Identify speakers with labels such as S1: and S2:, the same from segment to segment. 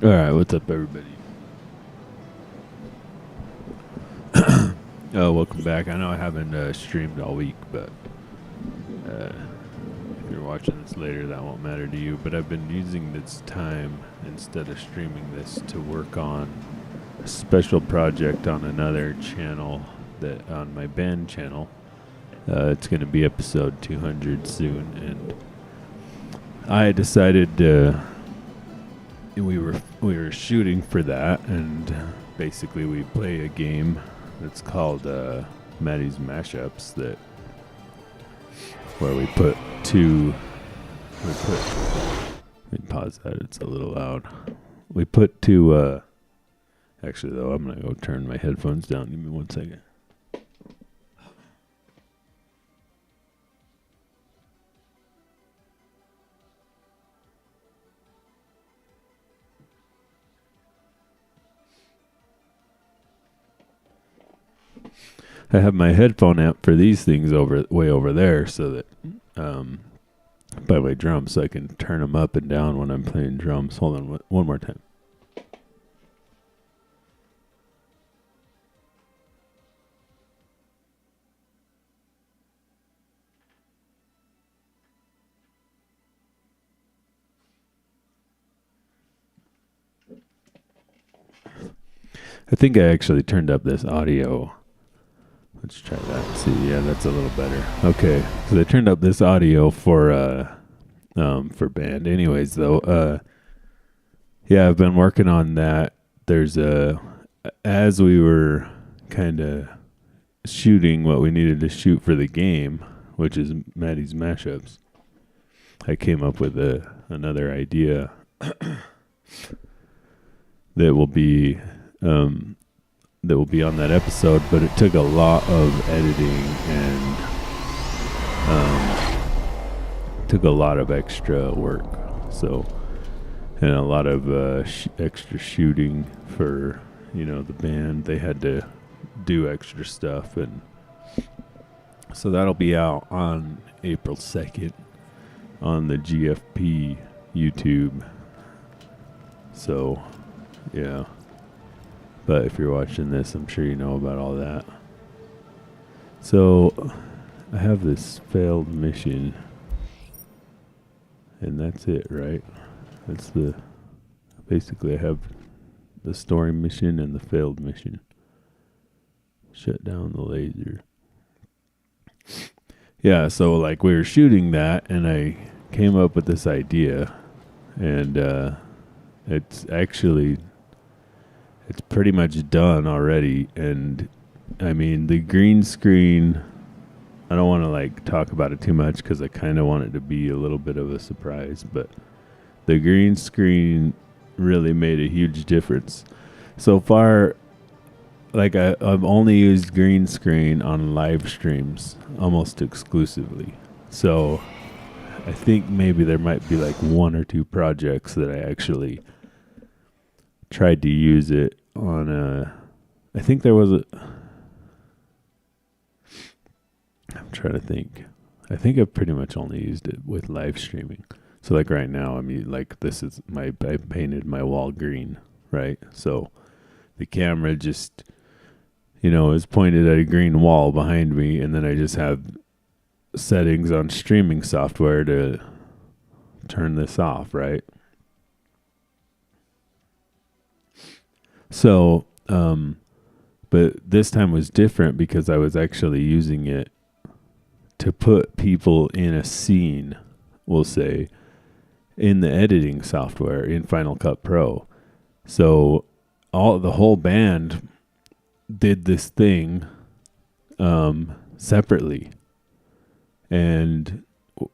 S1: All right, what's up, everybody? Welcome back. I know I haven't streamed all week, but if you're watching this later, that won't matter to you. But I've been using this time instead of streaming this to work on a special project on another channel, that on my band channel. It's going to be episode 200 soon, and I decided we were shooting for that, and basically we play a game that's called Maddie's Mashups, that where we put let me pause that, it's a little loud. We put two actually though, I'm gonna go turn my headphones down. Give me 1 second. I have my headphone amp for these things way over there, so that by my drums, so I can turn them up and down when I'm playing drums. Hold on, one more time. I think I actually turned up this audio. Let's try that. See, yeah, that's a little better. Okay, so I turned up this audio for band. Anyways, though, yeah, I've been working on that. There's as we were kind of shooting what we needed to shoot for the game, which is Maddie's Mashups, I came up with another idea that will be on that episode, but it took a lot of editing and took a lot of extra work. So, and a lot of extra shooting for, the band. They had to do extra stuff, and so that'll be out on April 2nd on the GFP YouTube. So, yeah. But if you're watching this, I'm sure you know about all that. So, I have this failed mission. And that's it, right? Basically I have the story mission and the failed mission. Shut down the laser. Yeah, so like we were shooting that, and I came up with this idea. And it's pretty much done already, and I mean the green screen, I don't want to like talk about it too much because I kind of want it to be a little bit of a surprise, but the green screen really made a huge difference. So far, like I've only used green screen on live streams almost exclusively, so I think maybe there might be like 1 or 2 projects that I actually tried to use it on. I think there was I'm trying to think. I think I've pretty much only used it with live streaming. So like right now, I mean, like I painted my wall green, right? So the camera just, is pointed at a green wall behind me, and then I just have settings on streaming software to turn this off, right? So, but this time was different because I was actually using it to put people in a scene, we'll say, in the editing software in Final Cut Pro. So the whole band did this thing separately, and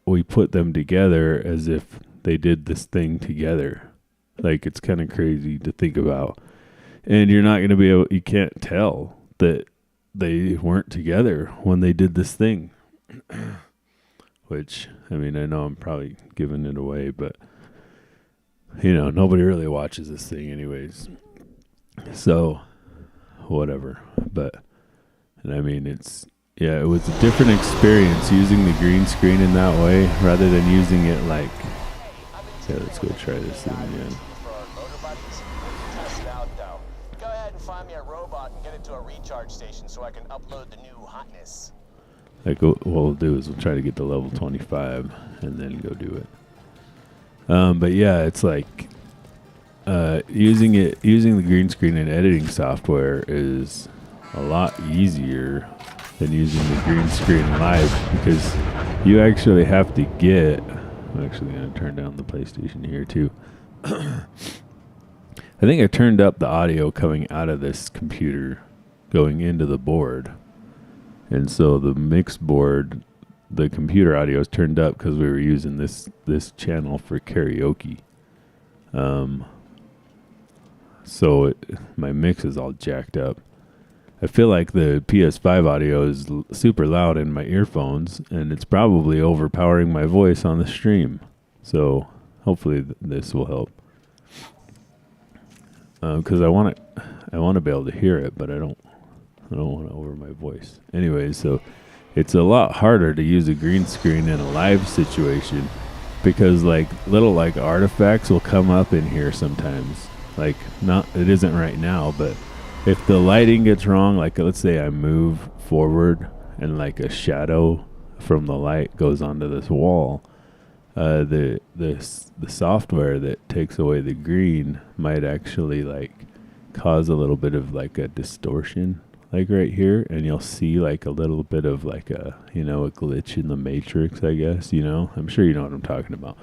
S1: we put them together as if they did this thing together. Like, it's kind of crazy to think about. And you're not going to be able, you can't tell that they weren't together when they did this thing. Which, I mean, I know I'm probably giving it away, but, nobody really watches this thing anyways. So, whatever. But, and I mean, it was a different experience using the green screen in that way rather than using it like, let's go try this thing again.
S2: recharge station so I can upload the new hotness.
S1: Like what we'll do is we'll try to get to level 25 and then go do it. But yeah, it's like using the green screen and editing software is a lot easier than using the green screen live, because you actually have to get. I'm actually going to turn down the PlayStation here too. I think I turned up the audio coming out of this computer going into the board. And so the mix board, the computer audio is turned up because we were using this channel for karaoke. So my mix is all jacked up. I feel like the PS5 audio is super loud in my earphones, and it's probably overpowering my voice on the stream. So hopefully this will help. Because I want to be able to hear it, but I don't want to over my voice. Anyways, so it's a lot harder to use a green screen in a live situation, because like little like artifacts will come up in here sometimes. Like it isn't right now, but if the lighting gets wrong, like let's say I move forward and like a shadow from the light goes onto this wall, the software that takes away the green might actually like cause a little bit of like a distortion, like right here, and you'll see like a little bit of like a glitch in the matrix, I guess. I'm sure you know what I'm talking about.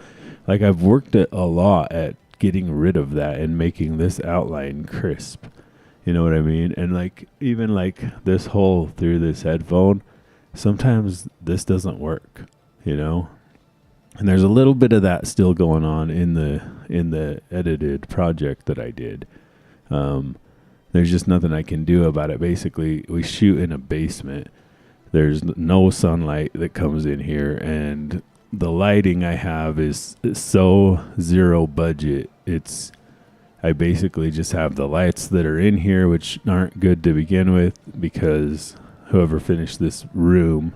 S1: Like I've worked a lot at getting rid of that and making this outline crisp. You know what I mean? And like even like this hole through this headphone, sometimes this doesn't work, And there's a little bit of that still going on in the edited project that I did. There's just nothing I can do about it. Basically, we shoot in a basement. There's no sunlight that comes in here, and the lighting I have is so zero budget. I basically just have the lights that are in here, which aren't good to begin with, because whoever finished this room,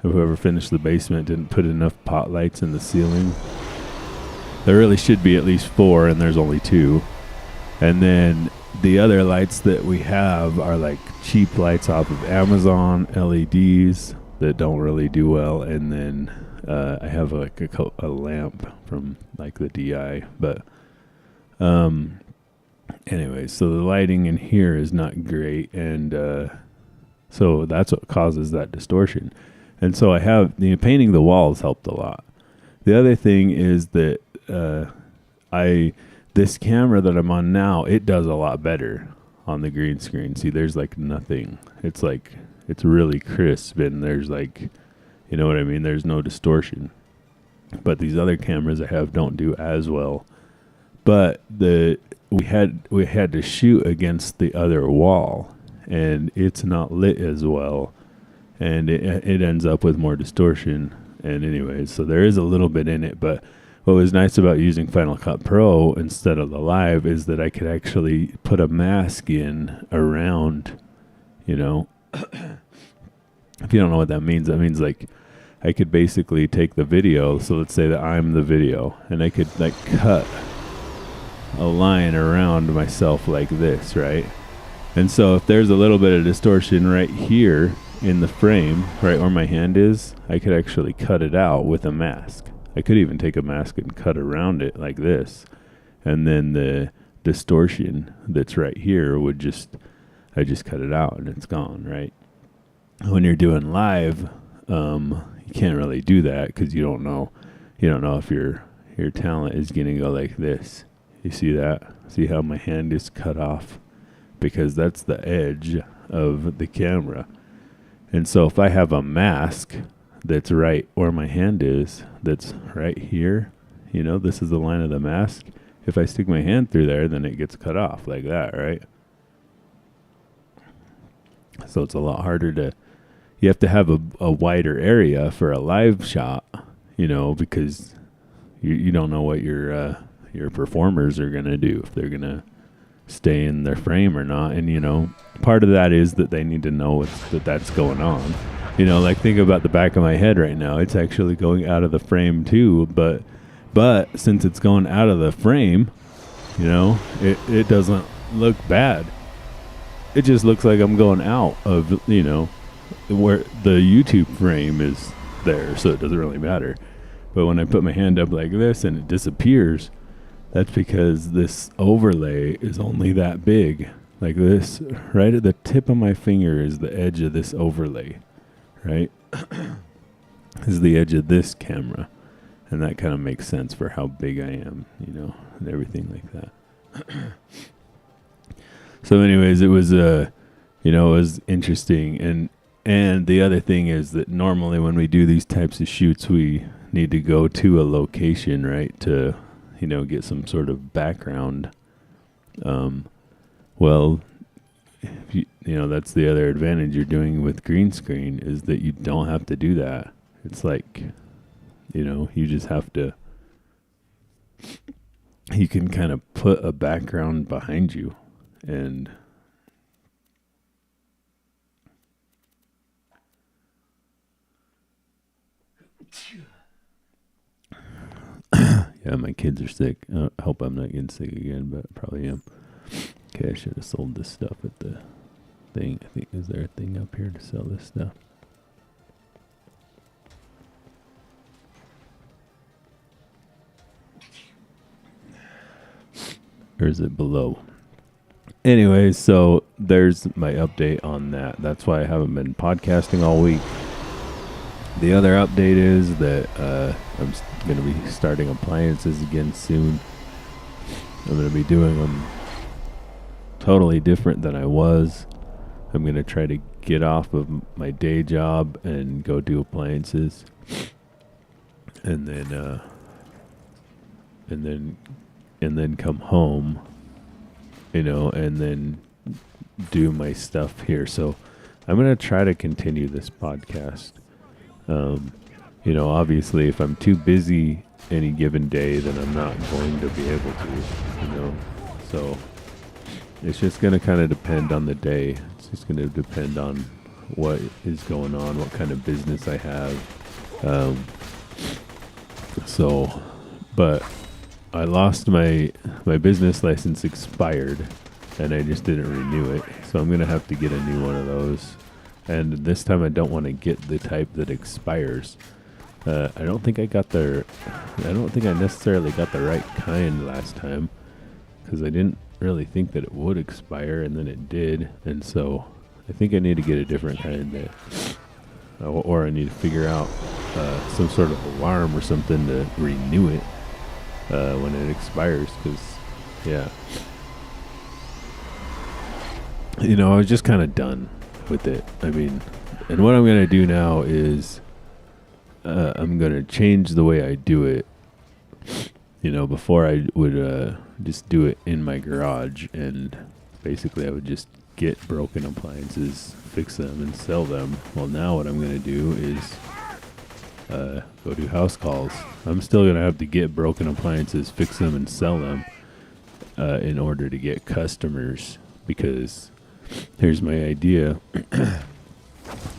S1: whoever finished the basement, didn't put enough pot lights in the ceiling. There really should be at least 4, and there's only 2. And then the other lights that we have are like cheap lights off of Amazon, LEDs that don't really do well. And then I have like a lamp from like the DI, but anyway, so the lighting in here is not great, and so that's what causes that distortion. And so I have painting the walls helped a lot. The other thing is that this camera that I'm on now, it does a lot better on the green screen. See, there's like nothing. It's like it's really crisp, and there's like, you know what I mean? There's no distortion. But these other cameras I have don't do as well. But we had to shoot against the other wall, and it's not lit as well, and it ends up with more distortion. And anyways, so there is a little bit in it. But what was nice about using Final Cut Pro instead of the live is that I could actually put a mask in around, If you don't know what that means like I could basically take the video. So let's say that I'm the video, and I could like cut a line around myself like this, right? And so if there's a little bit of distortion right here in the frame, right where my hand is, I could actually cut it out with a mask. I could even take a mask and cut around it like this, and then the distortion that's right here I just cut it out and it's gone, right? When you're doing live, you can't really do that because you don't know if your talent is gonna go like this. You see that? See how my hand is cut off? Because that's the edge of the camera. And so if I have a mask that's right where my hand is, that's right here, this is the line of the mask. If I stick my hand through there, then it gets cut off like that, right? So it's a lot harder you have to have a wider area for a live shot, because you don't know what your performers are going to do, if they're going to stay in their frame or not. And, part of that is that they need to know that's going on. Like think about the back of my head right now. It's actually going out of the frame too, but since it's going out of the frame, it doesn't look bad. it just looks like I'm going out of, where the YouTube frame is there, so it doesn't really matter. But when I put my hand up like this and it disappears, that's because this overlay is only that big. Like this, right at the tip of my finger is the edge of this overlay, right? Is the edge of this camera. And that kind of makes sense for how big I am, and everything like that. So anyways, it was, it was interesting. And the other thing is that normally when we do these types of shoots, we need to go to a location, right, to, get some sort of background. Well, that's the other advantage you're doing with green screen is that you don't have to do that. It's like, you just have to, you can kind of put a background behind you and yeah, my kids are sick. I hope I'm not getting sick again, but I probably am. Okay, I should have sold this stuff at the thing. I think, is there a thing up here to sell this stuff? Or is it below? Anyway, so there's my update on that. That's why I haven't been podcasting all week. The other update is that I'm going to be starting appliances again soon. I'm going to be doing them totally different than I was. I'm going to try to get off of my day job and go do appliances. And then come home, and then do my stuff here. So I'm going to try to continue this podcast. Obviously if I'm too busy any given day, then I'm not going to be able to, so it's just going to kind of depend on the day. It's just going to depend on what is going on, what kind of business I have. But I lost my business license expired and I just didn't renew it. So I'm going to have to get a new one of those. And this time I don't want to get the type that expires. I don't think I necessarily got the right kind last time because I didn't really think that it would expire, and then it did. And so I think I need to get a different kind or I need to figure out some sort of alarm or something to renew it when it expires, because I was just kind of done with it. I mean, and what I'm going to do now is I'm going to change the way I do it. Before I would just do it in my garage, and basically I would just get broken appliances, fix them, and sell them. Well, now what I'm going to do is go do house calls. I'm still going to have to get broken appliances, fix them, and sell them in order to get customers, because here's my idea.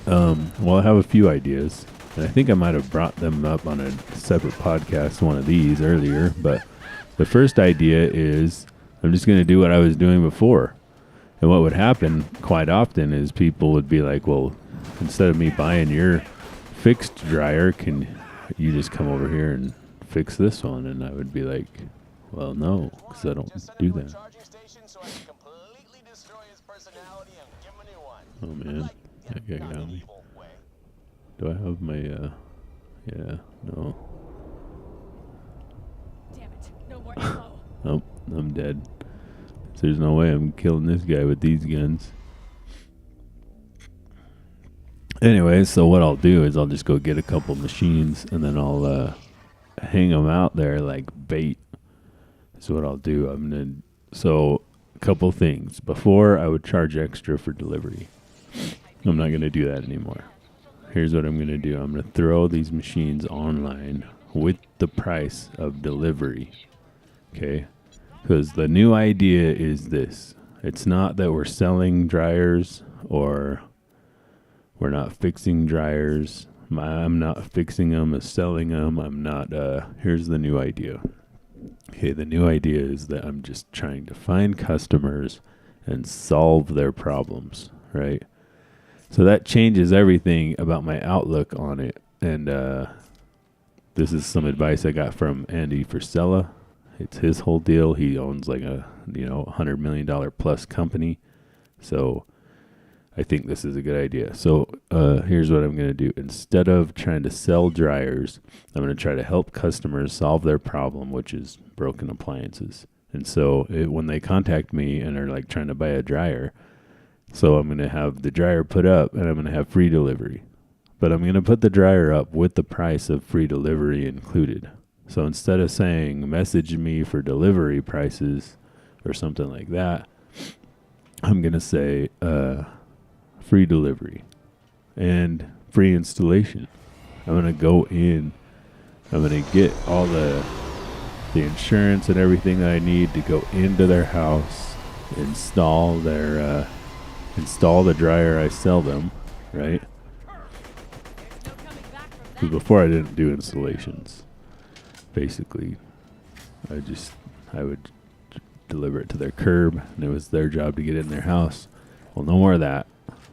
S1: Well, I have a few ideas, and I think I might have brought them up on a separate podcast, one of these earlier, but the first idea is I'm just going to do what I was doing before. And what would happen quite often is people would be like, well, instead of me buying your fixed dryer, can you just come over here and fix this one? And I would be like, well, no, because I don't do that. Oh, man. That guy got me. Do I have my, yeah, no.
S3: Damn it, no more ammo.
S1: Oh, I'm dead. So there's no way I'm killing this guy with these guns. Anyway, so what I'll do is I'll just go get a couple machines, and then I'll hang them out there like bait. So what I'll do, so a couple things. Before, I would charge extra for delivery. I'm not going to do that anymore. Here's what I'm going to do. I'm going to throw these machines online with the price of delivery. Okay? Because the new idea is this. It's not that we're selling dryers or we're not fixing dryers. I'm not fixing them or selling them. I'm not, here's the new idea. Okay, the new idea is that I'm just trying to find customers and solve their problems, right? So that changes everything about my outlook on it. And this is some advice I got from Andy Frisella. It's his whole deal. He owns like a $100 million plus company. So I think this is a good idea. So here's what I'm going to do. Instead of trying to sell dryers, I'm going to try to help customers solve their problem, which is broken appliances. And so when they contact me and are like trying to buy a dryer, so I'm going to have the dryer put up and I'm going to have free delivery. But I'm going to put the dryer up with the price of free delivery included. So instead of saying message me for delivery prices or something like that, I'm going to say free delivery and free installation. I'm going to go in. I'm going to get all the insurance and everything that I need to go into their house, install the dryer I sell them, right? Because before I didn't do installations. Basically, I would deliver it to their curb, and it was their job to get in their house. Well, no more of that.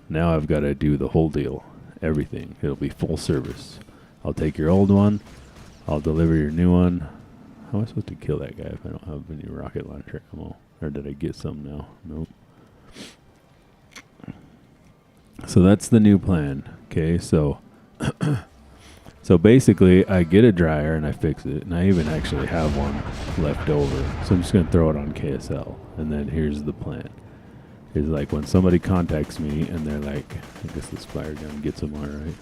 S1: Now I've got to do the whole deal, everything. It'll be full service. I'll take your old one. I'll deliver your new one. How am I supposed to kill that guy if I don't have any rocket launcher ammo? Or did I get some now? Nope. So that's the new plan. Okay, so so basically I get a dryer and I fix it, and I even actually have one left over. So I'm just going to throw it on KSL. And then here's the plan. Is like when somebody contacts me and they're like, I guess this fire gun gets them all right.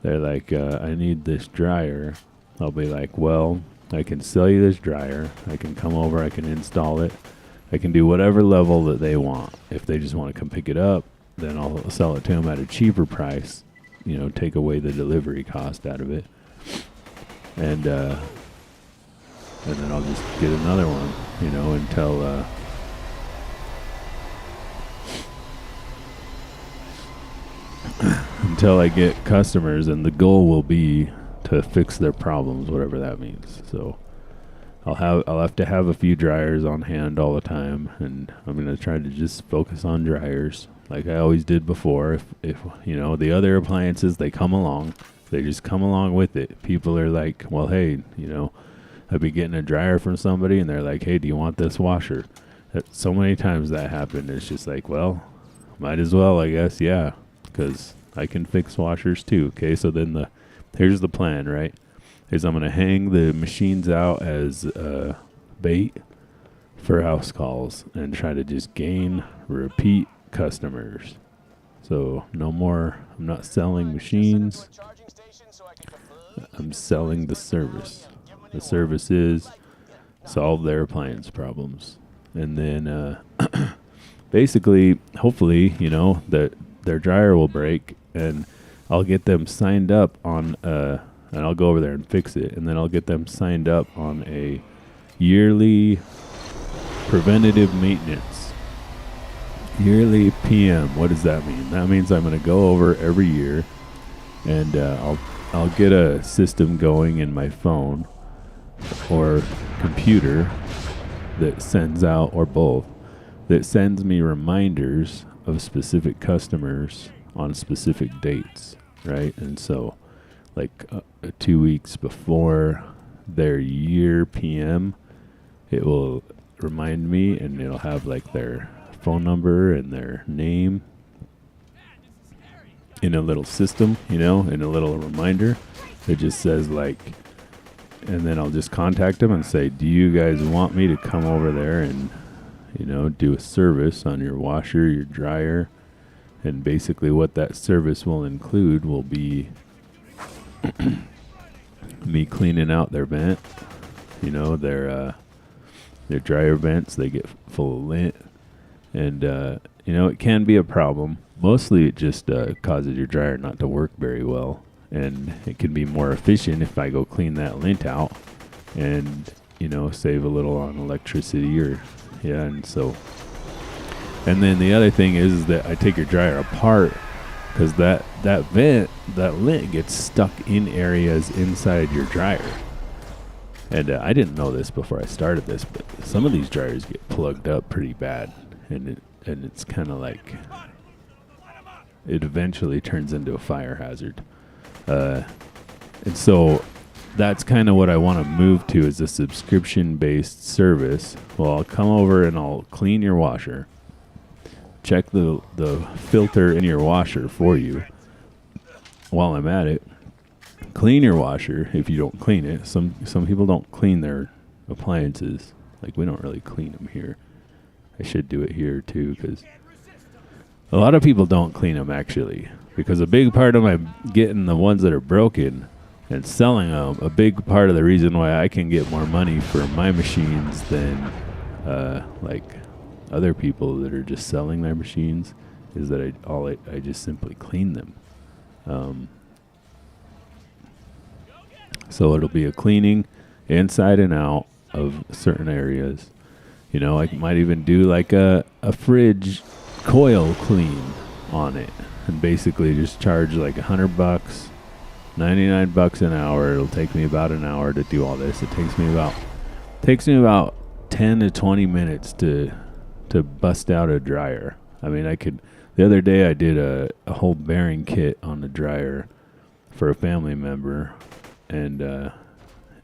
S1: They're like, I need this dryer. I'll be like, well, I can sell you this dryer. I can come over. I can install it. I can do whatever level that they want. If they just want to come pick it up, then I'll sell it to them at a cheaper price. Take away the delivery cost out of it. And then I'll just get another one, until I get customers, and the goal will be to fix their problems, whatever that means. So I'll have to have a few dryers on hand all the time, and I'm going to try to just focus on dryers like I always did before. If the other appliances, they come along, they just come along with it. People are like, well, hey, I'd be getting a dryer from somebody and they're like, hey, do you want this washer? So many times that happened. It's just like, well, might as well, I guess. Yeah. Because I can fix washers too. Okay. So then here's the plan, right? Is I'm going to hang the machines out as bait for house calls and try to just gain repeat customers. So no more, I'm not selling machines. I'm selling the service. The service is solve their appliance problems. And then basically, hopefully, that their dryer will break, and I'll get them signed up on and I'll go over there and fix it, and then I'll get them signed up on a yearly preventative maintenance. Yearly PM. What does that mean? That means I'm going to go over every year, and I'll get a system going in my phone or computer that sends out, or both, that sends me reminders of specific customers on specific dates, right? And so like 2 weeks before their year PM, it will remind me, and it'll have like their phone number and their name in a little system, in a little reminder. It just says like, and then I'll just contact them and say, do you guys want me to come over there and, do a service on your washer, your dryer? And basically what that service will include will be me cleaning out their vent, their dryer vents. They get full of lint, and it can be a problem. Mostly it just causes your dryer not to work very well, and it can be more efficient if I go clean that lint out and save a little on electricity and then the other thing is that I take your dryer apart, because that vent, that lint gets stuck in areas inside your dryer. And I didn't know this before I started this, but some of these dryers get plugged up pretty bad. And and it's kind of like it eventually turns into a fire hazard. And so that's kind of what I want to move to, is a subscription-based service. Well, I'll come over and I'll clean your washer, check the filter in your washer for you while I'm at it, clean your washer if you don't clean it. Some people don't clean their appliances. Like, we don't really clean them here. I should do it here too, because a lot of people don't clean them, actually, because a big part of my getting the ones that are broken and selling them, a big part of the reason why I can get more money for my machines than like other people that are just selling their machines is that I just simply clean them. So it'll be a cleaning inside and out of certain areas. You know, I might even do like a fridge coil clean on it, and basically just charge like $100, $99 an hour. It'll take me about an hour to do all this. It takes me about 10 to 20 minutes to bust out a dryer. I mean, the other day I did a whole bearing kit on the dryer for a family member, and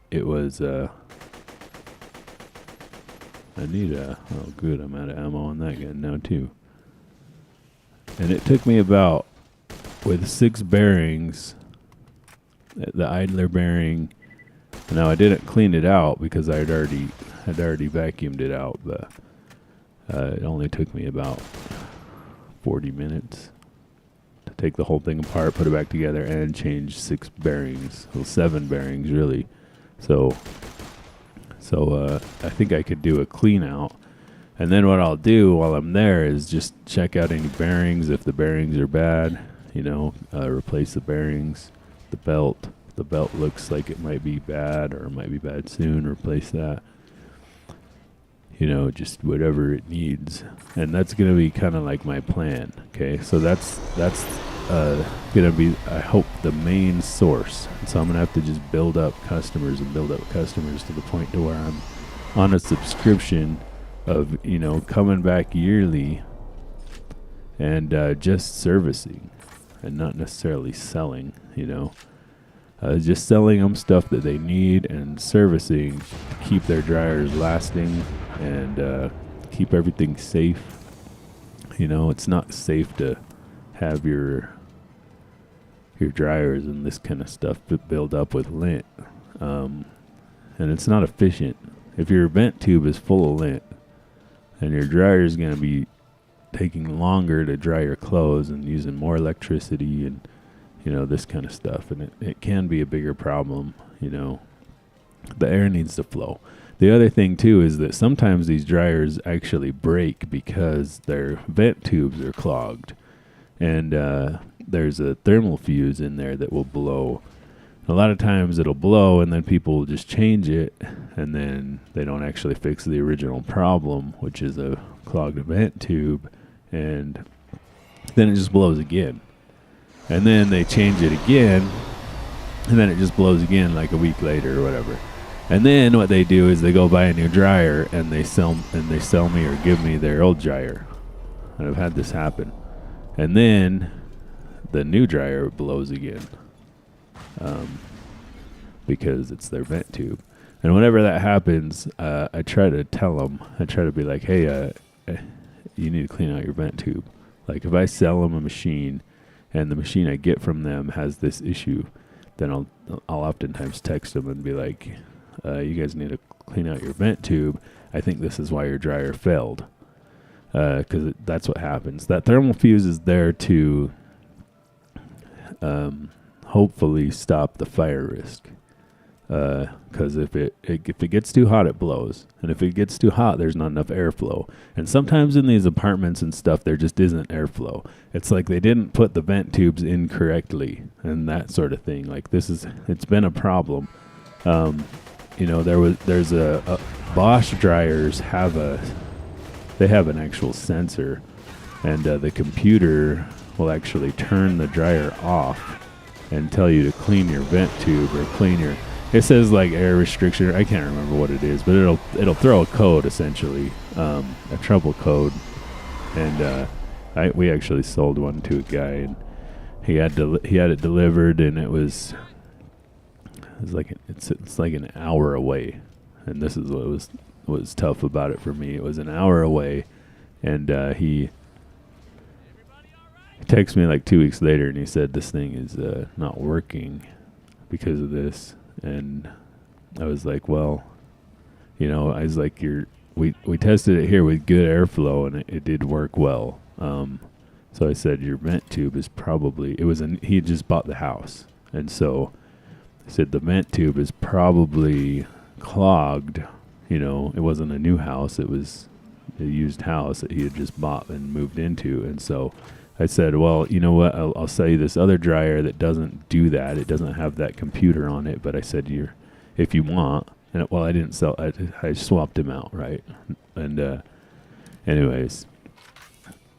S1: it was I need oh good, I'm out of ammo on that gun now too. And it took me about, with 6 bearings, the idler bearing. Now I didn't clean it out because I'd already vacuumed it out, but it only took me about 40 minutes to take the whole thing apart, put it back together, and change 6 bearings. Well, 7 bearings really. So I think I could do a clean out. And then what I'll do while I'm there is just check out any bearings. If the bearings are bad, replace the bearings. The belt looks like it might be bad, or it might be bad soon. Replace that. Just whatever it needs. And that's going to be kind of like my plan. Okay, so that's going to be, I hope, the main source. And so I'm going to have to just build up customers to the point to where I'm on a subscription of, coming back yearly and just servicing and not necessarily selling, just selling them stuff that they need and servicing to keep their dryers lasting and keep everything safe. It's not safe to have your dryers and this kind of stuff build up with lint, and it's not efficient. If your vent tube is full of lint, and your dryer is going to be taking longer to dry your clothes and using more electricity and this kind of stuff, and it can be a bigger problem. The air needs to flow. The other thing too is that sometimes these dryers actually break because their vent tubes are clogged, and there's a thermal fuse in there that will blow. A lot of times it'll blow, and then people will just change it, and then they don't actually fix the original problem, which is a clogged vent tube, and then it just blows again. And then they change it again, and then it just blows again like a week later or whatever. And then what they do is they go buy a new dryer, and they sell me or give me their old dryer. And I've had this happen. And then the new dryer blows again. Because it's their vent tube. And whenever that happens, I try to tell them, I try to be like, hey, you need to clean out your vent tube. Like, if I sell them a machine and the machine I get from them has this issue, then I'll oftentimes text them and be like, you guys need to clean out your vent tube. I think this is why your dryer failed. Because that's what happens. That thermal fuse is there to hopefully stop the fire risk. Because if it gets too hot, it blows. And if it gets too hot, there's not enough airflow. And sometimes in these apartments and stuff, there just isn't airflow. It's like they didn't put the vent tubes in correctly and that sort of thing. Like, it's been a problem. There's a Bosch dryers have an actual sensor, and the computer will actually turn the dryer off and tell you to clean your vent tube or clean your. It says like air restriction. I can't remember what it is, but it'll throw a code essentially, a trouble code, and we actually sold one to a guy, and he had it delivered, and it's like an hour away, and this is what was tough about it for me. It was an hour away, and he texted me like 2 weeks later, and he said this thing is not working because of this, and I was like, well, I was like, we tested it here with good airflow, and it did work well. So I said, your vent tube is probably, he had just bought the house. And so I said, the vent tube is probably clogged. It wasn't a new house. It was a used house that he had just bought and moved into. And so I said, well, you know what? I'll sell you this other dryer that doesn't do that. It doesn't have that computer on it. But I said, if you want. And I didn't sell. I swapped him out, right? And anyways.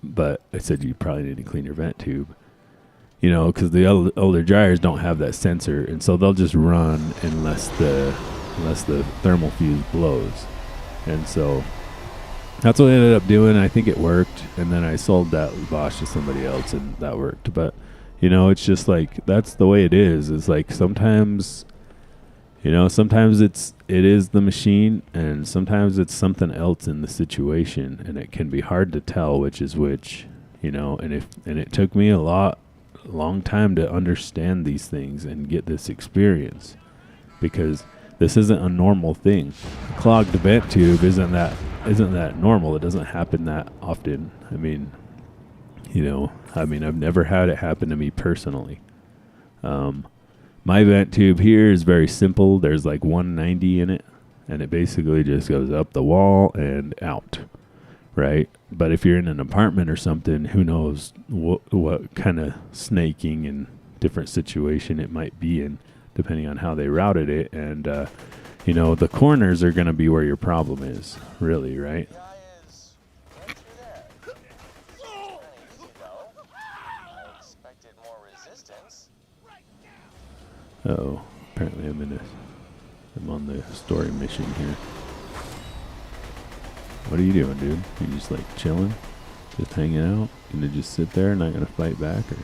S1: But I said, you probably need to clean your vent tube, because the older dryers don't have that sensor, and so they'll just run unless the thermal fuse blows. And so that's what I ended up doing. I think it worked, and then I sold that Bosch to somebody else, and that worked. But it's just like, that's the way it is. It's like sometimes it is the machine, and sometimes it's something else in the situation, and it can be hard to tell which is which, and it took me a long time to understand these things and get this experience, because this isn't a normal thing. A clogged vent tube isn't that normal. It doesn't happen that often. I've never had it happen to me personally. My vent tube here is very simple. There's like 190 in it, and it basically just goes up the wall and out, right? But if you're in an apartment or something, who knows what kind of snaking and different situation it might be in, depending on how they routed it. And, the corners are going to be where your problem is, really, right? Uh-oh, apparently I'm on the story mission here. What are you doing, dude? You just like chilling? Just hanging out? Gonna just sit there, not gonna fight back? Or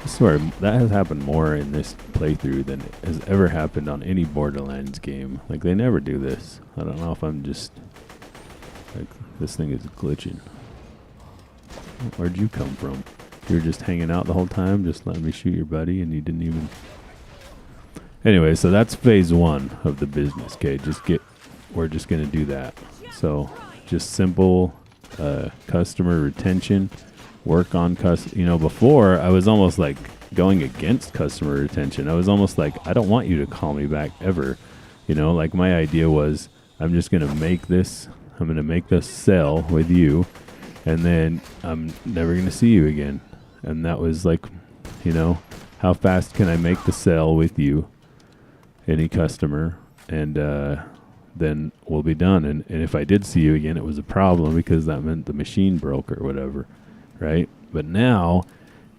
S1: I swear, that has happened more in this playthrough than it has ever happened on any Borderlands game. Like, they never do this. I don't know if I'm just, like, this thing is glitching. Where'd you come from? You were just hanging out the whole time, just letting me shoot your buddy, and you didn't even... Anyway, so that's phase one of the business. Okay, we're just going to do that. So just simple customer retention, work on before I was almost like going against customer retention. I was almost like, I don't want you to call me back ever. Like my idea was, I'm going to make this sell with you, and then I'm never going to see you again. And that was like, how fast can I make the sale with you? Any customer, and then we'll be done. And if I did see you again, it was a problem, because that meant the machine broke or whatever, right? But now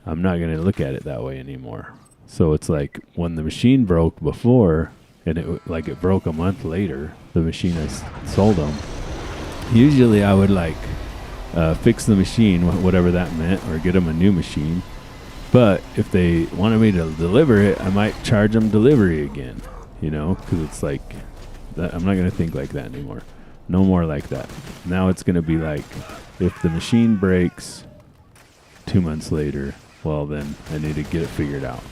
S1: I'm not going to look at it that way anymore. So it's like, when the machine broke before, and it broke a month later, the machine I sold them, usually I would fix the machine, whatever that meant, or get them a new machine. But if they wanted me to deliver it, I might charge them delivery again, because it's like, that, I'm not going to think like that anymore. No more like that. Now it's going to be like, if the machine breaks 2 months later, well, then I need to get it figured out.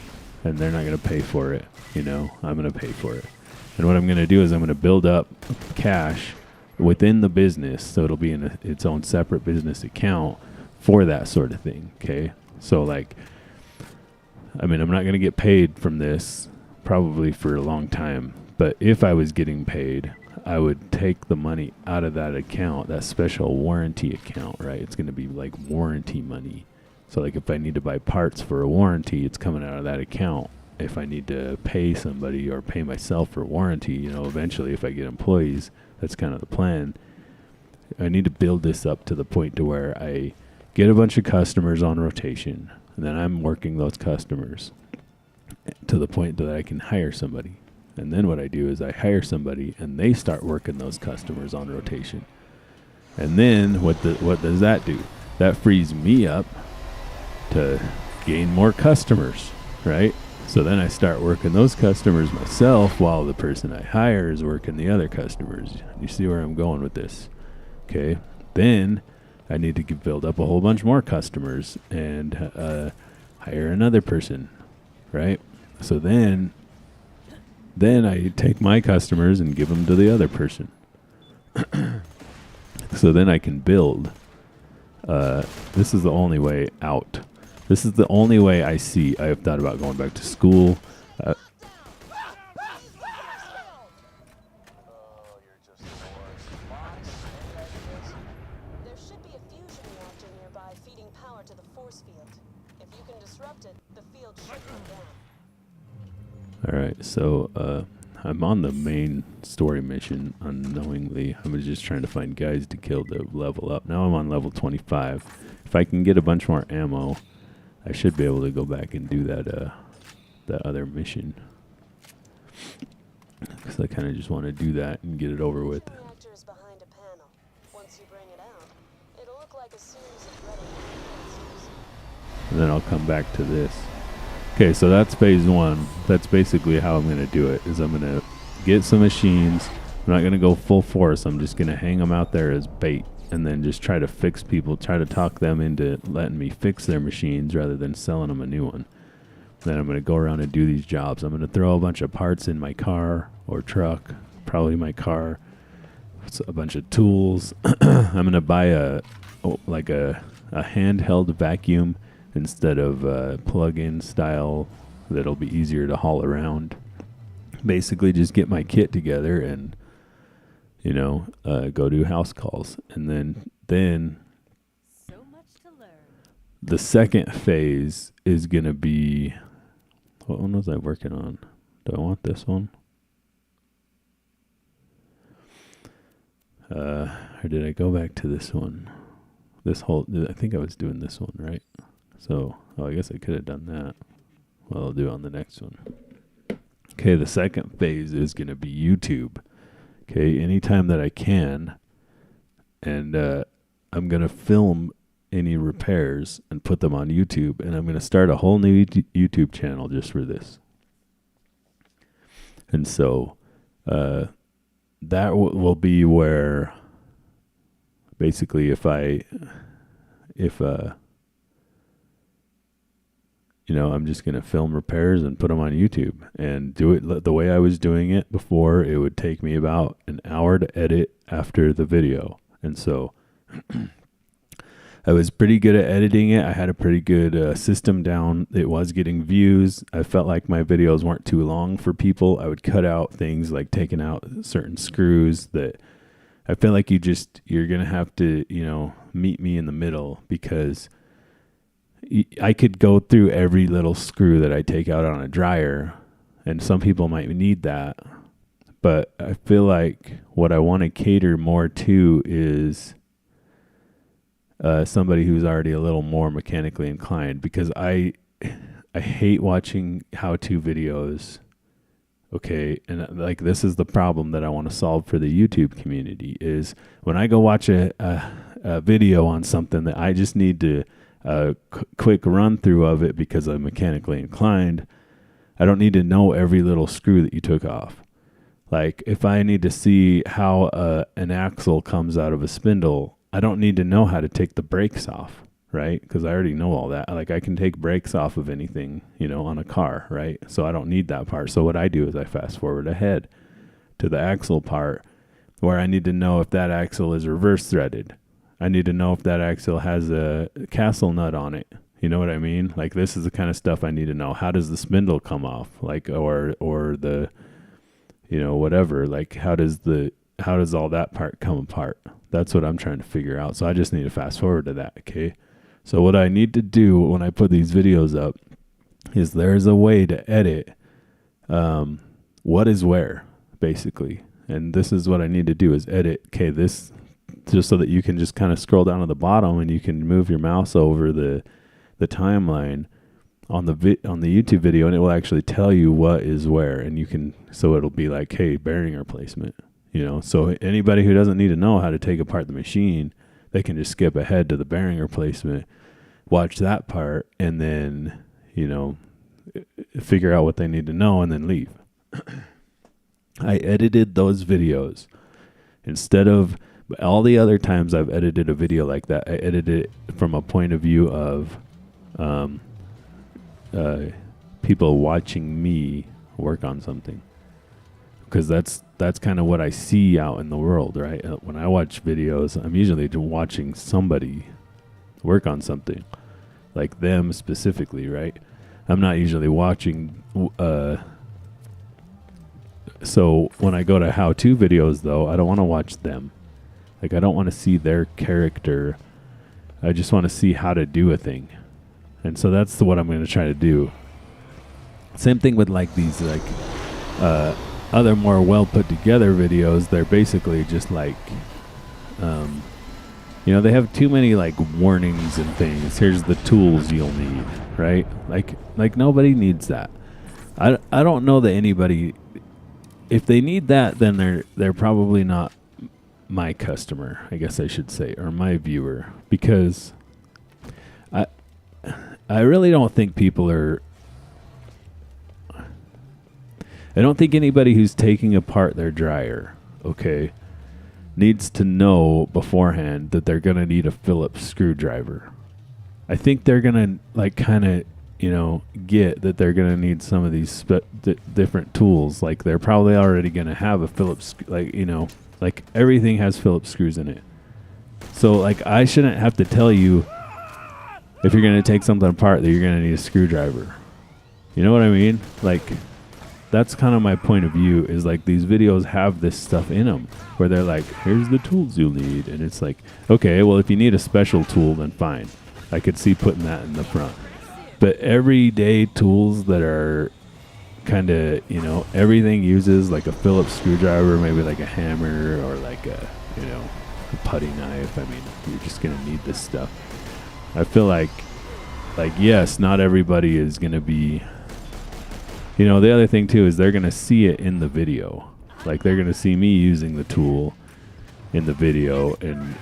S1: And they're not going to pay for it, I'm going to pay for it. And what I'm going to do is I'm going to build up cash within the business, so it'll be in its own separate business account for that sort of thing, okay? So, I'm not going to get paid from this probably for a long time. But if I was getting paid, I would take the money out of that account, that special warranty account, right? It's going to be like warranty money. So if I need to buy parts for a warranty, it's coming out of that account. If I need to pay somebody or pay myself for warranty, eventually if I get employees, that's kind of the plan. I need to build this up to the point to where I get a bunch of customers on rotation, and then I'm working those customers to the point that I can hire somebody. And then what I do is I hire somebody, and they start working those customers on rotation. And then what does that do? that frees me up to gain more customers, right? So then I start working those customers myself while the person I hire is working the other customers. You see where I'm going with this? Okay. Then I need to build up a whole bunch more customers and hire another person, right? So then I take my customers and give them to the other person. So then I can build. This is the only way out. This is the only way I see. I have thought about going back to school.
S2: Oh, you're just the worst. Box, any ideas?
S4: There should be a fusion reactor nearby feeding power to the force field. If you can disrupt it, the field should go down.
S1: All right, so I'm on the main story mission unknowingly. I was just trying to find guys to kill to level up. Now I'm on level 25. If I can get a bunch more ammo, I should be able to go back and do that other mission. Because I kind of just want to do that and get it over with.
S4: The reactor is behind a panel. Once you bring it out, it'll look like a series of red sensors.
S1: And then I'll come back to this. Okay, so that's phase one. That's basically how I'm going to do it, is I'm going to get some machines. I'm not going to go full force. I'm just going to hang them out there as bait and then just try to fix people, try to talk them into letting me fix their machines rather than selling them a new one. Then I'm going to go around and do these jobs. I'm going to throw a bunch of parts in my car or truck, probably my car, a bunch of tools. I'm going to buy a handheld vacuum instead of plug-in style that'll be easier to haul around. Basically just get my kit together and, go do house calls. And then
S3: So much to learn.
S1: the second phase is going to be, what one was I working on? Do I want this one? Or did I go back to this one? I think I was doing this one, right? So, I guess I could have done that. Well, I'll do on the next one. Okay, the second phase is going to be YouTube. Okay, anytime that I can. And I'm going to film any repairs and put them on YouTube. And I'm going to start a whole new YouTube channel just for this. And so that will be where basically if I'm just going to film repairs and put them on YouTube and do it the way I was doing it before. It would take me about an hour to edit after the video. And so I was pretty good at editing it. I had a pretty good system down. It was getting views. I felt like my videos weren't too long for people. I would cut out things like taking out certain screws that I feel like you're going to have to, meet me in the middle, because I could go through every little screw that I take out on a dryer, and some people might need that. But I feel like what I want to cater more to is somebody who's already a little more mechanically inclined, because I hate watching how-to videos. Okay, and like this is the problem that I want to solve for the YouTube community, is when I go watch a video on something that I just need to quick run through of it because I'm mechanically inclined, I don't need to know every little screw that you took off. Like if I need to see how an axle comes out of a spindle, I don't need to know how to take the brakes off, right? Because I already know all that. Like I can take brakes off of anything, on a car, right? So I don't need that part. So what I do is I fast forward ahead to the axle part, where I need to know if that axle is reverse threaded. I need to know if that axle has a castle nut on it. You know what I mean? Like this is the kind of stuff I need to know. How does the spindle come off? Like, or the, whatever. Like how does all that part come apart? That's what I'm trying to figure out. So I just need to fast forward to that. Okay. So what I need to do when I put these videos up is there's a way to edit what is where, basically. And this is what I need to do, is edit, okay, this, just so that you can just kind of scroll down to the bottom and you can move your mouse over the timeline on the YouTube video, and it will actually tell you what is where. And you can, so it'll be like, hey, bearing replacement, so anybody who doesn't need to know how to take apart the machine they can just skip ahead to the bearing replacement, watch that part, and then, figure out what they need to know and then leave. I edited those videos instead of all the other times I've edited a video like that. I edited it from a point of view of people watching me work on something, because that's kind of what I see out in the world, right? When I watch videos, I'm usually watching somebody work on something, like them specifically, right? I'm not usually watching. So when I go to how-to videos, though, I don't want to watch them. Like, I don't want to see their character. I just want to see how to do a thing. And so that's what I'm going to try to do. Same thing with like these like other more well put together videos. They're basically just like, they have too many like warnings and things. Here's the tools you'll need, right? Like nobody needs that. I don't know that anybody. If they need that, then they're probably not my customer, I guess I should say, or my viewer, because I really don't think people are. I don't think anybody who's taking apart their dryer, okay, needs to know beforehand that they're gonna need a Phillips screwdriver. I think they're gonna like kind of get that they're going to need some of these different tools. Like they're probably already going to have a Phillips, like everything has Phillips screws in it. So like I shouldn't have to tell you if you're going to take something apart that you're going to need a screwdriver. You know what I mean? Like that's kind of my point of view, is like these videos have this stuff in them where they're like, here's the tools you'll need. And it's like, okay, well, if you need a special tool, then fine. I could see putting that in the front. But everyday tools that are kind of, everything uses like a Phillips screwdriver, maybe like a hammer or like a putty knife. I mean, you're just going to need this stuff. I feel like yes, not everybody is going to be, the other thing too is they're going to see it in the video. Like they're going to see me using the tool in the video, and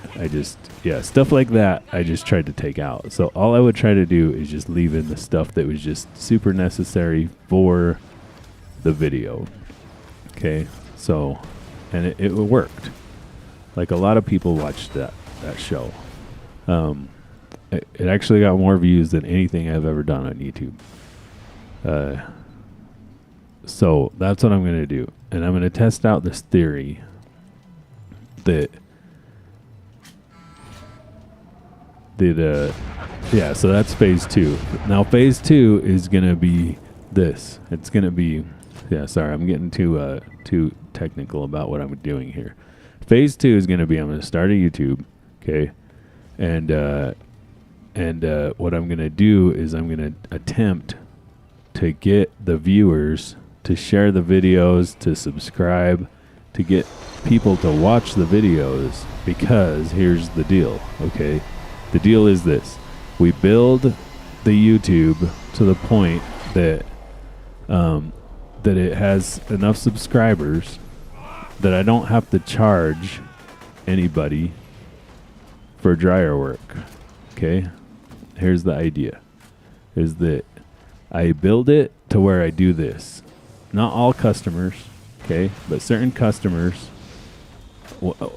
S1: stuff like that I just tried to take out. So all I would try to do is just leave in the stuff that was just super necessary for the video. Okay, so, and it worked. Like a lot of people watched that show. It actually got more views than anything I've ever done on YouTube. So that's what I'm going to do, and I'm going to test out this theory so that's phase 2. Now phase 2 is gonna be this. It's gonna be sorry, I'm getting too technical about what I'm doing here. Phase 2 is gonna be, I'm gonna start a YouTube, okay, and what I'm gonna do is I'm gonna attempt to get the viewers to share the videos, to subscribe, to get people to watch the videos, because here's the deal, okay? The deal is this. We build the YouTube to the point that that it has enough subscribers that I don't have to charge anybody for dryer work, okay? Here's the idea, is that I build it to where I do this. Not all customers, okay, but certain customers,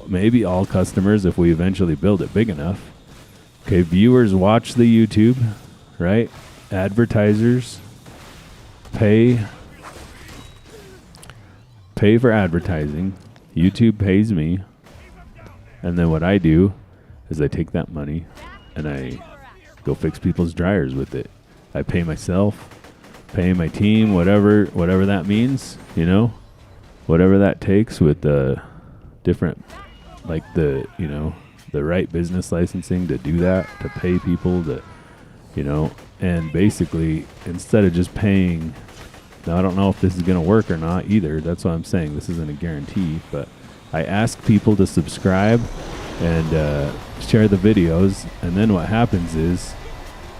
S1: maybe all customers if we eventually build it big enough. Okay, viewers watch the YouTube, right? Advertisers pay for advertising. YouTube pays me. And then what I do is I take that money and I go fix people's dryers with it. I pay myself, pay my team, whatever that means, whatever that takes with the different, like the right business licensing to do that, to pay people to, and basically instead of just paying, now I don't know if this is going to work or not either. That's what I'm saying. This isn't a guarantee, but I ask people to subscribe and share the videos. And then what happens is,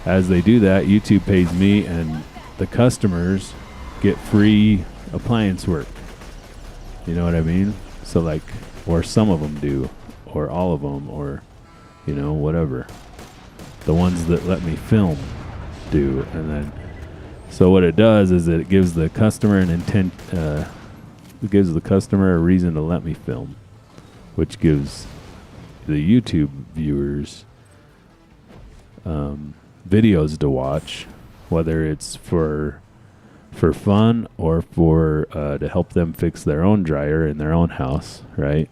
S1: as they do that, YouTube pays me and the customers get free appliance work. You know what I mean? So like, or some of them do, or all of them, or whatever. The ones that let me film do. And then, so what it does is it gives the customer it gives the customer a reason to let me film, which gives the YouTube viewers videos to watch, whether it's for fun or for to help them fix their own dryer in their own house, right?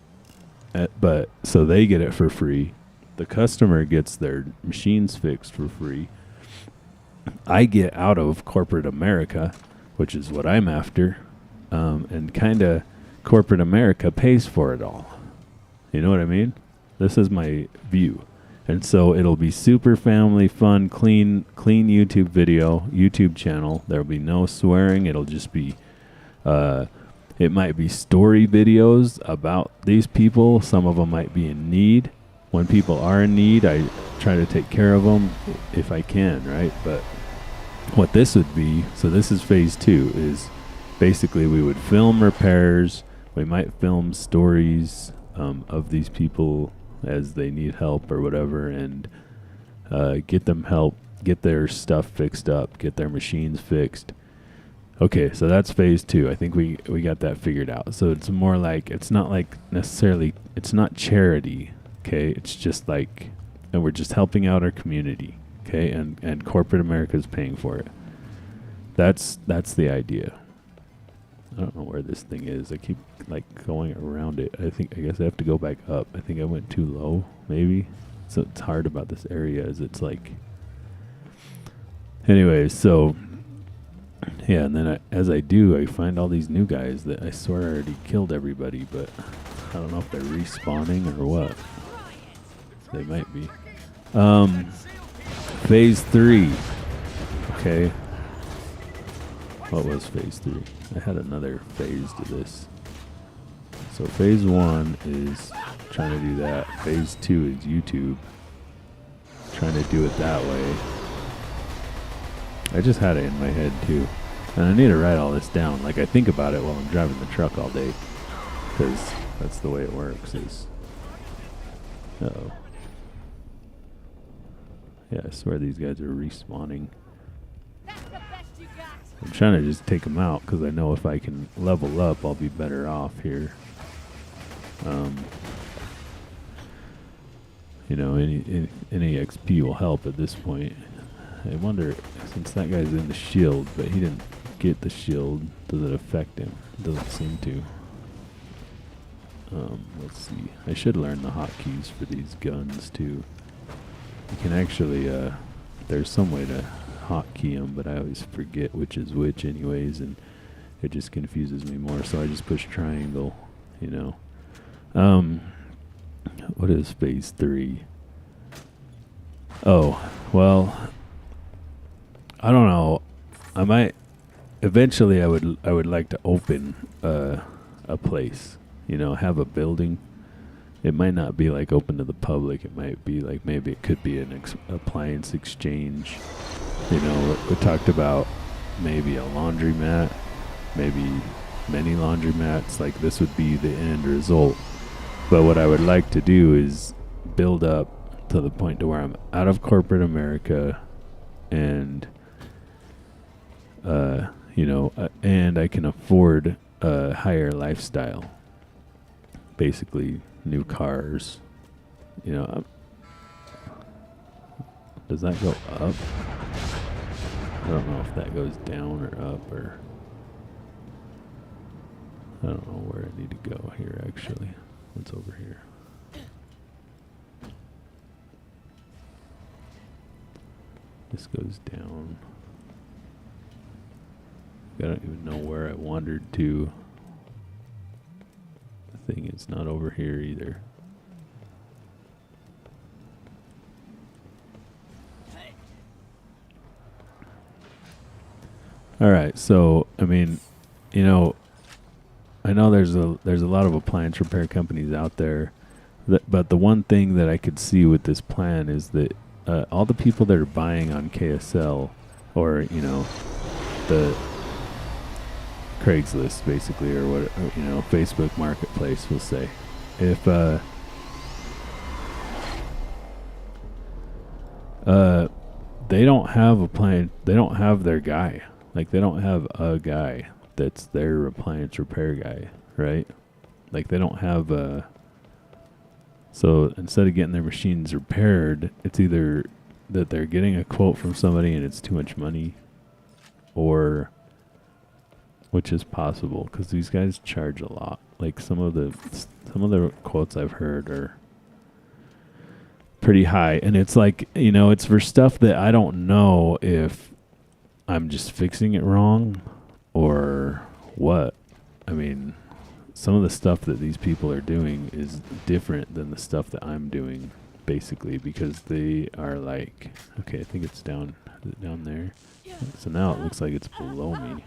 S1: But so they get it for free. The customer gets their machines fixed for free. I get out of corporate America, which is what I'm after, and kind of corporate America pays for it all. You know what I mean? This is my view. And so it'll be super family fun, clean YouTube channel. There'll be no swearing. It'll just be, it might be story videos about these people. Some of them might be in need. When people are in need, I try to take care of them if I can, right? But what this would be, so this is phase 2, is basically we would film repairs. We might film stories of these people as they need help or whatever, and get them help, get their stuff fixed up, get their machines fixed. Okay, so that's phase 2. I think we got that figured out. So it's more like, it's not like necessarily, it's not charity, okay? It's just like, and we're just helping out our community, okay? And corporate America is paying for it. That's the idea. I don't know where this thing is. I keep like going around it. I guess I have to go back up. I think I went too low, maybe. So it's hard about this area is it's like, anyways, so yeah, and then as I do, I find all these new guys that I swear I already killed everybody, but I don't know if they're respawning or what. They might be. Phase 3. Okay. What was phase 3? I had another phase to this. So phase 1 is trying to do that. Phase 2 is YouTube. Trying to do it that way. I just had it in my head too. And I need to write all this down. Like I think about it while I'm driving the truck all day. Because that's the way it works is... Uh-oh. Yeah, I swear these guys are respawning. I'm trying to just take them out because I know if I can level up, I'll be better off here. Any XP will help at this point. I wonder, since that guy's in the shield, but he didn't get the shield, does it affect him? It doesn't seem to. Let's see. I should learn the hotkeys for these guns too. You can actually, there's some way to hotkey them, but I always forget which is which anyways, and it just confuses me more, so I just push triangle, What is phase 3? Oh, well, I don't know. I might, eventually I would like to open a place, have a building. It might not be like open to the public. It might be like, maybe it could be an appliance exchange. We talked about maybe a laundromat, maybe many laundromats. Like this would be the end result. But what I would like to do is build up to the point to where I'm out of corporate America, and and I can afford a higher lifestyle. Basically, new cars. Does that go up? I don't know if that goes down or up, or I don't know where I need to go here actually. What's over here? This goes down. I don't even know where I wandered to. The thing is not over here either. All right, so I mean, I know there's a lot of appliance repair companies out there, but the one thing that I could see with this plan is that all the people that are buying on KSL or the Craigslist basically, or what Facebook Marketplace will say, if They don't have a plan. They don't have their guy. Like they don't have a guy that's their appliance repair guy, right? Like they don't have a. So instead of getting their machines repaired, it's either that they're getting a quote from somebody and it's too much money, or which is possible because these guys charge a lot. Like some of the quotes I've heard are pretty high, and it's like, you know, it's for stuff that I don't know if I'm just fixing it wrong or what. I mean, some of the stuff that these people are doing is different than the stuff that I'm doing, basically, because they are like, okay, I think it's down, is it down there? So now it looks like it's below me.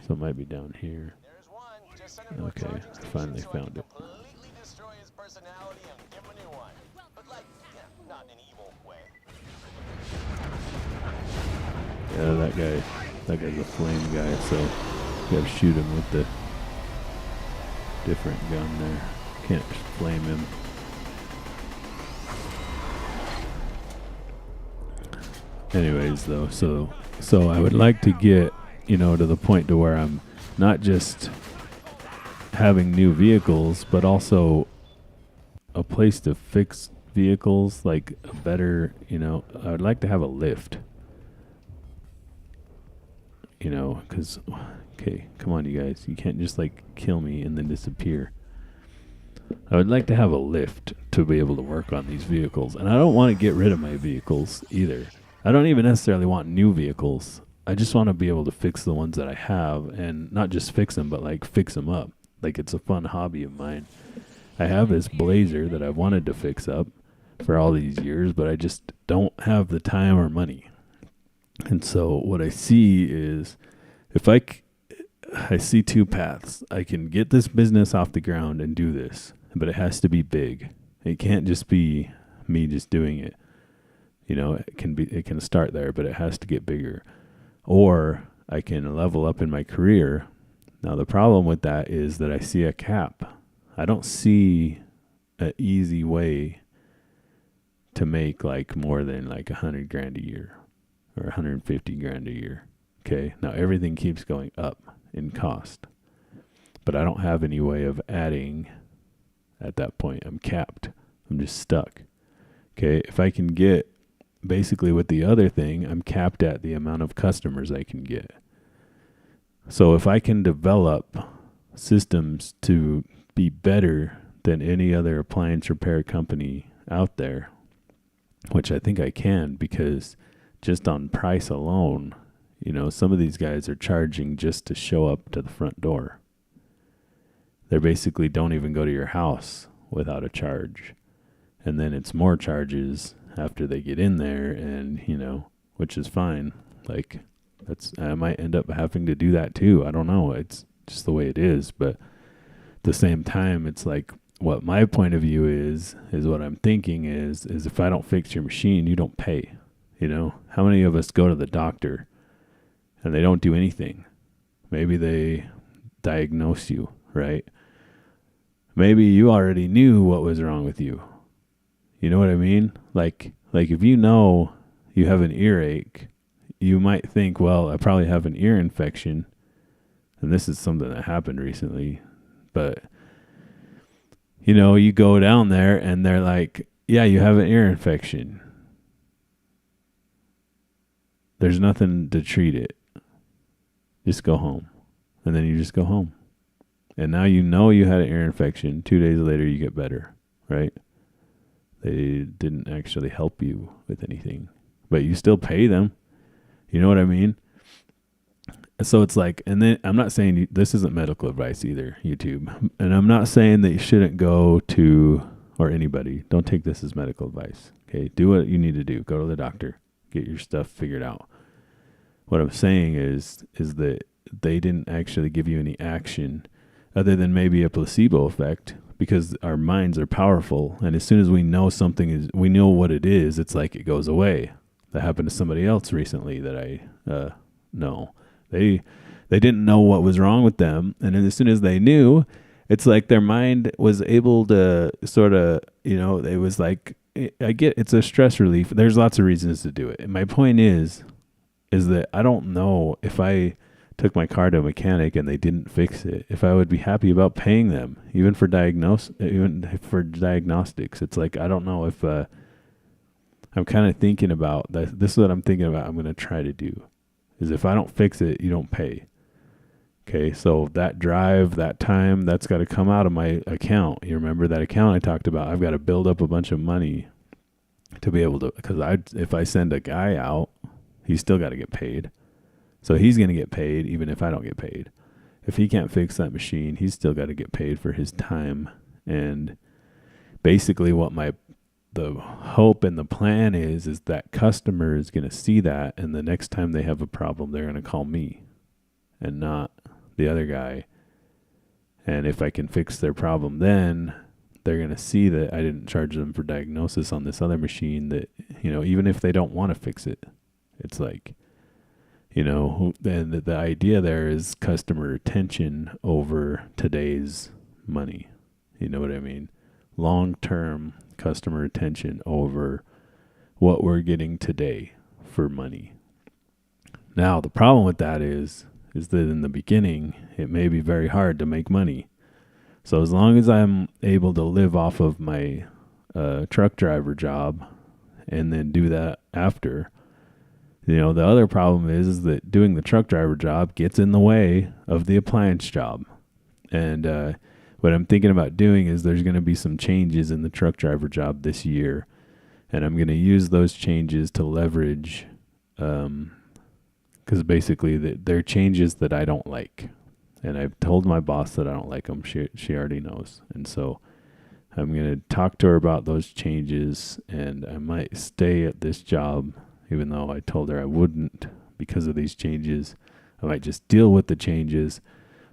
S1: So it might be down here.
S2: There's one. Just send him to a
S1: Okay,
S2: charging
S1: I
S2: station
S1: finally
S2: so I can
S1: found it.
S2: completely destroy his personality and give him a new one. But like, not in an evil way.
S1: Yeah, that guy's a flame guy, so you gotta shoot him with the different gun there. Can't flame him. Anyways, though, so I would like to get, you know, to the point to where I'm not just having new vehicles, but also a place to fix vehicles, like a better, you know, I would like to have a lift. You know, because, okay, come on, you guys. You can't just, like, kill me and then disappear. I would like to have a lift to be able to work on these vehicles. And I don't want to get rid of my vehicles either. I don't even necessarily want new vehicles. I just want to be able to fix the ones that I have, and not just fix them, but, like, fix them up. Like, it's a fun hobby of mine. I have this Blazer that I've wanted to fix up for all these years, but I just don't have the time or money. And so what I see is, if I see two paths. I can get this business off the ground and do this, but it has to be big. It can't just be me just doing it. You know, it can start there, but it has to get bigger. Or I can level up in my career. Now the problem with that is that I see a cap. I don't see an easy way to make like more than like $100,000 a year or $150,000 a year. Okay. Now everything keeps going up in cost, but I don't have any way of adding at that point. I'm capped. I'm just stuck. Okay. If I can get basically with the other thing, I'm capped at the amount of customers I can get. So if I can develop systems to be better than any other appliance repair company out there, which I think I can, because just on price alone, you know, some of these guys are charging just to show up to the front door. They basically don't even go to your house without a charge. And then it's more charges after they get in there, and, you know, which is fine. Like, I might end up having to do that too. I don't know. It's just the way it is. But at the same time, it's like, what my point of view is what I'm thinking is if I don't fix your machine, you don't pay. You know, how many of us go to the doctor and they don't do anything? Maybe they diagnose you, right? Maybe you already knew what was wrong with you. You know what I mean? Like if you know you have an earache, you might think, well, I probably have an ear infection. And this is something that happened recently. But, you know, you go down there and they're like, yeah, you have an ear infection. There's nothing to treat it. Just go home. And then you just go home. And now you know you had an ear infection. 2 days later, you get better, right? They didn't actually help you with anything. But you still pay them. You know what I mean? So it's like, and then I'm not saying this isn't medical advice either, YouTube. And I'm not saying that you shouldn't go to, or anybody, don't take this as medical advice. Okay, do what you need to do. Go to the doctor. Get your stuff figured out. What I'm saying is that they didn't actually give you any action other than maybe a placebo effect, because our minds are powerful. And as soon as we know something is, we know what it is, it's like it goes away. That happened to somebody else recently that I know. They didn't know what was wrong with them. And then as soon as they knew, it's like their mind was able to sort of, you know, it was like I get it's a stress relief. There's lots of reasons to do it. And my point is that I don't know if I took my car to a mechanic and they didn't fix it, if I would be happy about paying them, even for diagnostics. It's like I don't know if I'm kind of thinking about that. This is what I'm thinking about. I'm going to try to do is if I don't fix it, you don't pay. Okay, so that drive, that time, that's got to come out of my account. You remember that account I talked about? I've got to build up a bunch of money to be able to, because if I send a guy out, he's still got to get paid. So he's going to get paid even if I don't get paid. If he can't fix that machine, he's still got to get paid for his time. And basically what the hope and the plan is that customer is going to see that, and the next time they have a problem, they're going to call me and not the other guy. And if I can fix their problem, then they're going to see that I didn't charge them for diagnosis on this other machine that, even if they don't want to fix it, it's like, and the idea there is customer retention over today's money. You know what I mean? Long-term customer retention over what we're getting today for money. Now, the problem with that is that in the beginning, it may be very hard to make money. So as long as I'm able to live off of my truck driver job and then do that after, the other problem is that doing the truck driver job gets in the way of the appliance job. And what I'm thinking about doing is there's going to be some changes in the truck driver job this year. And I'm going to use those changes to leverage, because basically they're changes that I don't like. And I've told my boss that I don't like them. She already knows. And so I'm going to talk to her about those changes, and I might stay at this job, even though I told her I wouldn't because of these changes. I might just deal with the changes,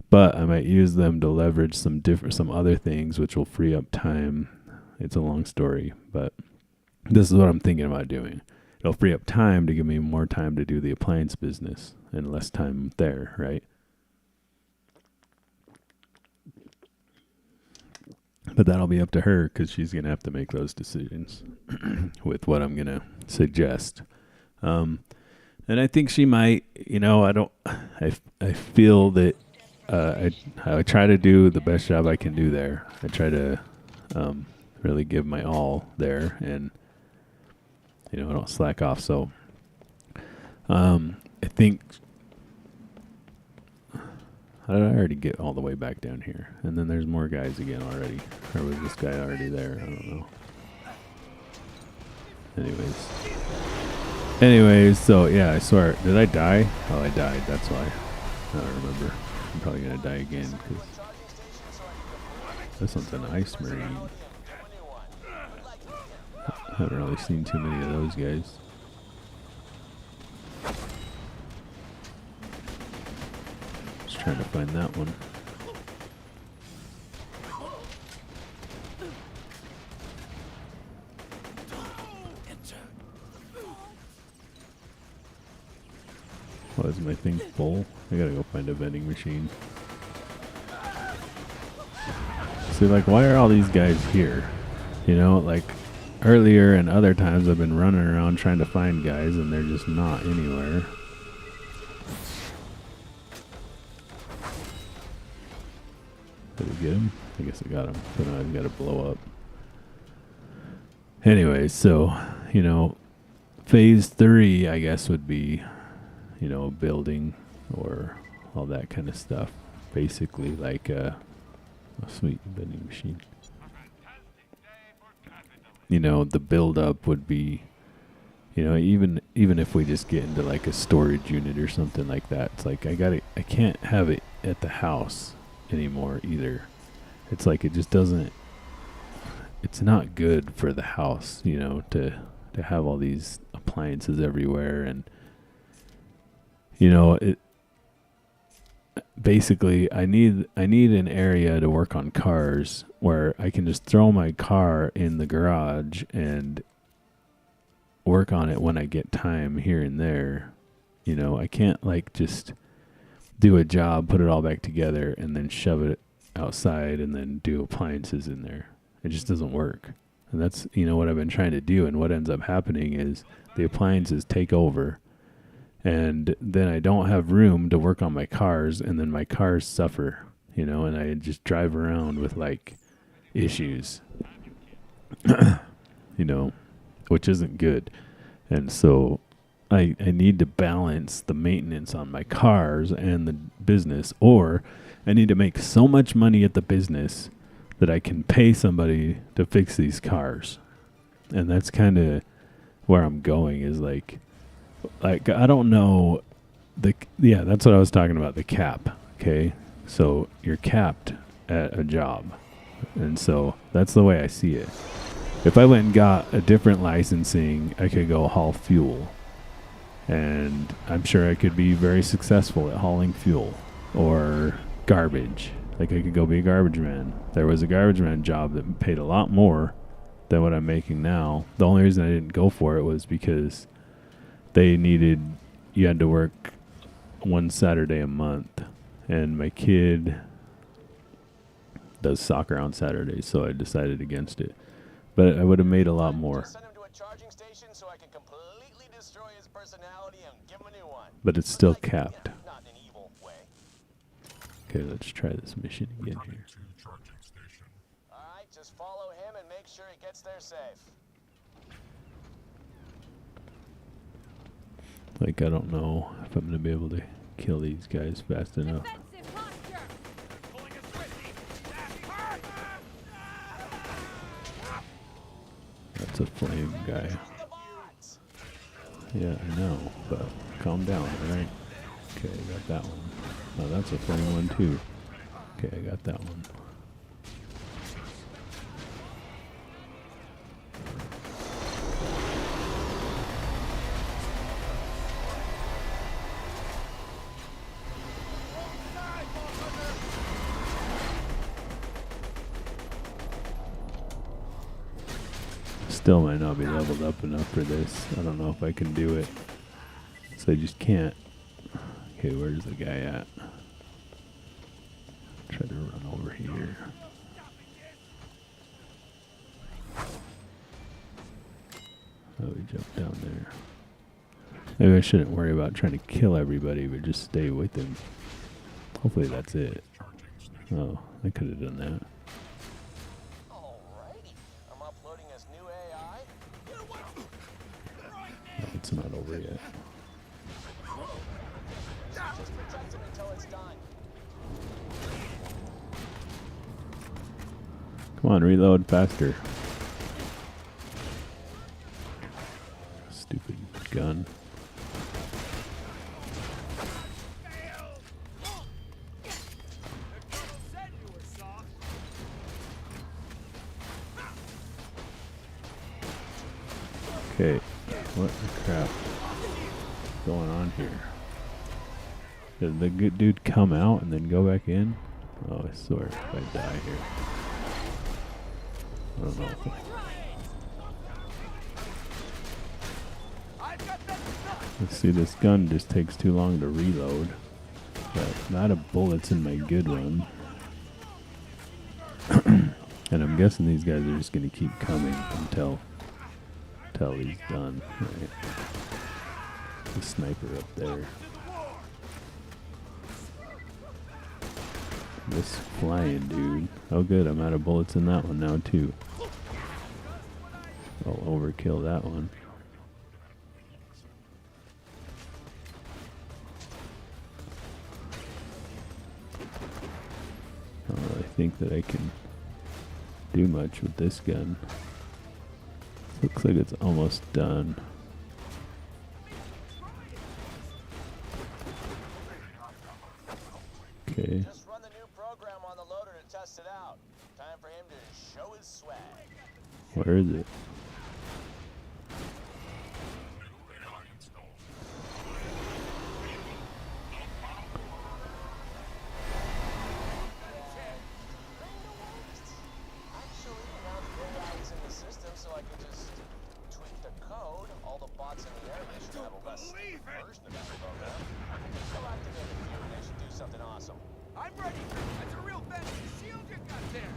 S1: but I might use them to leverage some other things, which will free up time. It's a long story, but this is what I'm thinking about doing. It'll free up time to give me more time to do the appliance business and less time there, right? But that'll be up to her because she's going to have to make those decisions with what I'm going to suggest. And I think she might, I feel that I try to do the best job I can do there. I try to really give my all there, and, I don't slack off. So I think, how did I already get all the way back down here? And then there's more guys again already. Or was this guy already there? I don't know. Anyways, so yeah, I swear. Did I die? Oh, I died. That's why. I don't remember. I'm probably going to die again because this one's an ice marine. I haven't really seen too many of those guys. Trying to find that one. What is my thing full? I gotta go find a vending machine. See, why are all these guys here? Earlier and other times I've been running around trying to find guys and they're just not anywhere. Did I get him? I guess I got him. But now I've got to blow up. Anyway, so, phase 3, I guess, would be, building or all that kind of stuff. Basically, a sweet vending machine. The build up would be, even if we just get into a storage unit or something like that, it's I can't have it at the house anymore either. It's it just doesn't, it's not good for the house, to have all these appliances everywhere. And it basically I need an area to work on cars where I can just throw my car in the garage and work on it when I get time here and there. I can't just do a job, put it all back together, and then shove it outside and then do appliances in there. It just doesn't work. And that's, what I've been trying to do. And what ends up happening is the appliances take over. And then I don't have room to work on my cars. And then my cars suffer, and I just drive around with like issues, which isn't good. And so I need to balance the maintenance on my cars and the business, or I need to make so much money at the business that I can pay somebody to fix these cars. And that's kind of where I'm going, is like I don't know that's what I was talking about, the cap. Okay. So you're capped at a job. And so that's the way I see it. If I went and got a different licensing, I could go haul fuel. And I'm sure I could be very successful at hauling fuel or garbage. Like I could go be a garbage man. There was a garbage man job that paid a lot more than what I'm making now. The only reason I didn't go for it was because you had to work one Saturday a month. And my kid does soccer on Saturdays, so I decided against it. But I would have made a lot more.
S2: Send him to a charging station so I can completely destroy his personality and give him a new one.
S1: But it's still capped.
S2: Not in an evil way.
S1: Okay, let's try this mission again here.
S2: Alright, just follow him and make sure he gets there safe.
S1: Like, I don't know if I'm going to be able to kill these guys fast enough.
S3: Defensive posture.
S1: That's a flame guy. Yeah, I know, but calm down, alright? Okay, I got that one. Oh, that's a flame one too. Okay, I got that one. Still might not be leveled up enough for this. I don't know if I can do it. So I just can't. Okay, where's the guy at? Try to run over here. Oh, we jumped down there. Maybe I shouldn't worry about trying to kill everybody, but just stay with him. Hopefully that's it. Oh, I could have done that.
S2: Alrighty. I'm uploading his new AI.
S1: No, it's not over yet.
S2: Just protect him until it's done.
S1: Come on, reload faster. Stupid gun. Okay, what the crap is going on here? Did the good dude come out and then go back in? Oh, I swear if I die here. I don't know. Let's see, this gun just takes too long to reload. But not a bullet's in my good one. And I'm guessing these guys are just going to keep coming until he's done. Right. The sniper up there. This flying dude. Oh good, I'm out of bullets in that one now too. I'll overkill that one. I don't really think that I can do much with this gun. Looks like it's almost done. Okay.
S2: Just run the new program on the loader to test it out. Time for him to show his swag.
S1: Where is it?
S2: Actually, now the AI is in the system, so I can just tweak the code. All the bots in the area should have a less version of that program. They'll activate a few and they should do something awesome.
S5: I'm ready. That's a real fancy shield you got there.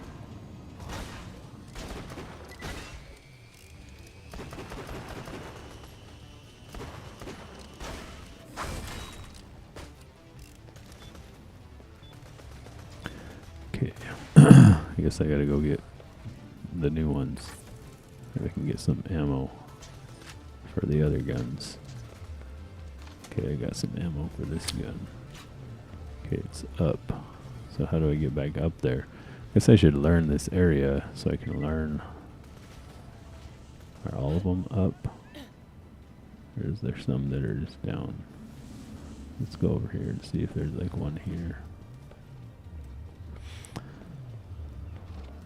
S1: Okay. I guess I gotta go get the new ones. Maybe I can get some ammo for the other guns. Okay, I got some ammo for this gun. Okay, it's up. So how do I get back up there? Guess I should learn this area so I can learn. Are all of them up? Or is there some that are just down? Let's go over here and see if there's like one here.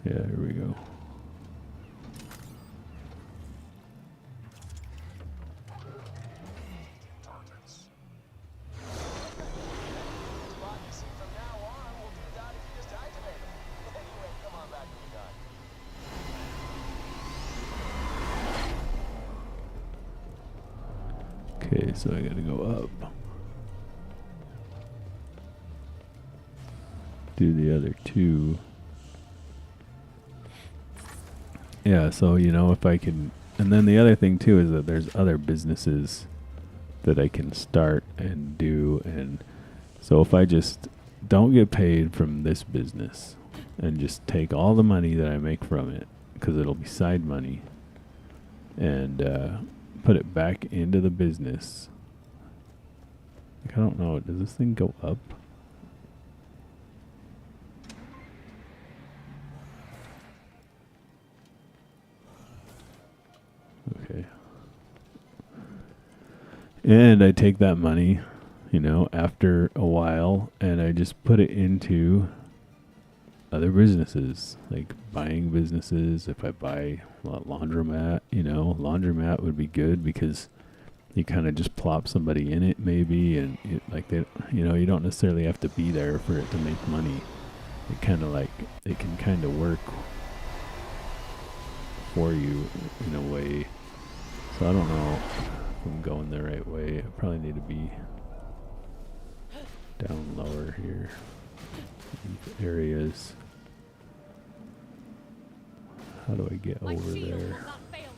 S1: Yeah, here we go.
S2: Spot, you see, from now on, we'll do that if you just activate them. Anyway, come on back when you're done.
S1: Okay, so I gotta go up. Do the other two. Yeah, so you know, if I can, and then the other thing too is that there's other businesses that I can start and do, and so if I just don't get paid from this business and just take all the money that I make from it, because it'll be side money, and put it back into the business. Like, I don't know, does this thing go up? Okay. And I take that money, you know, after a while, and I just put it into other businesses, like buying businesses. If I buy a laundromat, you know, laundromat would be good because you kind of just plop somebody in it maybe, and like they, you know, you don't necessarily have to be there for it to make money. It kind of like, it can kind of work for you in a way. So I don't know if I'm going the right way. I probably need to be down lower here. These areas. How do I get
S3: My
S1: over
S3: shield will
S1: there?
S3: not fail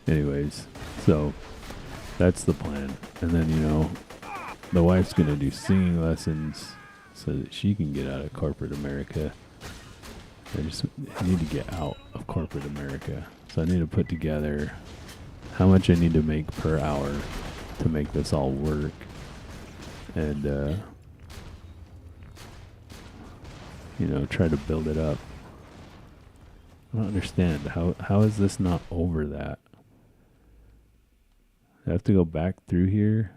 S3: me.
S1: Anyways, so that's the plan. And then, you know, the wife's going to do singing lessons so that she can get out of corporate America. I need to get out of corporate America. So I need to put together how much I need to make per hour to make this all work. And, you know, try to build it up. I don't understand. How is this not over that? I have to go back through here,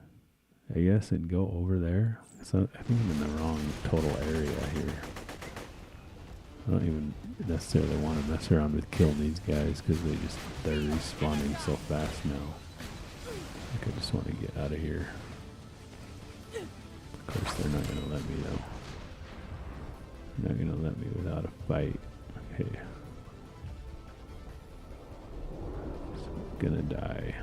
S1: I guess, and go over there. So I think I'm in the wrong total area here. I don't even necessarily want to mess around with killing these guys because they're respawning so fast now. I think I just want to get out of here. Of course, they're not going to let me though. They're not going to let me without a fight. Okay. Just gonna die.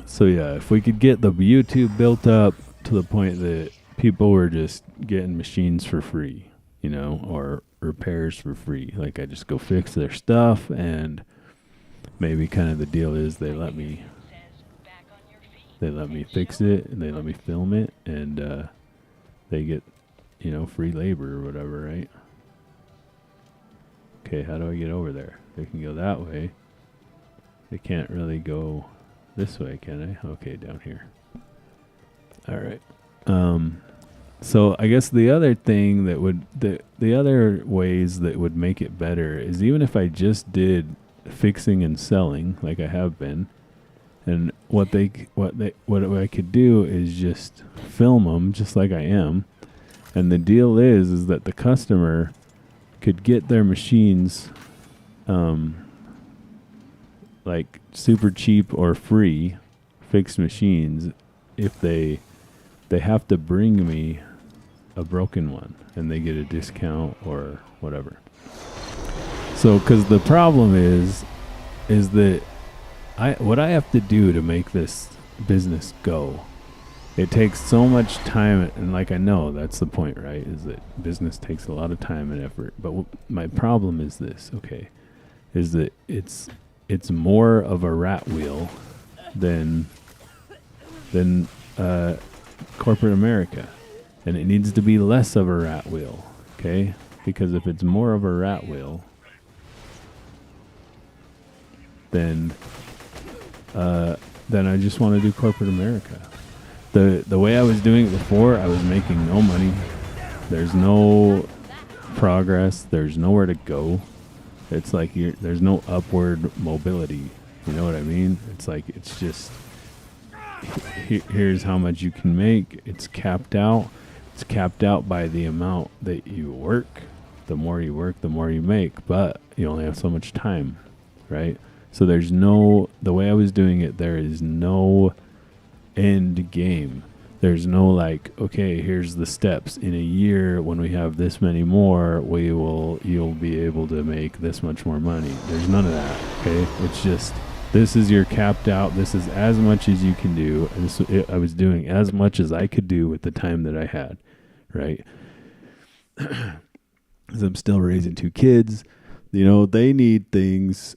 S1: So yeah, if we could get the YouTube built up to the point that people were just getting machines for free, you know, or repairs for free. Like I just go fix their stuff, and maybe kind of the deal is they let me fix it, and they let me film it, and they get, you know, free labor or whatever, right? Okay, how do I get over there? They can go that way. They can't really go this way, can I? Okay, down here. All right. So I guess the other thing that would the other ways that would make it better is even if I just did fixing and selling like I have been, and what I could do is just film them just like I am, and the deal is that the customer could get their machines like super cheap or free fixed machines if they have to bring me a broken one and they get a discount or whatever. So cuz the problem is that what I have to do to make this business go, it takes so much time, and like I know that's the point, right? Is that business takes a lot of time and effort. But my problem is this, okay, is that it's more of a rat wheel than than corporate America. And it needs to be less of a rat wheel, okay? Because if it's more of a rat wheel, then I just want to do corporate America. The way I was doing it before, I was making no money. There's no progress. There's nowhere to go. It's like there's no upward mobility. You know what I mean? It's like it's just here's how much you can make. It's capped out. It's capped out by the amount that you work. The more you work, the more you make. But you only have so much time, right? So there's no, the way I was doing it, there is no end game. There's no like, okay, here's the steps. In a year, when we have this many more, you'll be able to make this much more money. There's none of that, okay? It's just, this is your capped out. This is as much as you can do. And I was doing as much as I could do with the time that I had, right? Because I'm still raising 2 kids. You know, they need things.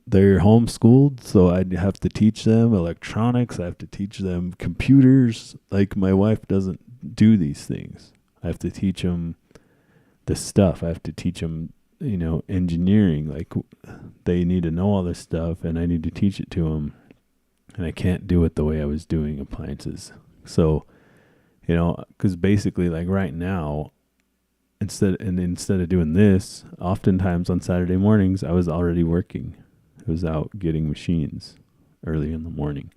S1: They're homeschooled, so I'd have to teach them electronics. I have to teach them computers. Like, my wife doesn't do these things. I have to teach them the stuff. I have to teach them, you know, engineering. Like, they need to know all this stuff, and I need to teach it to them. And I can't do it the way I was doing appliances. So, you know, because basically, like right now, instead of doing this, oftentimes on Saturday mornings, I was already working. I was out getting machines early in the morning.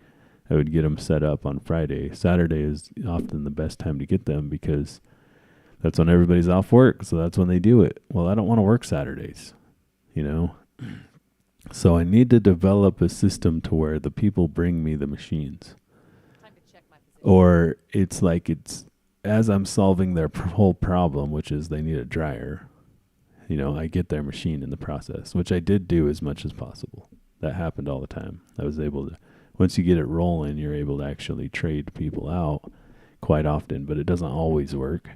S1: I would get them set up on Friday. Saturday is often the best time to get them because that's when everybody's off work. So that's when they do it. Well, I don't want to work Saturdays, you know? So I need to develop a system to where the people bring me the machines.
S3: Time to check my position.
S1: Or it's like it's as I'm solving their whole problem, which is they need a dryer. You know, I get their machine in the process, which I did do as much as possible. That happened all the time. I was able to, once you get it rolling, you're able to actually trade people out quite often, but it doesn't always work.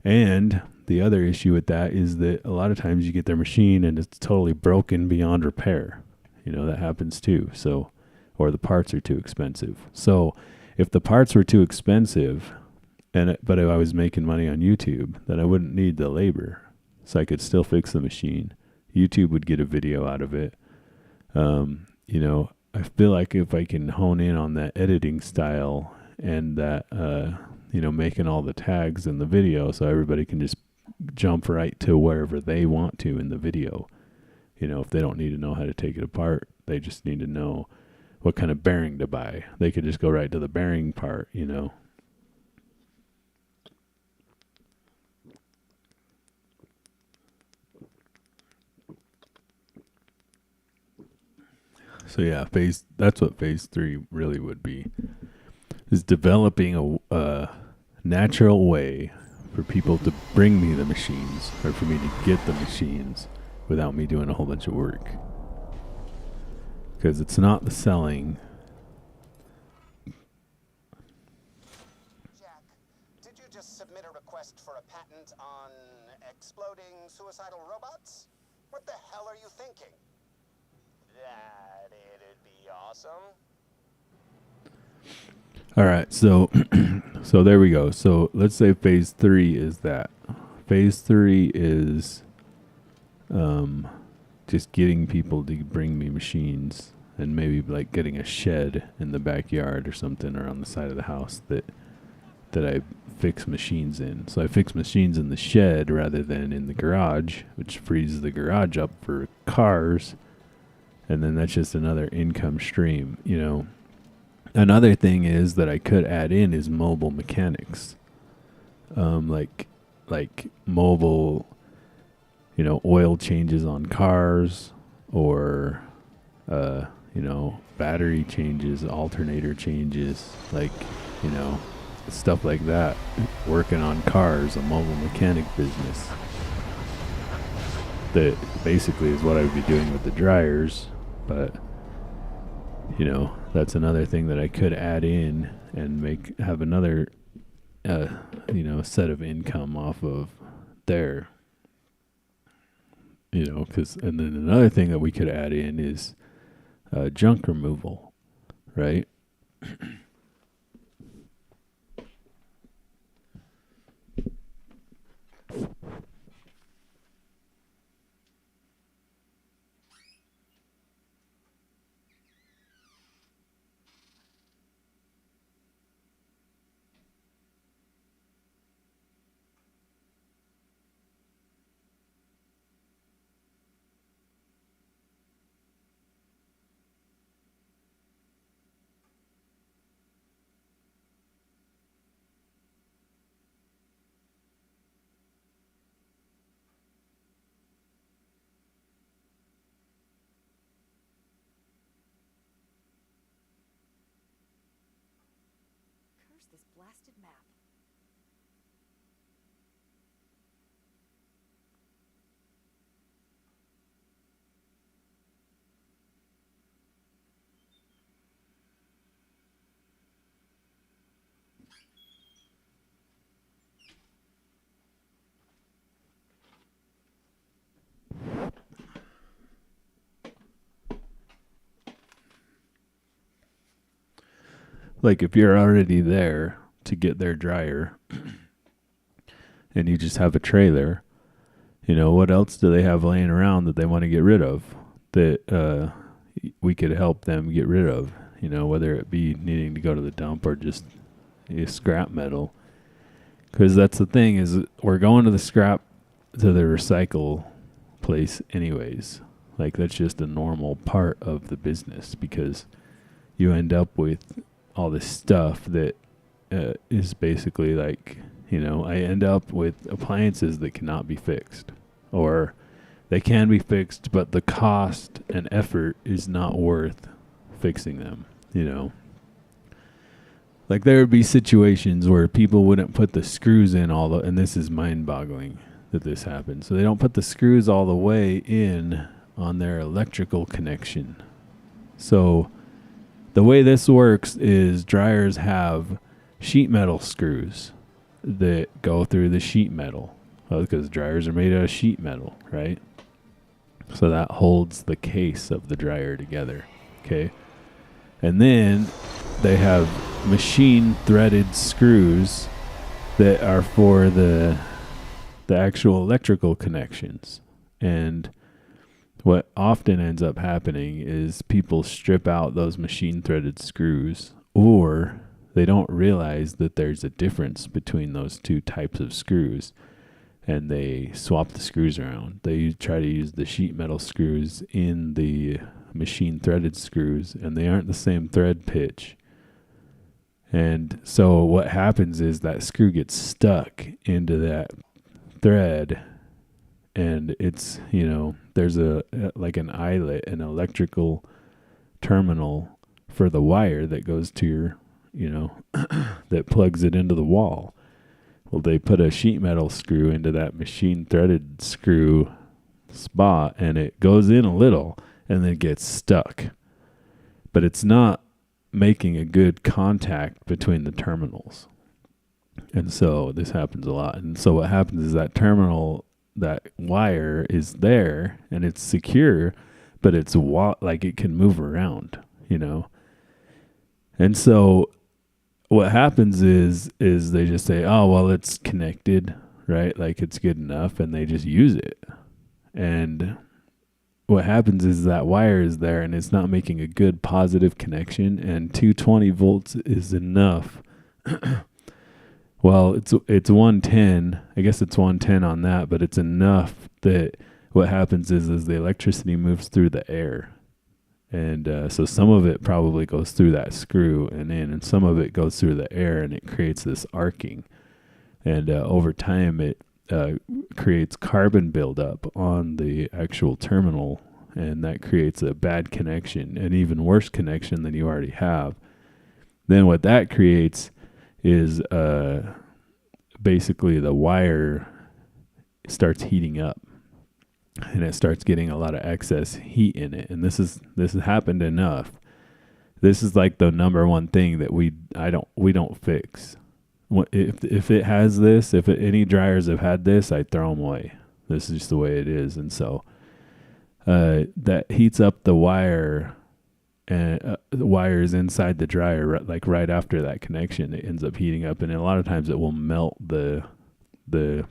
S1: And the other issue with that is that a lot of times you get their machine and it's totally broken beyond repair. You know, that happens too. So, or the parts are too expensive. So if the parts were too expensive, but if I was making money on YouTube, then I wouldn't need the labor. So I could still fix the machine. YouTube would get a video out of it. You know, I feel like if I can hone in on that editing style and that, you know, making all the tags in the video so everybody can just jump right to wherever they want to in the video. You know, if they don't need to know how to take it apart, they just need to know what kind of bearing to buy. They could just go right to the bearing part, you know. So yeah, that's what phase 3 really would be, is developing a natural way for people to bring me the machines, or for me to get the machines without me doing a whole bunch of work. Because it's not the selling.
S2: Jack, did you just submit a request for a patent on exploding suicidal robots? What the hell are you thinking? That it'd be awesome.
S1: All right, so so there we go. So let's say phase 3 is that. Phase 3 is just getting people to bring me machines, and maybe like getting a shed in the backyard or something, or on the side of the house that I fix machines in. So I fix machines in the shed rather than in the garage, which frees the garage up for cars. And then that's just another income stream, you know. Another thing is that I could add in is mobile mechanics. Like mobile, you know, oil changes on cars, or, you know, battery changes, alternator changes, like, you know, stuff like that. Working on cars, a mobile mechanic business. That basically is what I would be doing with the dryers. But, you know, that's another thing that I could add in and have another, you know, set of income off of there. You know, and then another thing that we could add in is junk removal, right?
S3: this blasted map.
S1: Like if you're already there to get their dryer and you just have a trailer, what else do they have laying around that they want to get rid of that we could help them get rid of, whether it be needing to go to the dump or just scrap metal. Because that's the thing is we're going to the recycle place anyways. Like that's just a normal part of the business because you end up with all this stuff that is basically like, I end up with appliances that cannot be fixed, or they can be fixed, but the cost and effort is not worth fixing them, Like there would be situations where people wouldn't put the screws in and this is mind-boggling that this happens. So they don't put the screws all the way in on their electrical connection. So the way this works is dryers have sheet metal screws that go through the sheet metal because dryers are made out of sheet metal, right? So that holds the case of the dryer together, okay? And then they have machine threaded screws that are for the actual electrical connections. And what often ends up happening is people strip out those machine threaded screws, or they don't realize that there's a difference between those two types of screws, and they swap the screws around. They try to use the sheet metal screws in the machine threaded screws, and they aren't the same thread pitch. And so what happens is that screw gets stuck into that thread, and it's, there's like an eyelet, an electrical terminal for the wire that goes to your, that plugs it into the wall. Well, they put a sheet metal screw into that machine threaded screw spot, and it goes in a little and then gets stuck. But it's not making a good contact between the terminals. And so this happens a lot. And so what happens is that that wire is there and it's secure, but it's like it can move around, And so what happens is they just say, oh, well, it's connected, right? Like it's good enough, and they just use it. And what happens is that wire is there and it's not making a good positive connection, and 220 volts is enough. Well, it's 110. I guess it's 110 on that, but it's enough that what happens is the electricity moves through the air. And so some of it probably goes through that screw and some of it goes through the air, and it creates this arcing. And over time, it creates carbon buildup on the actual terminal, and that creates a bad connection, an even worse connection than you already have. Then what that creates is basically the wire starts heating up, and it starts getting a lot of excess heat in it. And this has happened enough. This is like the number one thing that we don't fix. If it has this, any dryers have had this, I throw them away. This is just the way it is. And so that heats up the wire, and the wire is inside the dryer, like right after that connection, it ends up heating up, and a lot of times it will melt the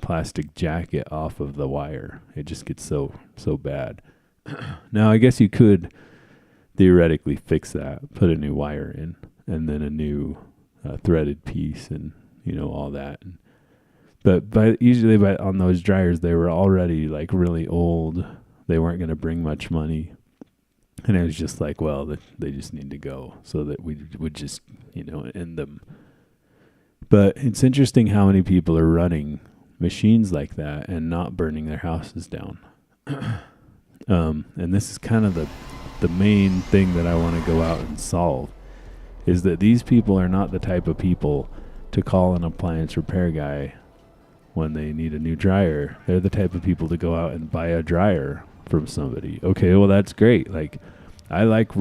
S1: plastic jacket off of the wire. It just gets so bad. Now, I guess you could theoretically fix that, put a new wire in, and then a new threaded piece, and all that. But usually on those dryers, they were already like really old. They weren't going to bring much money. And it was just like, well, they just need to go, so that we would just, end them. But it's interesting how many people are running machines like that and not burning their houses down. And this is kind of the main thing that I want to go out and solve, is that these people are not the type of people to call an appliance repair guy when they need a new dryer. They're the type of people to go out and buy a dryer from somebody. Okay, well, that's great. Like, I like,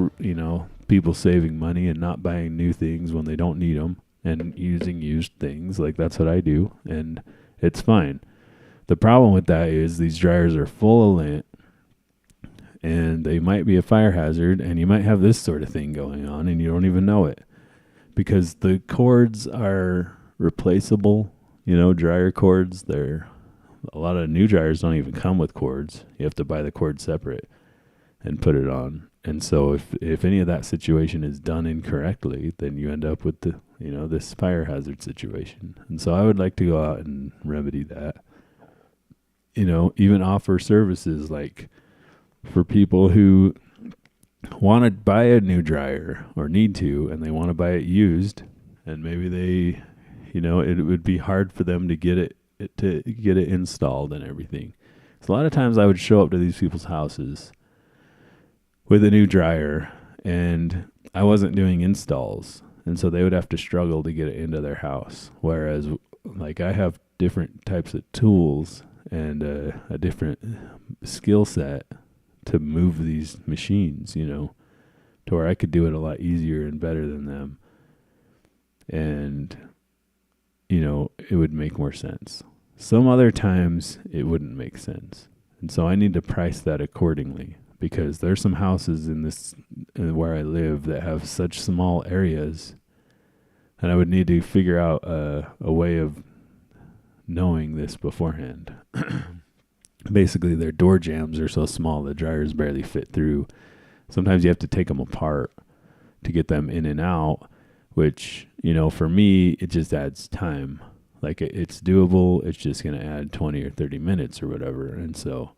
S1: people saving money and not buying new things when they don't need them and using used things. Like, that's what I do, and it's fine. The problem with that is these dryers are full of lint, and they might be a fire hazard, and you might have this sort of thing going on, and you don't even know it. Because the cords are replaceable, dryer cords. A lot of new dryers don't even come with cords. You have to buy the cord separate and put it on. And so if any of that situation is done incorrectly, then you end up with this fire hazard situation. And so I would like to go out and remedy that. Even offer services like for people who want to buy a new dryer or need to, and they want to buy it used, and maybe they, it would be hard for them to get it installed and everything. So a lot of times I would show up to these people's houses with a new dryer, and I wasn't doing installs, and so they would have to struggle to get it into their house. Whereas, like, I have different types of tools and a different skill set to move these machines, to where I could do it a lot easier and better than them. And, it would make more sense. Some other times it wouldn't make sense. And so I need to price that accordingly, because there's some houses in this where I live that have such small areas, and I would need to figure out a way of knowing this beforehand. Basically, their door jambs are so small the dryers barely fit through. Sometimes you have to take them apart to get them in and out, which, for me, it just adds time. Like, it's doable. It's just going to add 20 or 30 minutes or whatever. And so,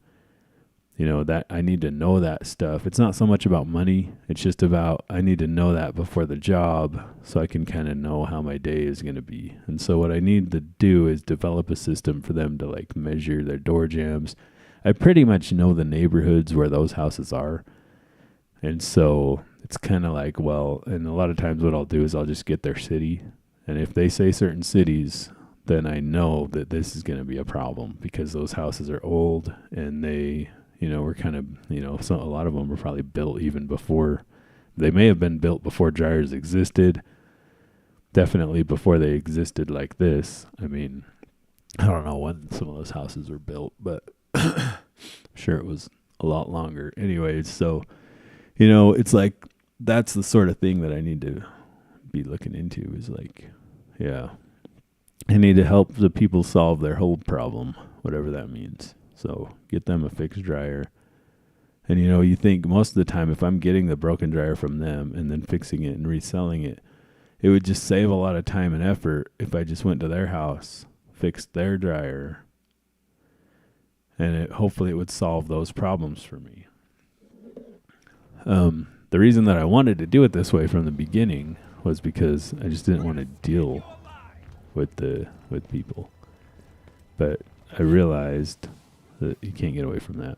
S1: that I need to know that stuff. It's not so much about money. It's just about, I need to know that before the job so I can kind of know how my day is going to be. And so what I need to do is develop a system for them to, like, measure their door jambs. I pretty much know the neighborhoods where those houses are. And so it's kind of like, well, and a lot of times what I'll do is I'll just get their city. And if they say certain cities, then I know that this is going to be a problem, because those houses are old, and they, were kind of, so a lot of them were probably built even before, they may have been built before dryers existed, definitely before they existed like this. I mean, I don't know when some of those houses were built, but I'm sure it was a lot longer. Anyways, so, it's like, that's the sort of thing that I need to be looking into, is like, yeah, I need to help the people solve their whole problem, whatever that means. So get them a fixed dryer. And, you think most of the time, if I'm getting the broken dryer from them and then fixing it and reselling it, it would just save a lot of time and effort if I just went to their house, fixed their dryer, and hopefully it would solve those problems for me. The reason that I wanted to do it this way from the beginning was because I just didn't want to deal with people. But I realized that you can't get away from that.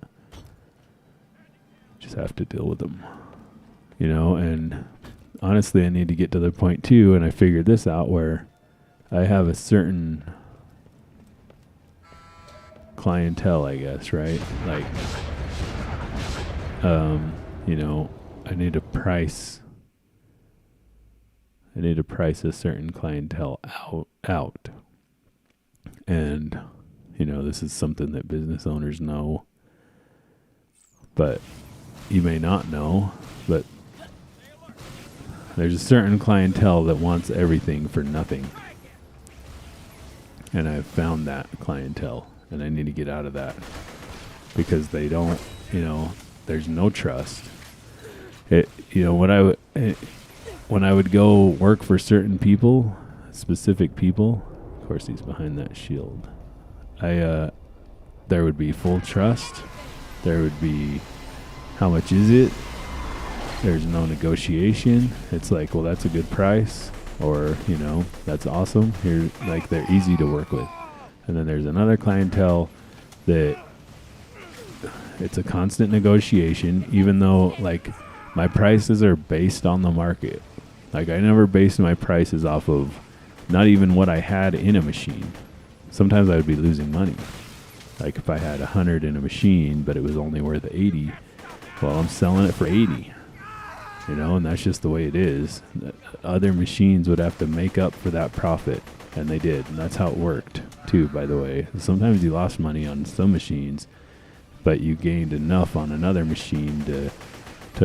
S1: Just have to deal with them. And honestly, I need to get to the point too, and I figured this out, where I have a certain clientele, I guess, right? Like, I need to price a certain clientele out. And, this is something that business owners know, but you may not know, but there's a certain clientele that wants everything for nothing. And I've found that clientele, and I need to get out of that, because they don't, there's no trust. When I would go work for certain people, specific people, of course he's behind that shield, there would be full trust. There would be, how much is it? There's no negotiation. It's like, well, that's a good price, or, that's awesome. Here, like, they're easy to work with. And then there's another clientele that it's a constant negotiation, even though, like, my prices are based on the market. Like, I never base my prices off of not even what I had in a machine. Sometimes I would be losing money. Like if I had 100 in a machine, but it was only worth 80, well, I'm selling it for 80. You know, and that's just the way it is. Other machines would have to make up for that profit, and they did. And that's how it worked, too, by the way. Sometimes you lost money on some machines, but you gained enough on another machine to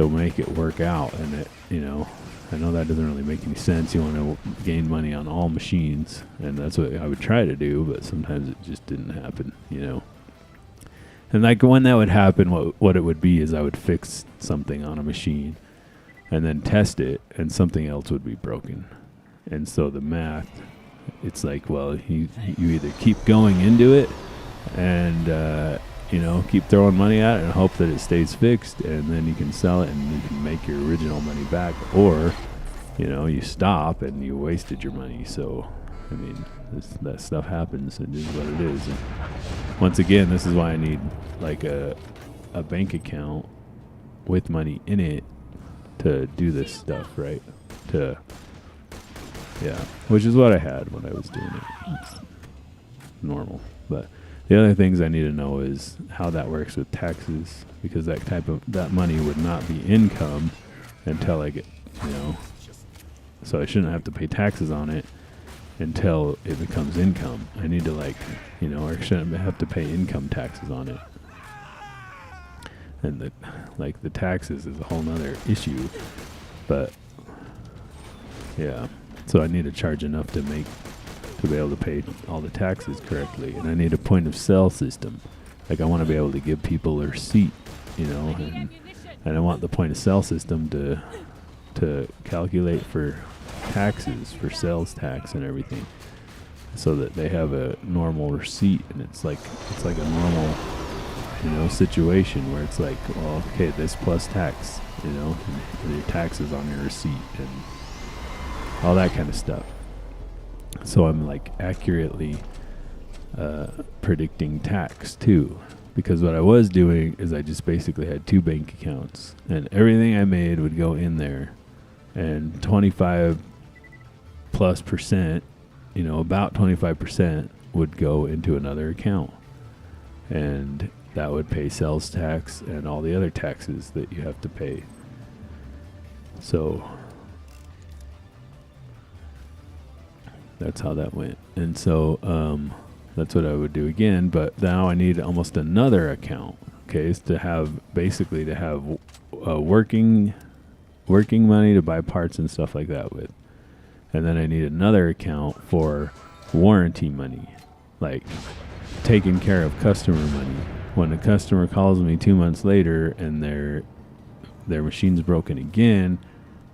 S1: make it work out. And it, you know, I know that doesn't really make any sense. You want to gain money on all machines, and that's what I would try to do, but sometimes it just didn't happen, you know. And like when that would happen, what it would be is I would fix something on a machine and then test it, and something else would be broken. And so the math, it's like, well, you either keep going into it and, you know, keep throwing money at it and hope that it stays fixed, and then you can sell it and you can make your original money back, or, you know, you stop and you wasted your money. So, I mean, that stuff happens. It is what it is. And once again, this is why I need like a bank account with money in it to do this stuff, right? Which is what I had when I was doing it. It's normal. But the other things I need to know is how that works with taxes, because that money would not be income until I get, you know, so I shouldn't have to pay taxes on it until it becomes income. I need to, like, you know, or shouldn't have to pay income taxes on it. And the taxes is a whole nother issue. But yeah, so I need to charge enough to be able to pay all the taxes correctly, and I need a point of sale system. Like I want to be able to give people a receipt, you know, and I want the point of sale system to calculate for taxes, for sales tax and everything, so that they have a normal receipt, and it's like a normal, you know, situation where it's like, well, okay, this plus tax, you know, and your taxes on your receipt and all that kind of stuff. So I'm like accurately predicting tax too, because what I was doing is I just basically had 2 bank accounts, and everything I made would go in there, and 25+%, you know, about 25% would go into another account, and that would pay sales tax and all the other taxes that you have to pay. So that's how that went. And so that's what I would do again, but now I need almost another account, okay, to have working money to buy parts and stuff like that with. And then I need another account for warranty money, like taking care of customer money. When a customer calls me 2 months later and their machine's broken again,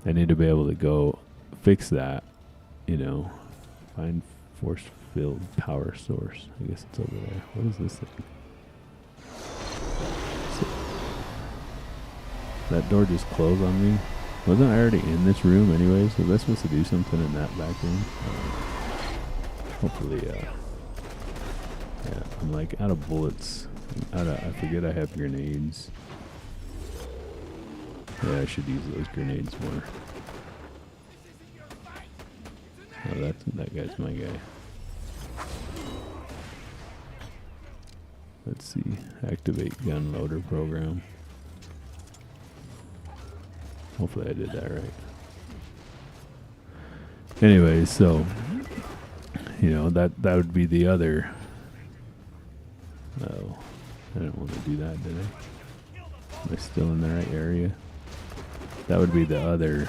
S1: I need to be able to go fix that, you know. Find force field power source. I guess it's over there. What is this thing? That door just closed on me. Wasn't I already in this room anyways? Was I supposed to do something in that back room? Hopefully, yeah, I'm like out of bullets. I forget I have grenades. Yeah, I should use those grenades more. Oh, that guy's my guy. Let's see. Activate gun loader program. Hopefully I did that right. Anyway, so, you know, that would be the other. Oh, I didn't want to do that, did I? Am I still in the right area? That would be the other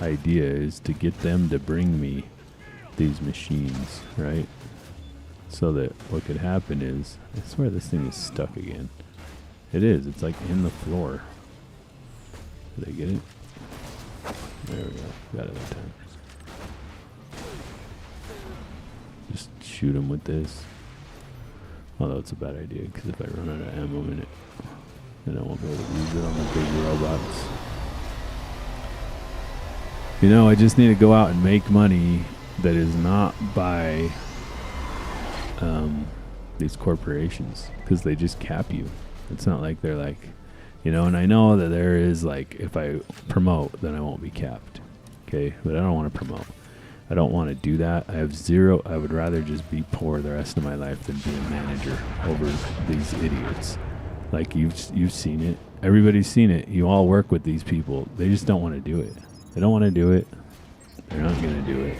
S1: idea, is to get them to bring me these machines, right? So that what could happen is, I swear this thing is stuck again. It is. It's like in the floor. Did I get it? There we go. Got it that time. Just shoot him with this. Although it's a bad idea, because if I run out of ammo in it, then I won't be able to use it on the big robots. You know, I just need to go out and make money that is not by these corporations, because they just cap you. It's not like they're like, you know, and I know that there is like, if I promote, then I won't be capped. Okay, but I don't want to promote. I don't want to do that. I have zero. I would rather just be poor the rest of my life than be a manager over these idiots. Like you've seen it. Everybody's seen it. You all work with these people. They just don't want to do it. They don't want to do it. They're not going to do it.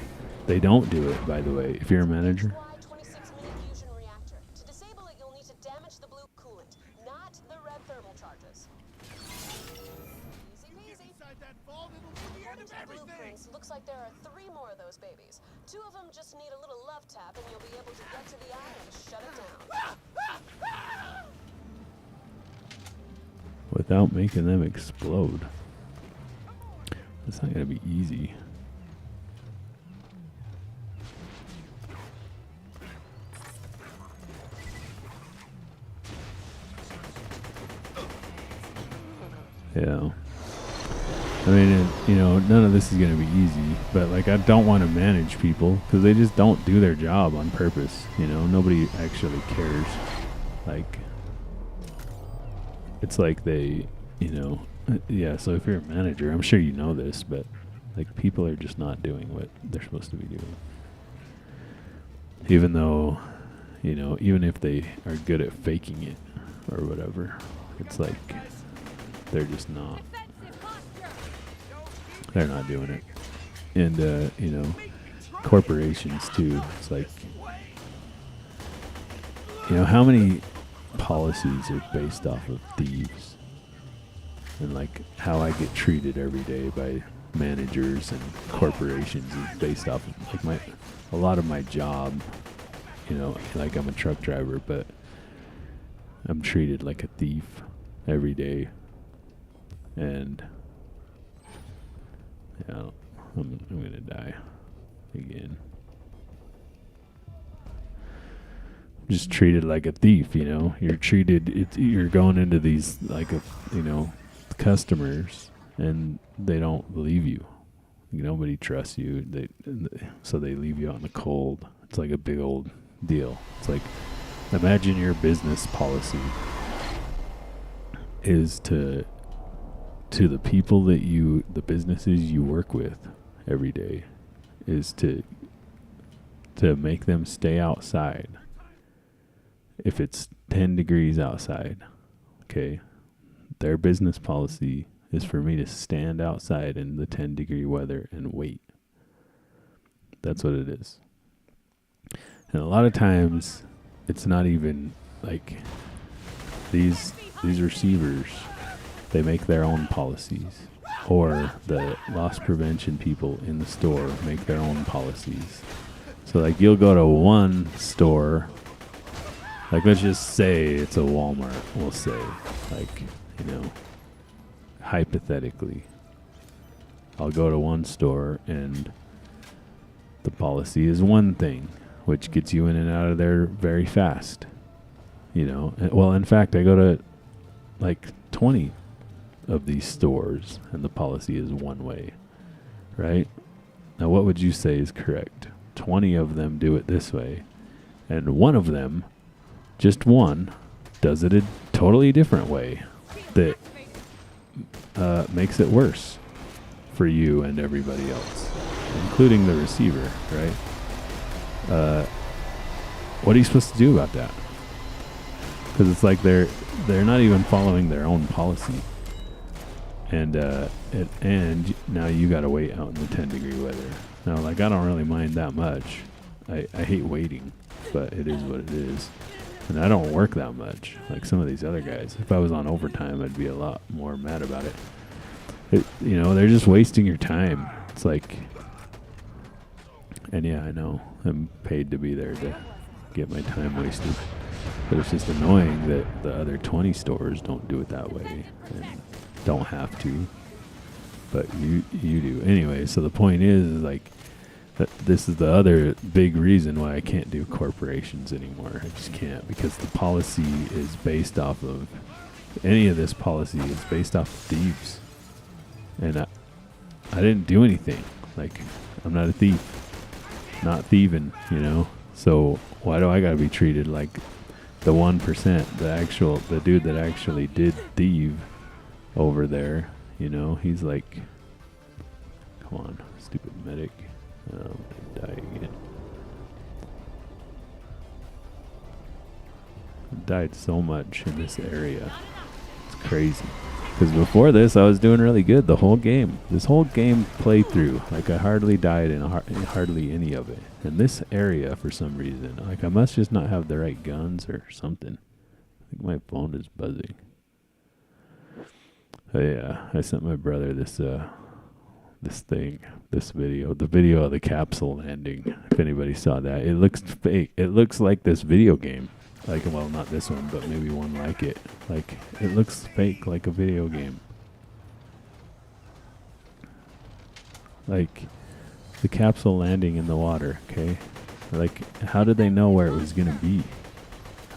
S1: They don't do it, by the way. If you're a manager.
S4: Y-26 mini fusion reactor. To disable it, you'll need to damage the blue coolant, not the red thermal charges. Easy peasy. According to the blueprints, looks like there are 3 more of those babies. 2 of them just need a little love tap, and you'll be able to get to the eye and shut it down.
S1: Without making them explode. It's not going to be easy. Yeah. I mean, none of this is going to be easy, but like I don't want to manage people because they just don't do their job on purpose. Nobody actually cares. Like, it's like they, yeah, so if you're a manager, I'm sure you know this, but like people are just not doing what they're supposed to be doing. Even though, even if they are good at faking it or whatever, it's like they're just not. They're not doing it. And, corporations too. It's like, how many policies are based off of thieves? And like how I get treated every day by managers and corporations is based off of like a lot of my job, like I'm a truck driver, but I'm treated like a thief every day. And yeah, I'm gonna die again. Just treated like a thief, You're treated. You're going into these customers, and they don't believe you. Nobody trusts you. So they leave you out in the cold. It's like a big old deal. It's like, imagine your business policy is to the people that the businesses you work with every day, is to make them stay outside. If it's 10 degrees outside, okay, their business policy is for me to stand outside in the 10-degree weather and wait. That's what it is. And a lot of times, it's not even like these receivers. They make their own policies, or the loss prevention people in the store make their own policies. So like you'll go to one store, like let's just say it's a Walmart, we'll say, like, hypothetically, I'll go to one store and the policy is one thing, which gets you in and out of there very fast. Well, in fact, I go to like 20 of these stores and the policy is one way, right? Now, what would you say is correct? 20 of them do it this way, and one of them, just one, does it a totally different way that makes it worse for you and everybody else, including the receiver, right? What are you supposed to do about that? Because it's like they're not even following their own policy. And now you got to wait out in the 10-degree weather. Now, like, I don't really mind that much. I hate waiting, but it is what it is. And I don't work that much, like some of these other guys. If I was on overtime, I'd be a lot more mad about it. They're just wasting your time. It's like, and yeah, I know I'm paid to be there to get my time wasted. But it's just annoying that the other 20 stores don't do it that way. And don't have to, but you do anyway. So the point is like that this is the other big reason why I can't do corporations anymore. I just can't, because the policy is based off of any of this policy is based off of thieves, and I didn't do anything. Like, I'm not a thief, not thieving, so why do I gotta be treated like the 1%, the dude that actually did thieve over there, he's like, come on, stupid medic. died so much in this area. It's crazy. Because before this, I was doing really good the whole game. This whole game playthrough, like I hardly died in hardly any of it. In this area, for some reason, like I must just not have the right guns or something. I think my phone is buzzing. Oh yeah, I sent my brother this video, the video of the capsule landing. If anybody saw that, it looks fake. It looks like this video game. Like, well, not this one, but maybe one like it. Like, it looks fake, like a video game. Like, the capsule landing in the water, okay? Like, how did they know where it was gonna be?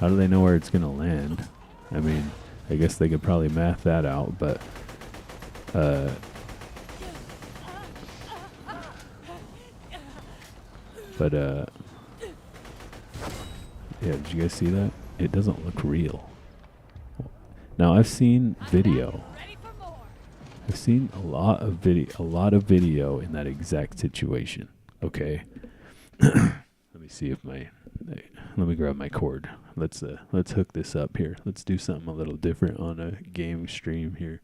S1: How do they know where it's gonna land? I mean, I guess they could probably math that out, but, yeah, did you guys see that? It doesn't look real. Now I've seen video. I've seen a lot of video in that exact situation. Okay. Let me see if let me grab my cord. Let's hook this up here. Let's do something a little different on a game stream here.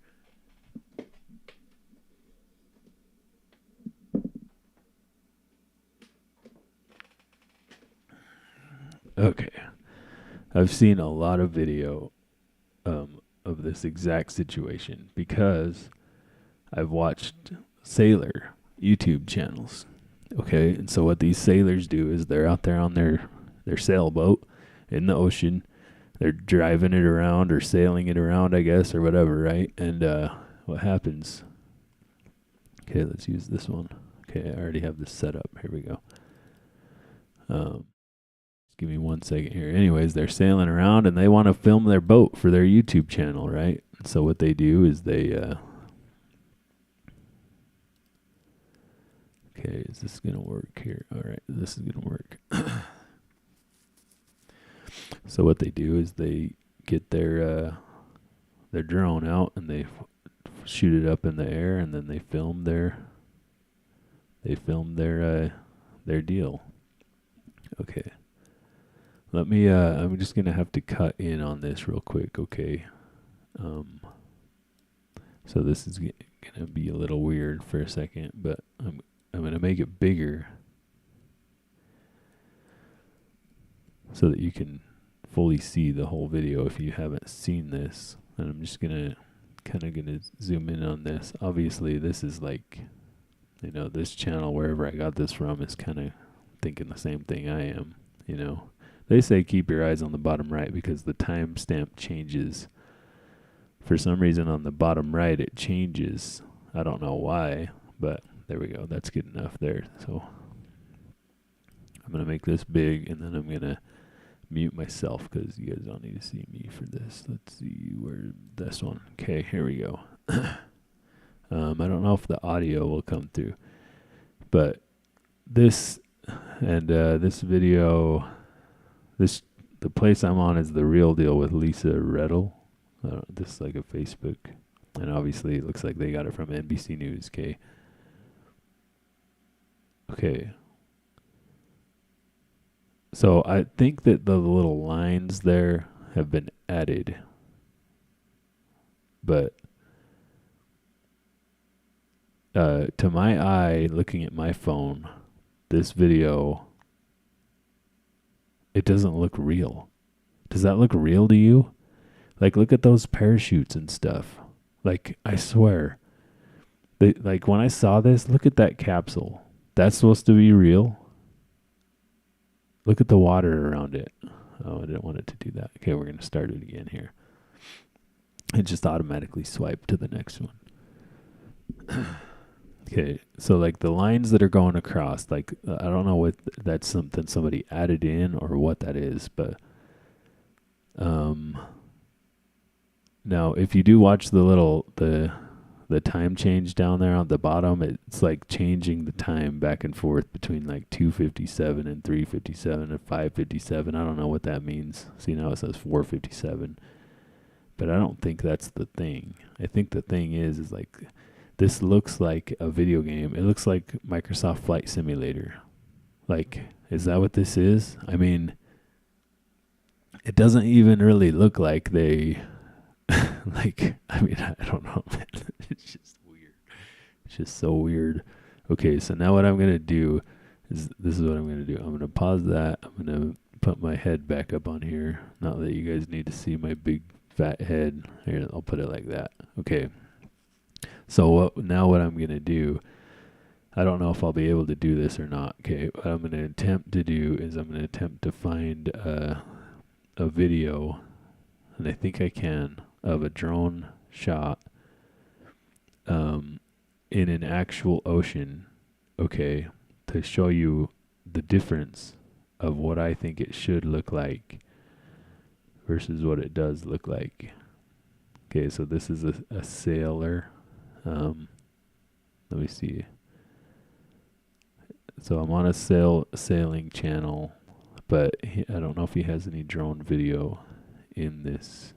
S1: Okay. I've seen a lot of video of this exact situation because I've watched sailor YouTube channels. Okay, and so what these sailors do is they're out there on their sailboat in the ocean. They're driving it around or sailing it around, I guess, or whatever, right? And what happens? Okay, let's use this one. Okay, I already have this set up. Here we go. Give me 1 second here. Anyways, they're sailing around and they want to film their boat for their YouTube channel, right? So what they do is they okay, is this gonna work here? All right, this is gonna work. So what they do is they get their drone out and they shoot it up in the air, and then they film their deal. Okay. Let me, I'm just going to have to cut in on this real quick, okay? So this is going to be a little weird for a second, but I'm going to make it bigger so that you can fully see the whole video if you haven't seen this. And I'm just going to zoom in on this. Obviously, this is like, you know, this channel, wherever I got this from, is kind of thinking the same thing I am, you know. They say keep your eyes on the bottom right because the timestamp changes. For some reason on the bottom right it changes. I don't know why, but there we go. That's good enough there. So I'm going to make this big, and then I'm going to mute myself because you guys don't need to see me for this. Let's see where this one. Okay, here we go. I don't know if the audio will come through, but this and this video... The place I'm on is The Real Deal with Lisa Reddle. This is like a Facebook. And obviously it looks like they got it from NBC News, okay? Okay. So I think that the little lines there have been added. But to my eye, looking at my phone, this video... it doesn't look real. Does that look real to you? Like, look at those parachutes and stuff. Like, I swear. Like, when I saw this, look at that capsule. That's supposed to be real? Look at the water around it. Oh, I didn't want it to do that. Okay, we're going to start it again here. It just automatically swiped to the next one. Okay, so like the lines that are going across, like I don't know what that's something somebody added in or what that is, but now if you do watch the time change down there on the bottom, it's like changing the time back and forth between like 2:57 and 3:57 and 5:57. I don't know what that means. See, now it says 4:57, but I don't think that's the thing. I think the thing is like, this looks like a video game. It looks like Microsoft Flight Simulator. Like, is that what this is? I mean, it doesn't even really look like they like, I mean, I don't know, man. It's just weird. It's just so weird. Okay, so now what I'm going to do is, this is what I'm going to do. I'm going to pause that. I'm going to put my head back up on here. Not that you guys need to see my big fat head. Here, I'll put it like that. Okay. So now what I'm going to do, I don't know if I'll be able to do this or not. Okay, what I'm going to attempt to do is I'm going to attempt to find a video, and I think I can, of a drone shot in an actual ocean, okay, to show you the difference of what I think it should look like versus what it does look like. Okay, so this is a sailor. Let me see. So I'm on a sailing channel, but I don't know if he has any drone video in this.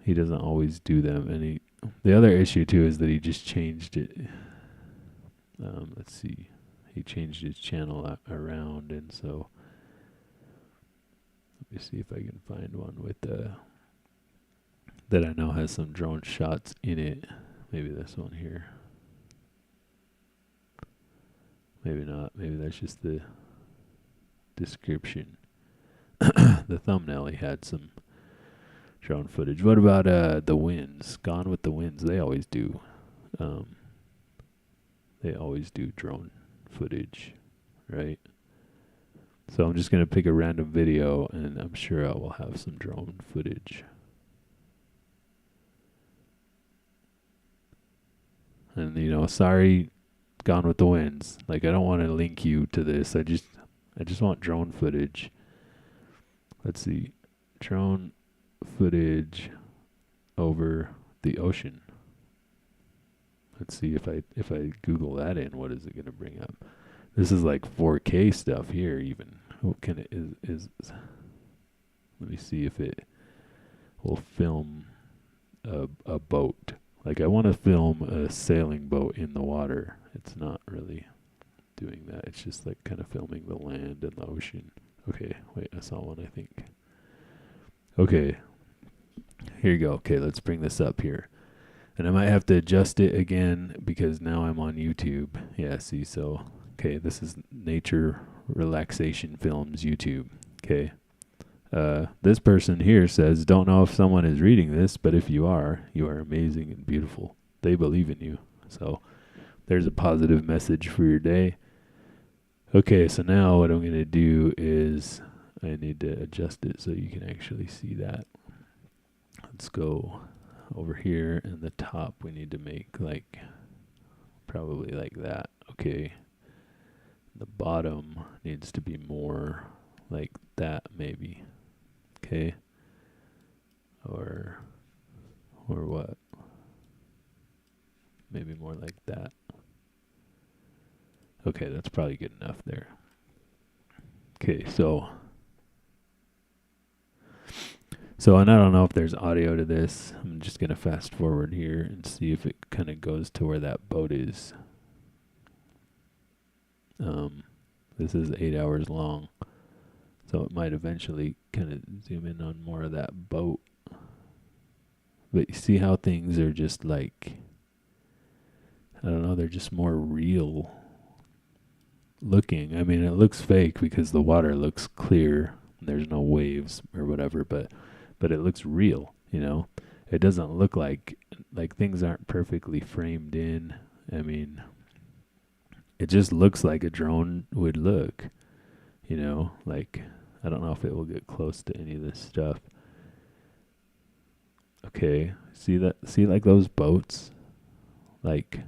S1: He doesn't always do them, and the other issue too is that he just changed it. Let's see, he changed his channel around, and so let me see if I can find one with that I know has some drone shots in it. Maybe this one here. Maybe not. Maybe that's just the description. The thumbnail, he had some drone footage. What about the winds? Gone with the Winds. They always do. They always do drone footage, right? So I'm just gonna pick a random video, and I'm sure I will have some drone footage. And sorry, Gone with the Winds. Like, I don't want to link you to this. I just want drone footage. Let's see, drone footage over the ocean. Let's see if I Google that in, what is it gonna bring up? This is like 4K stuff here. Even what can it is? Let me see if it will film a boat. Like, I want to film a sailing boat in the water. It's not really doing that. It's just like kind of filming the land and the ocean. Okay, wait, I saw one, I think. Okay, here you go. Okay, let's bring this up here. And I might have to adjust it again because now I'm on YouTube. Yeah, see, so, okay, this is Nature Relaxation Films YouTube. Okay. This person here says, don't know if someone is reading this, but if you are amazing and beautiful. They believe in you. So there's a positive message for your day. Okay, so now what I'm going to do is I need to adjust it so you can actually see that. Let's go over here in the top. We need to make like probably like that. Okay. The bottom needs to be more like that maybe. Okay. Or what? Maybe more like that. Okay, that's probably good enough there. Okay, so and I don't know if there's audio to this. I'm just going to fast forward here and see if it kind of goes to where that boat is. This is 8 hours long, so it might eventually kind of zoom in on more of that boat. But you see how things are just like, I don't know, they're just more real looking. I mean, it looks fake because the water looks clear. There's no waves or whatever, but it looks real, It doesn't look like things aren't perfectly framed in. I mean, it just looks like a drone would look, like, I don't know if it will get close to any of this stuff. Okay, see like those boats, like,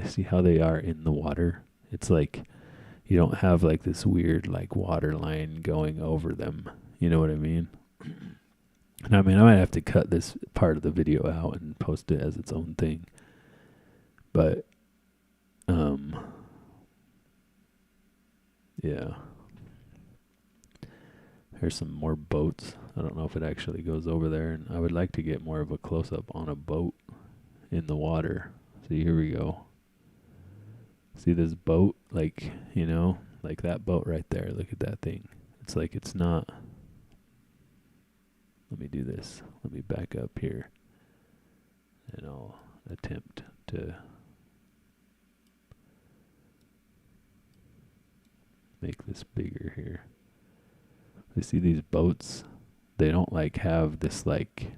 S1: see how they are in the water. It's like you don't have like this weird like water line going over them. You know what I mean? And I mean, I might have to cut this part of the video out and post it as its own thing. But yeah. Here's some more boats. I don't know if it actually goes over there, and I would like to get more of a close-up on a boat in the water. See, here we go. See this boat? Like, like that boat right there. Look at that thing. it's like it's not. Let me do this. Let me back up here. And I'll attempt to make this bigger here. You see these boats? They don't like have this like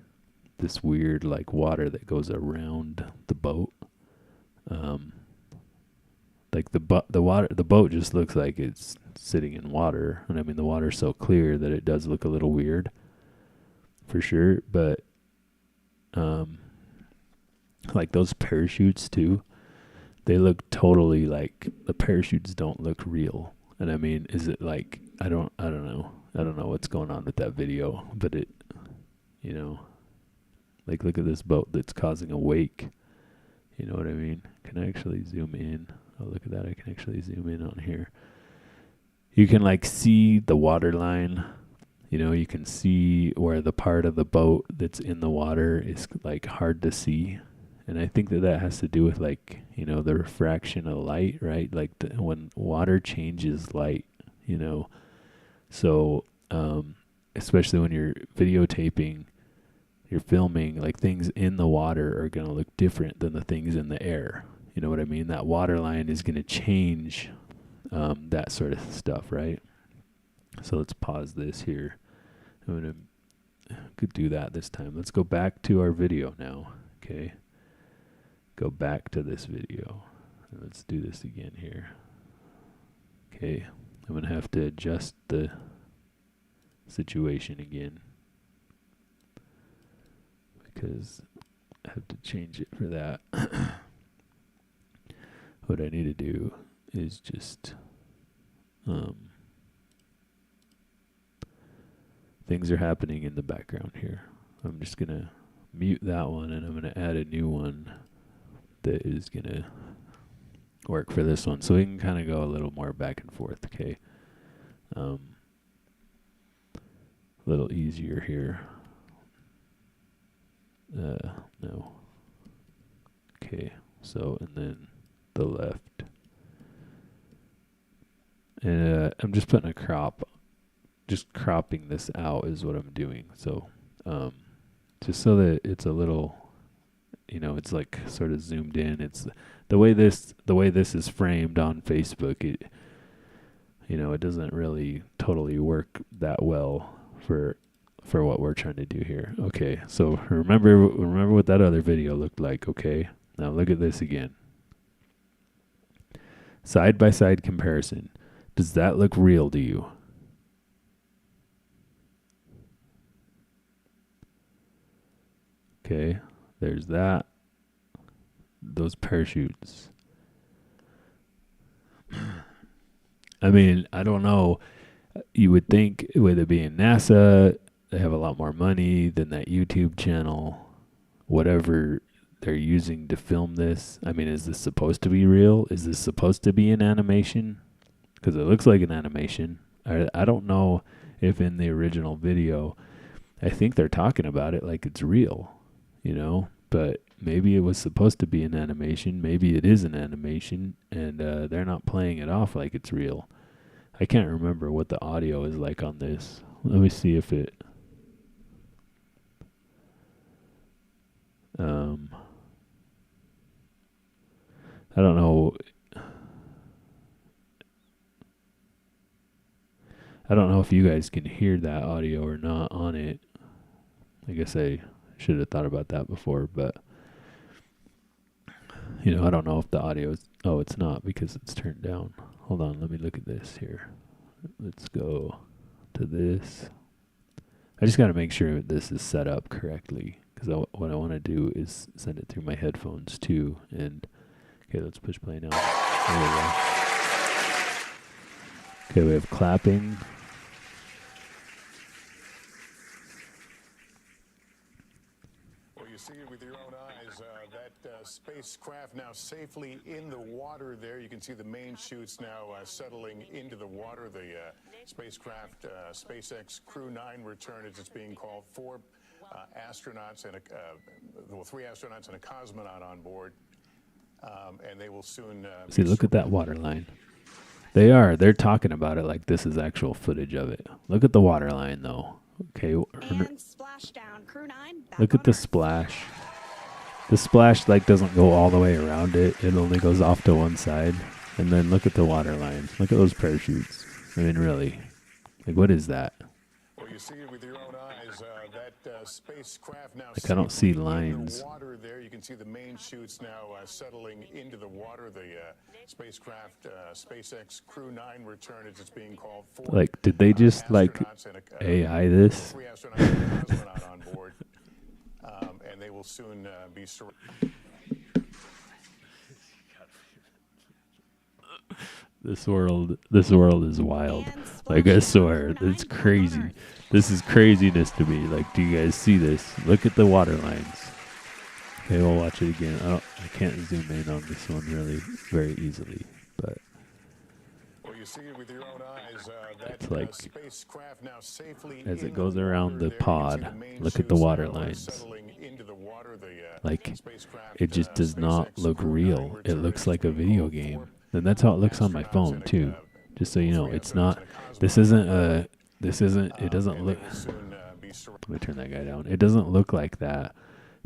S1: this weird like water that goes around the boat. Like the boat just looks like it's sitting in water, and I mean the water's so clear that it does look a little weird, for sure. But like those parachutes too, they look totally like the parachutes don't look real. And I mean, is it like I don't know what's going on with that video, but it, you know, like look at this boat that's causing a wake. You know what I mean? Can I actually zoom in? Oh, look at that. I can actually zoom in on here. You can like see the water line. You know, you can see where the part of the boat that's in the water is like hard to see. And I think that has to do with like, you know, the refraction of light, right? Like when water changes light, you know. So, especially when you're videotaping, you're filming, like things in the water are going to look different than the things in the air. You know what I mean? That water line is going to change that sort of stuff, right? So let's pause this here. I'm going to do that this time. Let's go back to our video now, okay? Go back to this video. Let's do this again here. Okay, I'm going to have to adjust the situation again, because I have to change it for that. What I need to do is just things are happening in the background here. I'm just going to mute that one, and I'm going to add a new one that is going to work for this one. So we can kind of go a little more back and forth, okay? A little easier here. No. Okay, so, and then the left. And I'm just putting a crop, just cropping this out is what I'm doing. So, just so that it's a little, you know, it's like sort of zoomed in. It's the way this is framed on Facebook. It, you know, it doesn't really totally work that well for what we're trying to do here. Okay, so remember what that other video looked like. Okay, now look at this again. Side by side comparison. Does that look real to you? Okay, there's that. Those parachutes. I mean, I don't know. You would think with it being NASA, they have a lot more money than that YouTube channel. Whatever they're using to film this. I mean, is this supposed to be real? Is this supposed to be an animation? Because it looks like an animation. I don't know if in the original video, I think they're talking about it like it's real, you know? But maybe it was supposed to be an animation. Maybe it is an animation, and they're not playing it off like it's real. I can't remember what the audio is like on this. Let me see if it... I don't know. I don't know if you guys can hear that audio or not on it. I guess I should have thought about that before, but you know, I don't know if the audio is... Oh, it's not because it's turned down. Hold on, let me look at this here. Let's go to this. I just got to make sure this is set up correctly, because what I want to do is send it through my headphones too. And okay, let's push play now. There we go. Okay, we have clapping.
S5: Well, you see it with your own eyes. That spacecraft now safely in the water there. You can see the main chutes now settling into the water. The spacecraft, SpaceX Crew 9 return, as it's being called. Four astronauts and three astronauts and a cosmonaut on board. And they will soon...
S1: See, look at that water line. They are. They're talking about it like this is actual footage of it. Look at the water line, though. Okay.
S6: And splashdown. Crew 9, back
S1: Look at
S6: on
S1: the
S6: Earth.
S1: splash. The splash like doesn't go all the way around it. It only goes off to one side. And then look at the water line. Look at those parachutes. I mean, really. Like, what is that?
S5: Well, you see it with your own eyes. That spacecraft now.
S1: Like, I don't see
S5: safely in the
S1: lines.
S5: water there. You can see the main chutes now settling into the water. The spacecraft SpaceX Crew 9 return, as it's being called.
S1: Like, did they just, like, AI this?
S5: 3 astronauts and a cosmonaut on board. And they will soon be surrounded.
S1: This world is wild. Like, I swear, it's crazy. This is craziness to me. Like, do you guys see this? Look at the water lines. Okay, we'll watch it again. I can't zoom in on this one really very easily, but
S5: Well, you see it with your own eyes.
S1: it's like
S5: Spacecraft now safely
S1: as
S5: in
S1: it goes around
S5: water
S1: the
S5: there. You can see
S1: pod,
S5: main
S1: look at the
S5: chutes
S1: water
S5: now,
S1: lines.
S5: settling into the water. The
S1: Like,
S5: spacecraft,
S1: it just does not
S5: SpaceX
S1: look
S5: Crew 9
S1: real. It
S5: return,
S1: looks
S5: as
S1: like a
S5: it's being
S1: video
S5: called
S1: game.
S5: for
S1: And that's how it looks on my
S5: astronauts
S1: phone
S5: and
S1: too. Just so you know,
S5: 3
S1: it's
S5: astronauts
S1: not.
S5: and a
S1: This
S5: cosmonaut.
S1: isn't. It doesn't
S5: And
S1: look.
S5: they will soon be surrounded.
S1: Let me turn that guy down. It doesn't look like that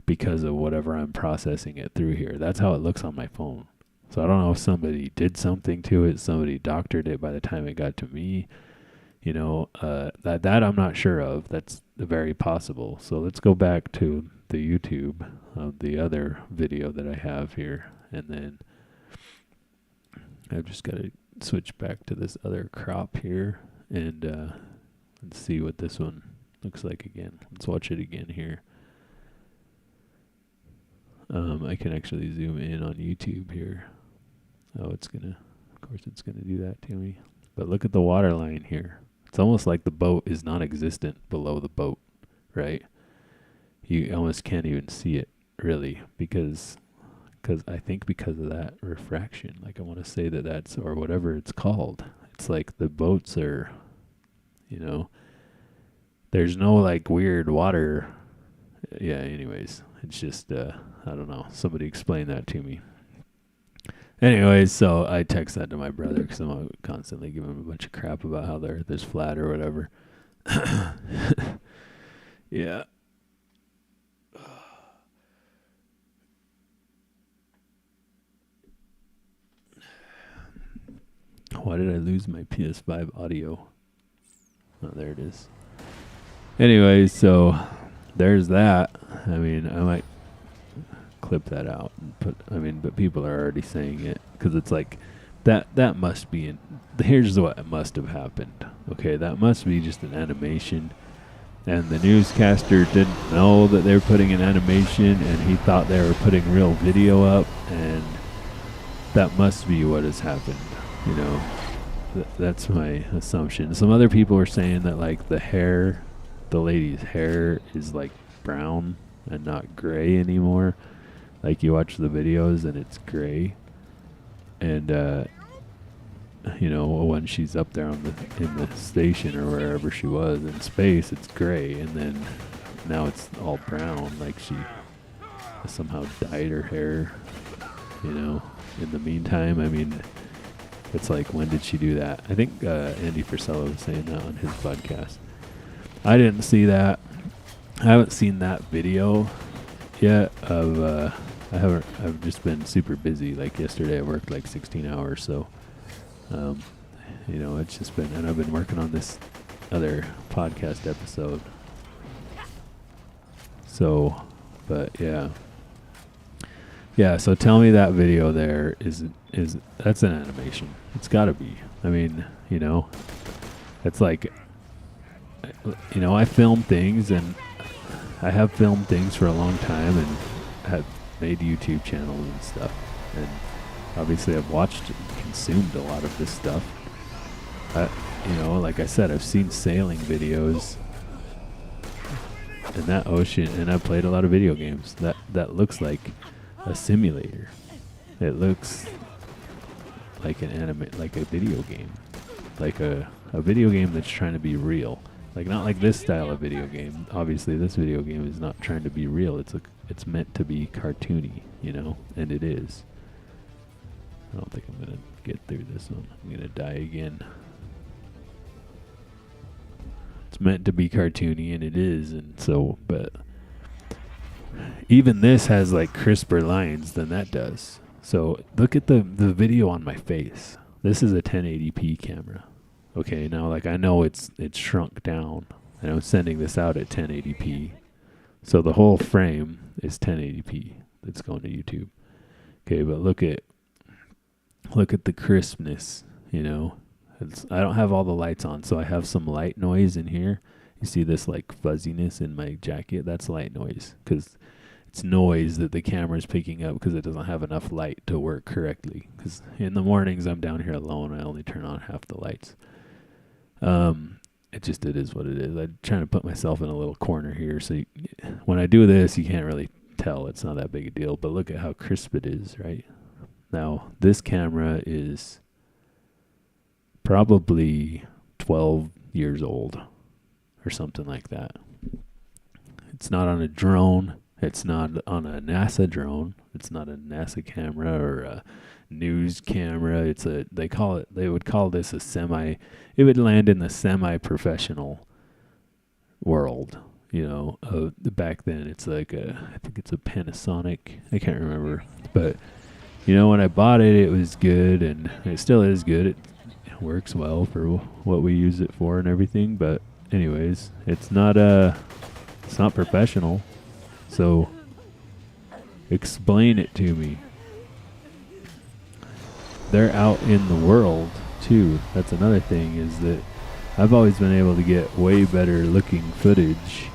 S1: because of whatever I'm processing it through here. That's how it looks on my phone. So I don't know if somebody did something to it. Somebody doctored it by the time it got to me. You know, that I'm not sure of. That's very possible. So let's go back to the YouTube of the other video that I have here, and then I've just got to switch back to this other crop here, and let's see what this one looks like again. Let's watch it again here. I can actually zoom in on YouTube here. Oh, of course it's gonna do that to me. But look at the water line here. It's almost like the boat is non-existent below the boat, right? You almost can't even see it really because I think because of that refraction. Like, I want to say that's, or whatever it's called. It's like the boats are, you know, there's no like weird water. Yeah, anyways, it's just, I don't know. Somebody explain that to me. Anyways, so I text that to my brother because I'm constantly giving him a bunch of crap about how the earth is flat or whatever. Yeah. Why did I lose my PS5 audio? Oh, there it is. Anyways, so there's that. I mean, I might clip that out and but people are already saying it because it's like that must be here's what must have happened. Okay, that must be just an animation, and the newscaster didn't know that they were putting an animation, and he thought they were putting real video up, and that must be what has happened. You know, that's my assumption. Some other people were saying that like the lady's hair is like brown and not gray anymore. Like, you watch the videos and it's gray, and you know, when she's up there in the station or wherever she was in space, it's gray, and then now it's all brown. Like, she somehow dyed her hair. You know, in the meantime, I mean, it's like, when did she do that? I think Andy Frisella was saying that on his podcast. I didn't see that. I haven't seen that video yet of I've just been super busy. Like, yesterday I worked like 16 hours, so you know, it's just been, and I've been working on this other podcast episode. So, but yeah, so tell me that video there is that's an animation. It's got to be. I mean, you know, it's like, you know, I film things, and I have filmed things for a long time, and have made YouTube channels and stuff, and obviously I've watched and consumed a lot of this stuff. You know, like I said, I've seen sailing videos in that ocean, and I've played a lot of video games. That looks like a simulator. It looks like like a video game, like a video game that's trying to be real. Like, not like this style of video game. Obviously, this video game is not trying to be real. It's meant to be cartoony, you know, and it is. I don't think I'm gonna get through this one. I'm gonna die again. It's meant to be cartoony, and it is, and so, but even this has like crisper lines than that does. So look at the video on my face. This is a 1080p camera. Okay, now like I know it's shrunk down, and I'm sending this out at 1080p. So the whole frame is 1080p. That's going to YouTube. Okay, but look at the crispness, you know. I don't have all the lights on, so I have some light noise in here. You see this like fuzziness in my jacket? That's light noise, because it's noise that the camera's picking up because it doesn't have enough light to work correctly. Because in the mornings I'm down here alone, I only turn on half the lights. It is what it is. I'm trying to put myself in a little corner here, so when I do this, you can't really tell. It's not that big a deal, but look at how crisp it is, right? Now, this camera is probably 12 years old or something like that. It's not on a drone. It's not on a NASA drone. It's not a NASA camera or a news camera. They would call this it would land in the semi-professional world, you know. Back then it's like I think it's a Panasonic. I can't remember. But, you know, when I bought it, it was good, and it still is good. It works well for what we use it for and everything. But anyways, it's not professional. So explain it to me. They're out in the world too. That's another thing, is that I've always been able to get way better looking footage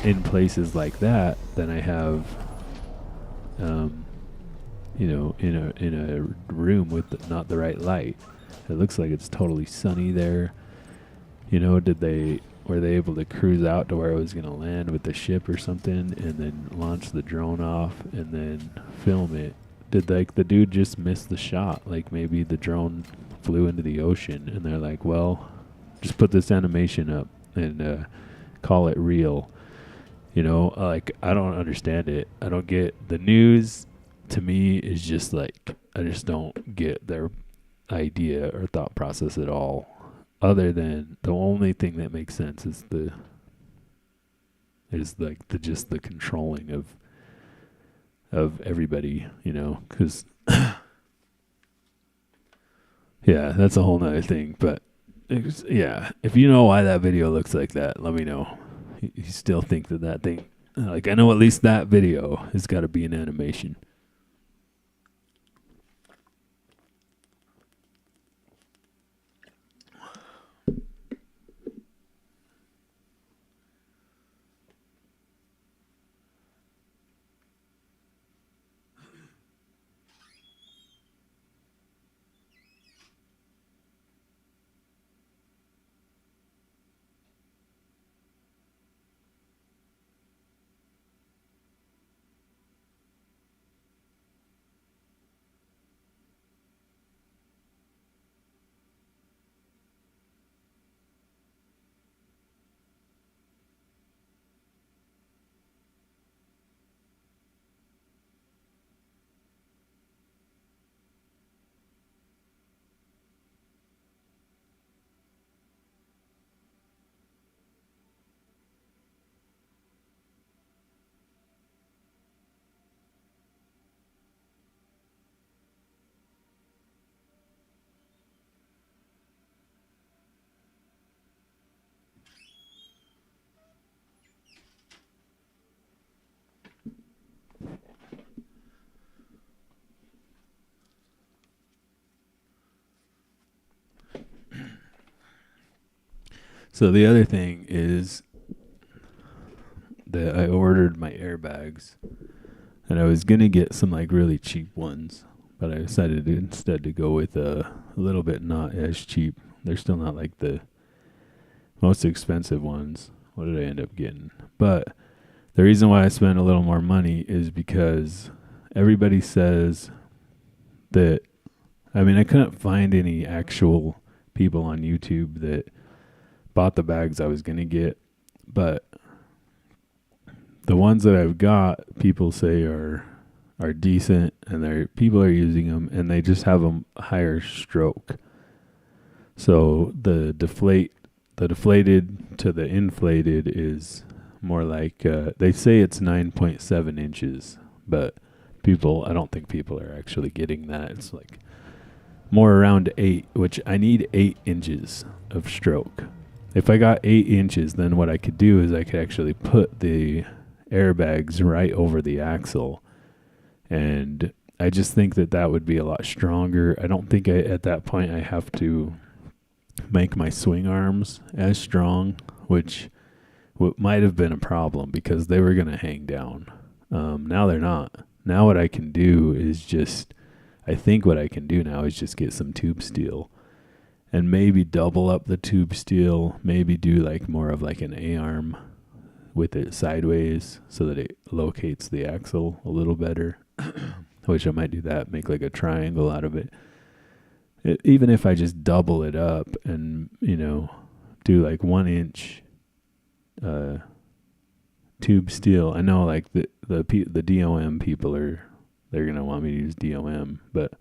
S1: in places like that than I have you know, in a room with not the right light. It looks like it's totally sunny there. You know, were they able to cruise out to where it was going to land with the ship or something, and then launch the drone off and then film it? Did like the dude just miss the shot? Like maybe the drone flew into the ocean, and they're like, well, just put this animation up and call it real. You know, like, I don't understand it. I don't get the news. To me, is just like, I just don't get their idea or thought process at all. Other than the only thing that makes sense is just the controlling of everybody, you know, because yeah, that's a whole nother thing. But yeah, if you know why that video looks like that, let me know. You still think that thing, like, I know at least that video has got to be an animation. So the other thing is that I ordered my airbags, and I was gonna get some like really cheap ones, but I decided instead to go with a little bit not as cheap. They're still not like the most expensive ones. What did I end up getting? But the reason why I spent a little more money is because everybody says that, I mean, I couldn't find any actual people on YouTube that bought the bags I was going to get, but the ones that I've got, people say are are decent, and people are using them, and they just have a higher stroke. So the deflated to the inflated is more like they say it's 9.7 inches, but I don't think people are actually getting that. It's like more around 8, which I need 8 inches of stroke. If I got 8 inches, then what I could do is I could actually put the airbags right over the axle, and I just think that would be a lot stronger. I don't think at that point I have to make my swing arms as strong, which might have been a problem because they were going to hang down. Now they're not. Now what I can do is just get some tube steel and maybe double up the tube steel, maybe do like more of like an A-arm with it sideways so that it locates the axle a little better, which I might do that, make like a triangle out of it. Even if I just double it up and, do like 1 inch tube steel. I know like the DOM people they're going to want me to use DOM, but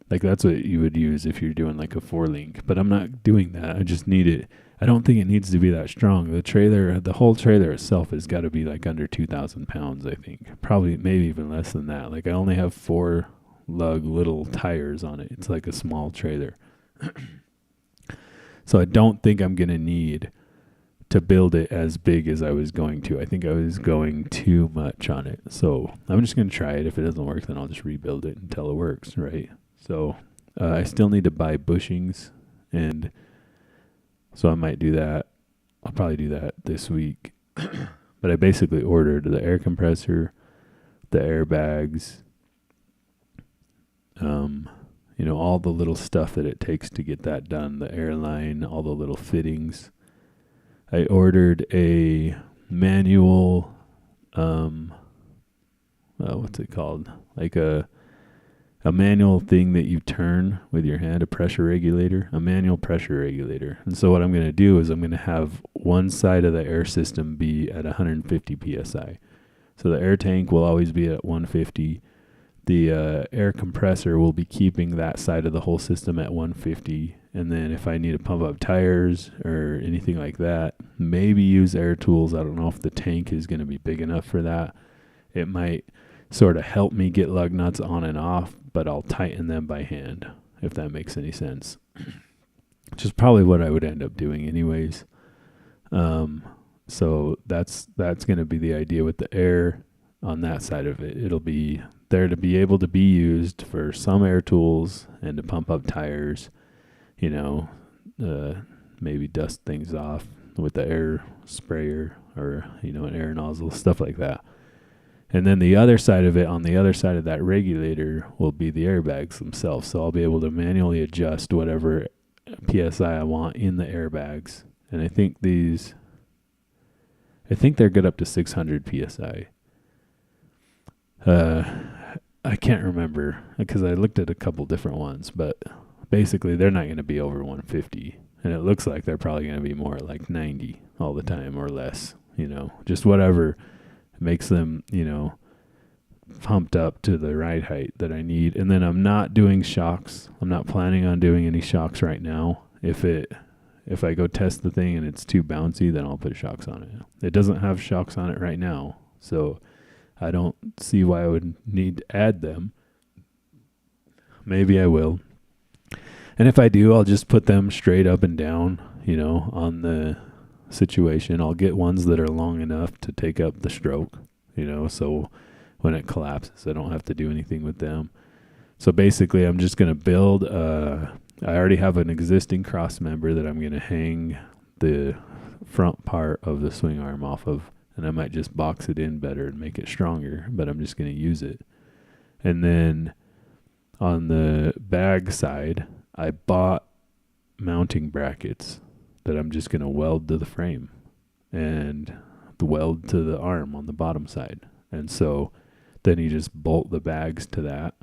S1: like that's what you would use if you're doing like a 4-link, but I'm not doing that. I just need it. I don't think it needs to be that strong. The whole trailer itself has got to be like under 2,000 pounds, I think. Probably, maybe even less than that. Like I only have 4 lug little tires on it. It's like a small trailer. So I don't think I'm going to need to build it as big as I was going to. I think I was going too much on it. So I'm just going to try it. If it doesn't work, then I'll just rebuild it until it works, right? So I still need to buy bushings, and so I might do that. I'll probably do that this week. But I basically ordered the air compressor, the airbags, all the little stuff that it takes to get that done, the airline, all the little fittings. I ordered a manual, what's it called? Like a manual thing that you turn with your hand, a manual pressure regulator. And so what I'm going to do is I'm going to have one side of the air system be at 150 psi. So the air tank will always be at 150. The air compressor will be keeping that side of the whole system at 150. And then if I need to pump up tires or anything like that, maybe use air tools. I don't know if the tank is going to be big enough for that. It might sort of help me get lug nuts on and off, but I'll tighten them by hand, if that makes any sense. Which is probably what I would end up doing anyways. So that's going to be the idea with the air on that side of it. It'll be there to be able to be used for some air tools and to pump up tires, maybe dust things off with the air sprayer or, an air nozzle, stuff like that. And then the other side of it, on the other side of that regulator, will be the airbags themselves. So I'll be able to manually adjust whatever PSI I want in the airbags. And I think they're good up to 600 PSI. I can't remember because I looked at a couple different ones, but basically they're not going to be over 150. And it looks like they're probably going to be more like 90 all the time or less, just whatever makes them, pumped up to the right height that I need. And then I'm not doing shocks. I'm not planning on doing any shocks right now. If I go test the thing and it's too bouncy, then I'll put shocks on it. It doesn't have shocks on it right now, so I don't see why I would need to add them. Maybe I will. And if I do, I'll just put them straight up and down, on the situation. I'll get ones that are long enough to take up the stroke, so when it collapses, I don't have to do anything with them. So basically, I'm just going to build, I already have an existing cross member that I'm going to hang the front part of the swing arm off of, and I might just box it in better and make it stronger, but I'm just going to use it. And then on the bag side, I bought mounting brackets that I'm just going to weld to the frame and weld to the arm on the bottom side. And so then you just bolt the bags to that.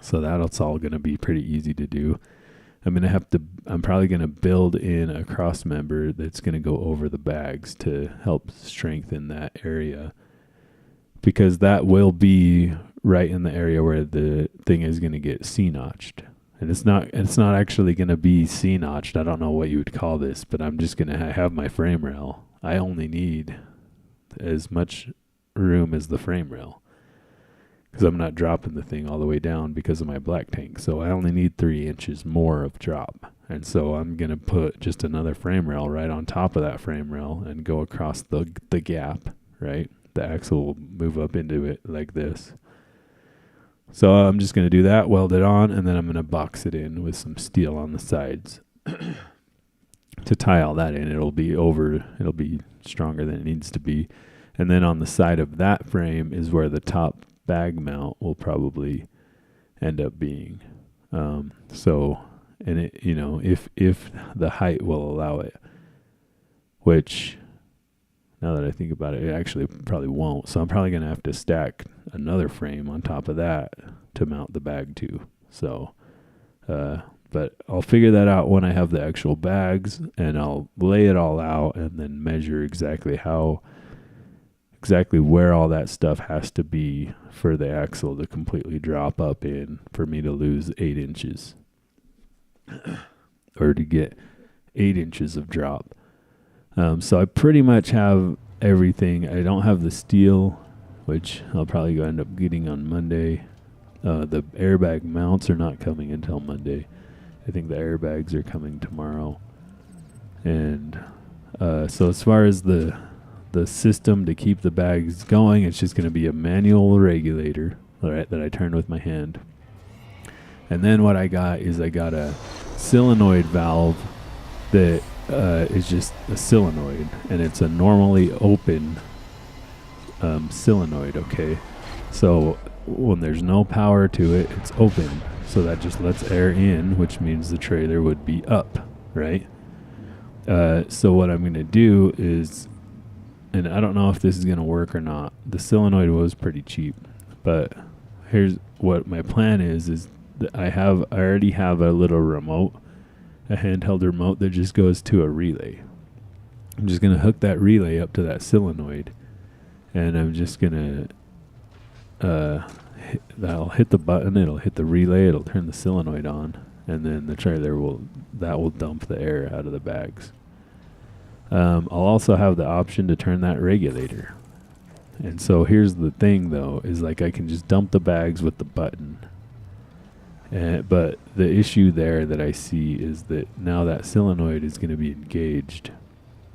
S1: So that's all going to be pretty easy to do. I'm probably going to build in a cross member that's going to go over the bags to help strengthen that area. because that will be right in the area where the thing is going to get C-notched. And it's not actually going to be C-notched. I don't know what you would call this, but I'm just going to have my frame rail. I only need as much room as the frame rail, because I'm not dropping the thing all the way down because of my black tank. So I only need 3 inches more of drop. And so I'm going to put just another frame rail right on top of that frame rail and go across the gap, right? The axle will move up into it like this. So I'm just going to do that, weld it on, and then I'm going to box it in with some steel on the sides to tie all that in. It'll be stronger than it needs to be. And then on the side of that frame is where the top bag mount will probably end up being. And it, if the height will allow it, which now that I think about it, it actually probably won't. So I'm probably going to have to stack another frame on top of that to mount the bag to. So, but I'll figure that out when I have the actual bags, and I'll lay it all out and then measure exactly where all that stuff has to be for the axle to completely drop up in for me to lose 8 inches or to get 8 inches of drop. So I pretty much have everything. I don't have the steel, which I'll probably end up getting on Monday. The airbag mounts are not coming until Monday. I think the airbags are coming tomorrow. And so as far as the system to keep the bags going, it's just going to be a manual regulator, all right, that I turn with my hand. And then what I got a solenoid valve that is just a solenoid, and it's a normally open solenoid, okay? So when there's no power to it, it's open. So that just lets air in, which means the trailer would be up, right? So what I'm going to do is, and I don't know if this is going to work or not. The solenoid was pretty cheap, but here's what my plan is that I already have a little remote, a handheld remote that just goes to a relay. I'm just going to hook that relay up to that solenoid, and I'm just going to that'll hit the button, it'll hit the relay, it'll turn the solenoid on, and then the trailer will dump the air out of the bags. I'll also have the option to turn that regulator. And so here's the thing though, is like I can just dump the bags with the button. But the issue there that I see is that now that solenoid is going to be engaged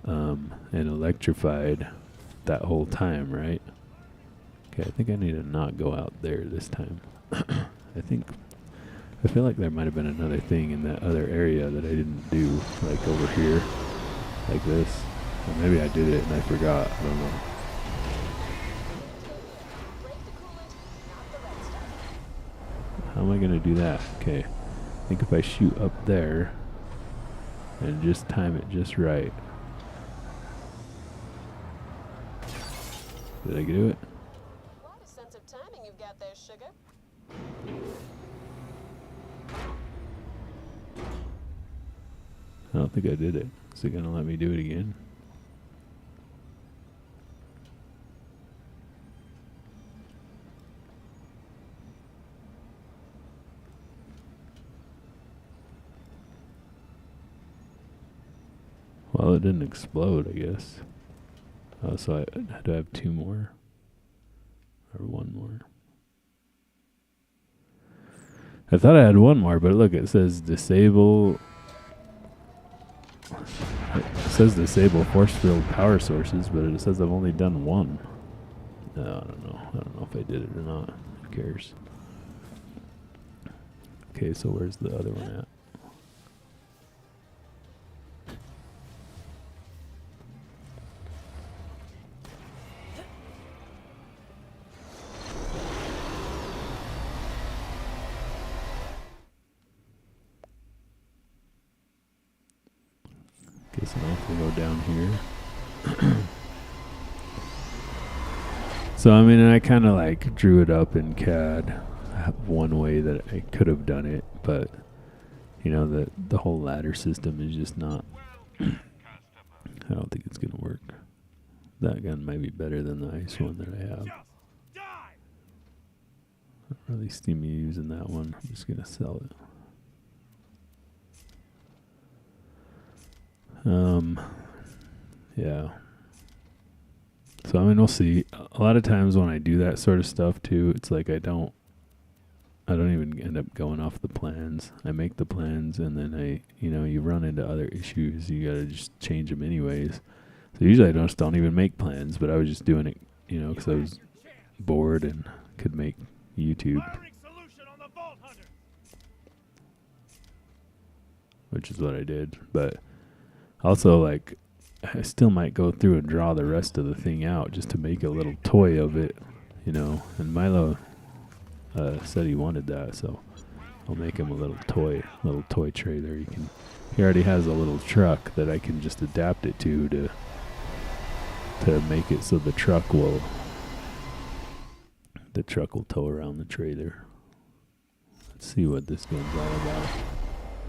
S1: and electrified that whole time, right? Okay, I think I need to not go out there this time. I feel like there might have been another thing in that other area that I didn't do, like over here, like this. Or maybe I did it and I forgot. I don't know. How am I going to do that? Okay. I think if I shoot up there and just time it just right. Did I do it?
S4: What a sense of timing you've got there, sugar.
S1: I don't think I did it. Is it going to let me do it again? Well, it didn't explode, I guess. Oh, so I had to have 2 more. Or 1 more. I thought I had 1 more, but look, it says disable. It says disable force field power sources, but it says I've only done 1. No, I don't know. I don't know if I did it or not. Who cares? Okay, so where's the other one at? Guess I'll have to go down here. So, I mean, I kind of like drew it up in CAD one way that I could have done it, but, you know, the whole ladder system is just not, I don't think it's going to work. That gun might be better than the ice one that I have. don't really see me using that one. I'm just gonna sell it. Yeah. So I mean, we'll see. A lot of times when I do that sort of stuff too, it's like I don't even end up going off the plans. I make the plans and then you run into other issues. You gotta just change them anyways. So usually I don't even make plans, but I was just doing it, because I was bored and could make YouTube, which is what I did. But also, like, I still might go through and draw the rest of the thing out just to make a little toy of it, And Milo said he wanted that, so I'll make him a little toy trailer. He already has a little truck that I can just adapt it to make it so the truck will tow around the trailer. Let's see what this gun's all about.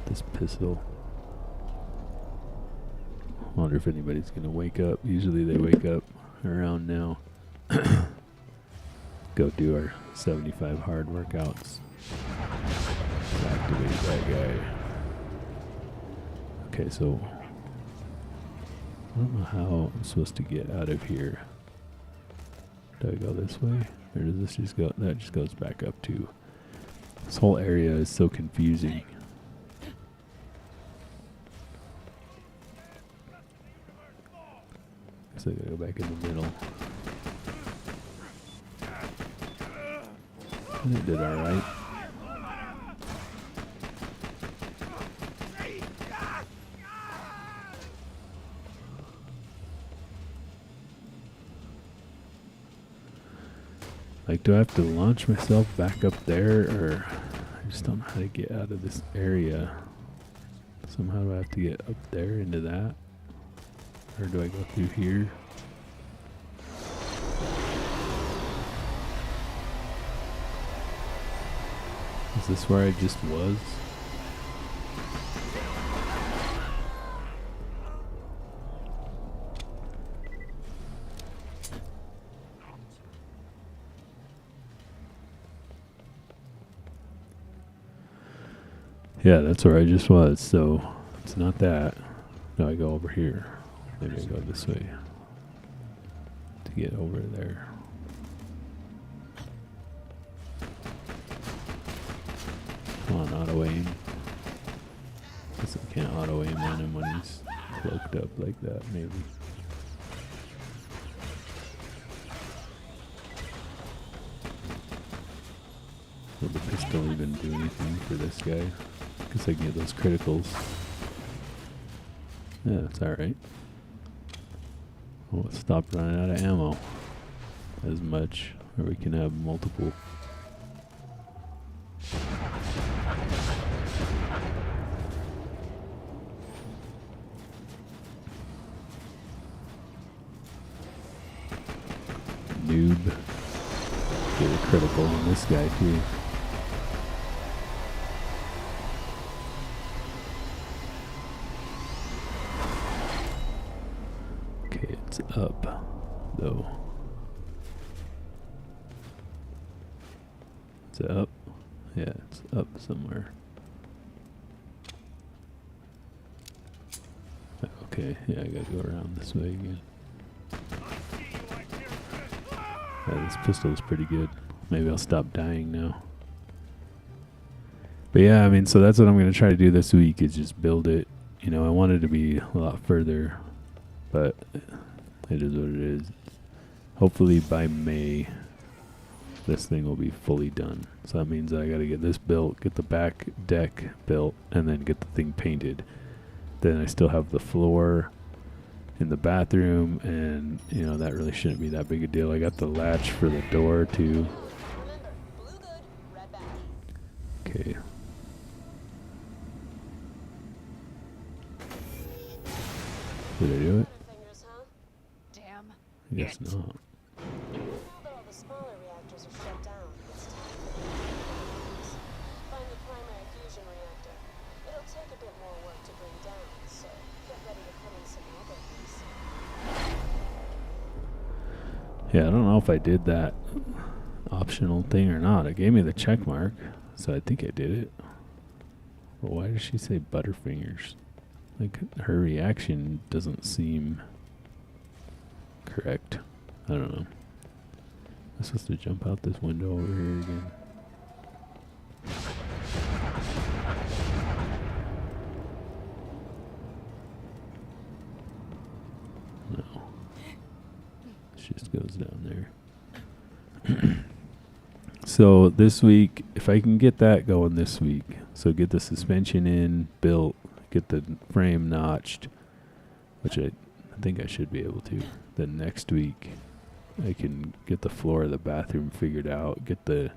S1: This pistol. I wonder if anybody's gonna wake up. Usually they wake up around now. Go do our 75 hard workouts. Let's activate that guy. Okay, so I don't know how I'm supposed to get out of here. Do I go this way? Or does this just go? That just goes back up too. This whole area is so confusing. So I gotta go back in the middle. And it did alright. Like, do I have to launch myself back up there, or I just don't know how to get out of this area. Somehow do I have to get up there into that? Or do I go through here? Is this where I just was? Yeah, that's where I just was, so it's not that. No, I go over here. Maybe I go this way to get over there. Come on, auto aim. Guess I can't auto aim on him when he's cloaked up like that, maybe. Will the pistol even do anything for this guy? Guess I can get those criticals. Yeah, that's alright. We'll stop running out of ammo as much, or we can have multiple. Noob. Get a critical on this guy too. Okay, it's up though. Is it up? Yeah, it's up somewhere. Okay, yeah, I gotta go around this way again. Yeah, this pistol is pretty good. Maybe I'll stop dying now. But yeah, I mean, so that's what I'm going to try to do this week is just build it. I wanted to be a lot further, but it is what it is. Hopefully by May, this thing will be fully done. So that means I got to get this built, get the back deck built, and then get the thing painted. Then I still have the floor in the bathroom, and that really shouldn't be that big a deal. I got the latch for the door too. Okay. Did I do it?
S3: Damn.
S1: I guess not.
S4: Now that all the smaller reactors are shut down, it's time for the big ones. Find the primary fusion reactor. It'll take a bit more work to bring down, so get ready to put in some elbows.
S1: Yeah, I don't know if I did that optional thing or not. It gave me the check mark, so I think I did it. But why does she say Butterfingers? Like, her reaction doesn't seem correct. I don't know. I'm supposed to jump out this window over here again. No. She just goes down there. So this week, if I can get that going this week, so get the suspension in, built, get the frame notched, which I think I should be able to. Then next week, I can get the floor of the bathroom figured out, get the,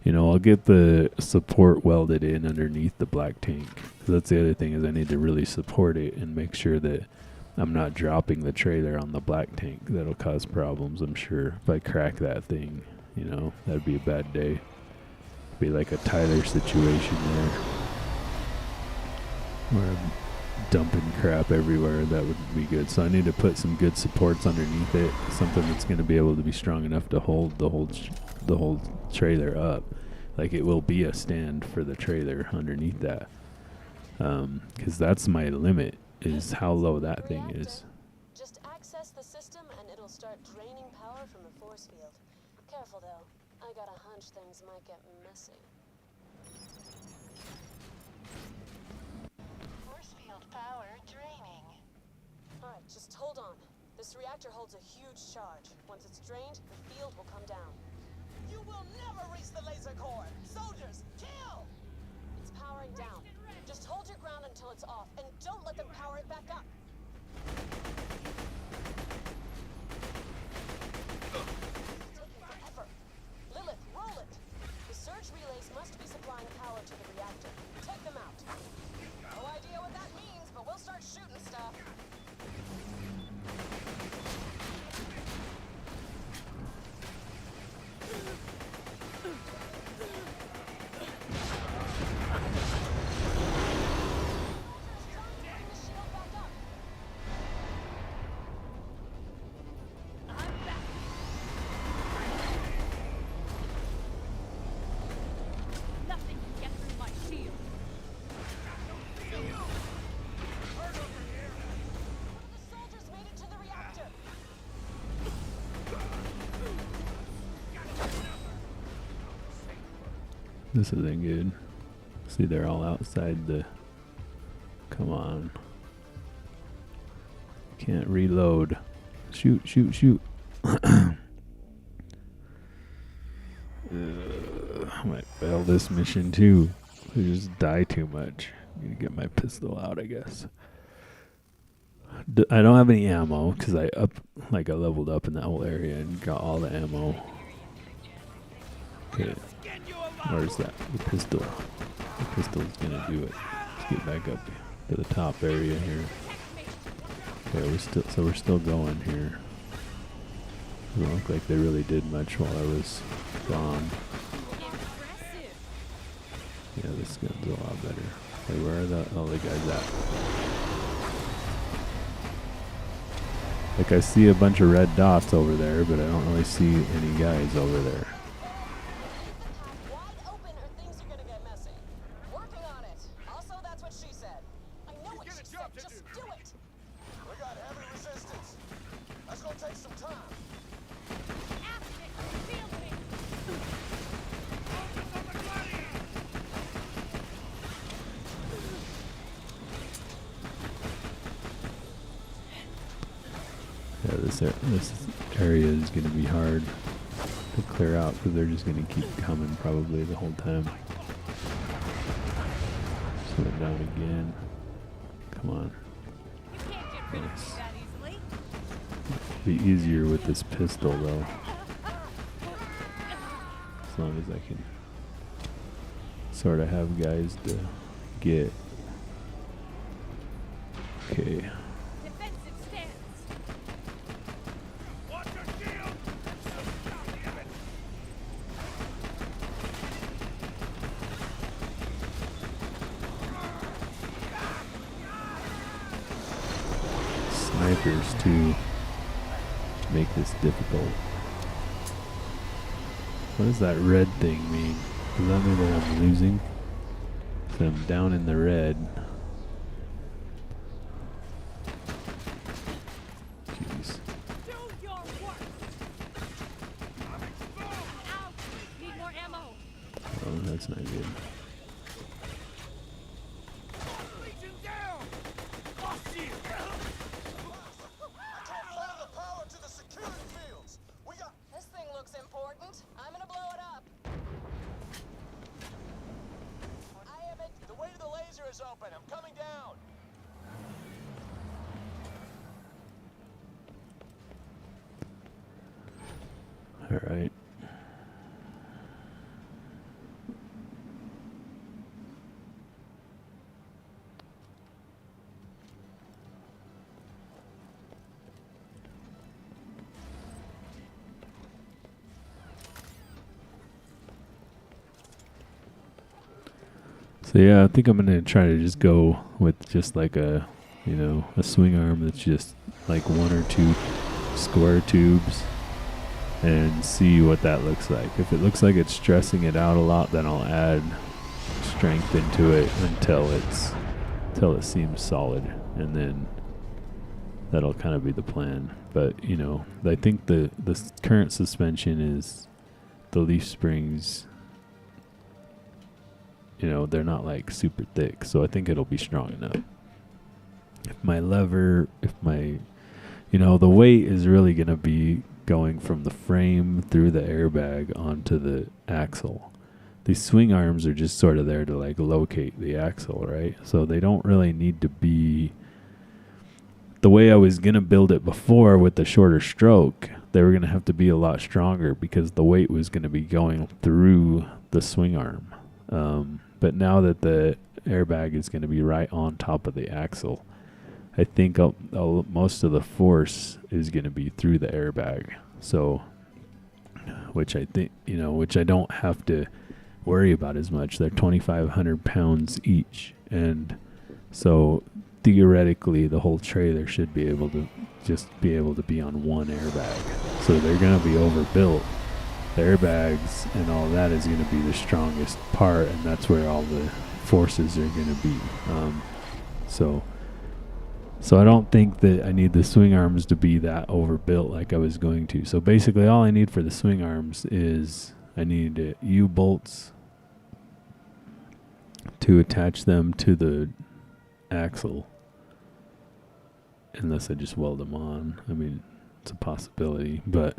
S1: I'll get the support welded in underneath the black tank. 'Cause that's the other thing, is I need to really support it and make sure that I'm not dropping the trailer on the black tank. That'll cause problems, I'm sure. If I crack that thing, that'd be a bad day. Be like a Tyler situation there, where I'm dumping crap everywhere. That would be good. So I need to put some good supports underneath it, something that's going to be able to be strong enough to hold the whole trailer up. Like, it will be a stand for the trailer underneath that, because that's my limit, is how low that thing is.
S4: Just access the system and it'll start draining power from the force field. Careful though. I got a hunch things might get messy.
S3: Force field power draining.
S4: Alright, just hold on. This reactor holds a huge charge. Once it's drained, the field will come down.
S2: You will never reach the laser core! Soldiers, kill!
S4: It's powering down. Just hold your ground until it's off, and don't let them power it back up. It's taking forever. Lilith, roll it! The surge relays must be supplying power to the reactor. Take them out.
S2: No idea what that means, but we'll start shooting stuff.
S3: Nothing can get through my shield.
S4: The soldiers made it to the reactor.
S1: This isn't good. See, they're all outside the... Come on. Can't reload. Shoot, shoot, shoot. I might fail this mission too. I just die too much. Need to get my pistol out, I guess. I don't have any ammo because I leveled up in that whole area and got all the ammo. Okay, where's that? The pistol. The pistol's gonna do it. Let's get back up to the top area here. Okay, we're still going here. Doesn't look like they really did much while I was gone.
S3: Impressive.
S1: Yeah, this gun's a lot better. Hey, where are the guys at? Like, I see a bunch of red dots over there, but I don't really see any guys over there.
S2: Wide open or things are gonna get messy. Working on it. Also, that's what she said.
S4: I know what she said. Just do it.
S2: We got heavy resistance. That's gonna take some time.
S3: Aztec, shield me.
S1: Yeah, this area is going to be hard to clear out because they're just going to keep coming probably the whole time. Slow it down again. Come on.
S3: You can't get rid of me that easily.
S1: Be easier with this pistol though. As long as I can sort of have guys to get. Okay.
S3: Defensive stance.
S1: Snipers to make this difficult. What does that red thing mean? Does that mean that I'm losing? So I'm down in the red. Jeez.
S3: Do your work. Ouch! Need more ammo.
S1: Oh, that's not good.
S2: Can't find the power to the security fields. We got.
S4: This thing looks important. I'm gonna blow it up.
S2: I am it. The way to the laser is open. I'm coming down.
S1: All right. So yeah, I think I'm gonna try to just go with just like a swing arm that's just like one or two square tubes and see what that looks like. If it looks like it's stressing it out a lot, then I'll add strength into it until it seems solid, and then that'll kind of be the plan. But I think the current suspension is the leaf springs. They're not like super thick, so I think it'll be strong enough. The weight is really going to be going from the frame through the airbag onto the axle. These swing arms are just sort of there to like locate the axle, right? So they don't really need to be the way I was going to build it before with the shorter stroke. They were going to have to be a lot stronger because the weight was going to be going through the swing arm. But now that the airbag is going to be right on top of the axle, I think most of the force is going to be through the airbag. So, which I think, which I don't have to worry about as much. They're 2,500 pounds each. And so theoretically, the whole trailer should be able to be on one airbag. So they're going to be overbuilt. The airbags and all that is going to be the strongest part, and that's where all the forces are going to be. So I don't think that I need the swing arms to be that overbuilt like I was going to. So basically all I need for the swing arms is I need U-bolts to attach them to the axle, unless I just weld them on. I mean, it's a possibility, but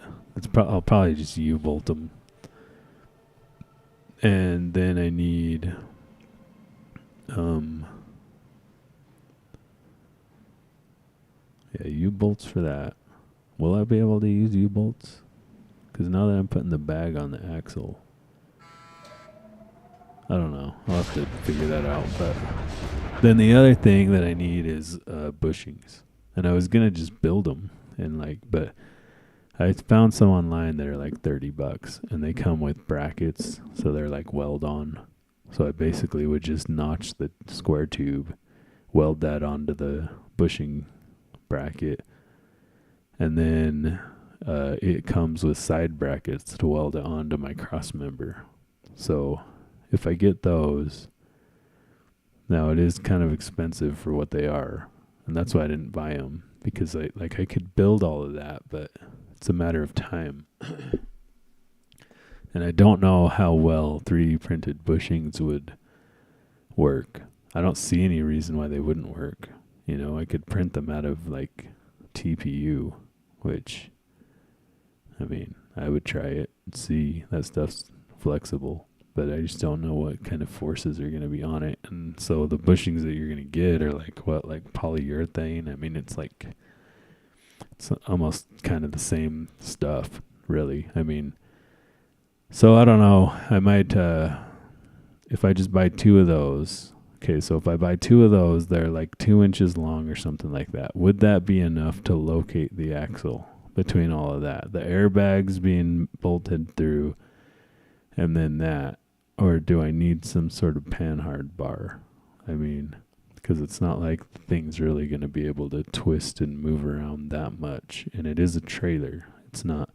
S1: I'll probably just U-bolt them. And then I need U-bolts for that. Will I be able to use U-bolts? Because now that I'm putting the bag on the axle, I don't know. I'll have to figure that out. But then the other thing that I need is bushings. And I was going to just build them. But I found some online that are like $30 and they come with brackets, so they're like weld on. So I basically would just notch the square tube, weld that onto the bushing bracket, and then it comes with side brackets to weld it onto my cross member. So if I get those, now it is kind of expensive for what they are, and that's why I didn't buy them. Because I could build all of that, but it's a matter of time. And I don't know how well 3D printed bushings would work. I don't see any reason why they wouldn't work. I could print them out of like TPU, which, I mean, I would try it and see. That stuff's flexible, but I just don't know what kind of forces are going to be on it. And so the bushings that you're going to get are like polyurethane. I mean, it's almost kind of the same stuff, really. I mean, so I don't know. I might, if I just buy two of those. Okay, so if I buy two of those, they're like 2 inches long or something like that. Would that be enough to locate the axle between all of that? The airbags being bolted through and then that. Or do I need some sort of panhard bar? I mean, because it's not like the thing's really going to be able to twist and move around that much. And it is a trailer. It's not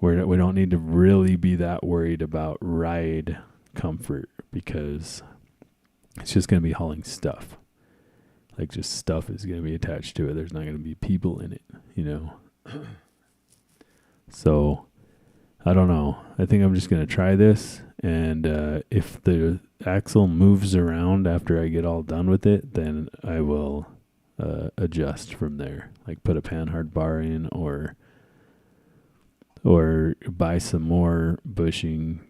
S1: We don't need to really be that worried about ride comfort because it's just going to be hauling stuff. Like just stuff is going to be attached to it. There's not going to be people in it, you know. So I don't know. I think I'm just going to try this. And if the axle moves around after I get all done with it, then I will adjust from there. Like put a panhard bar in or buy some more bushings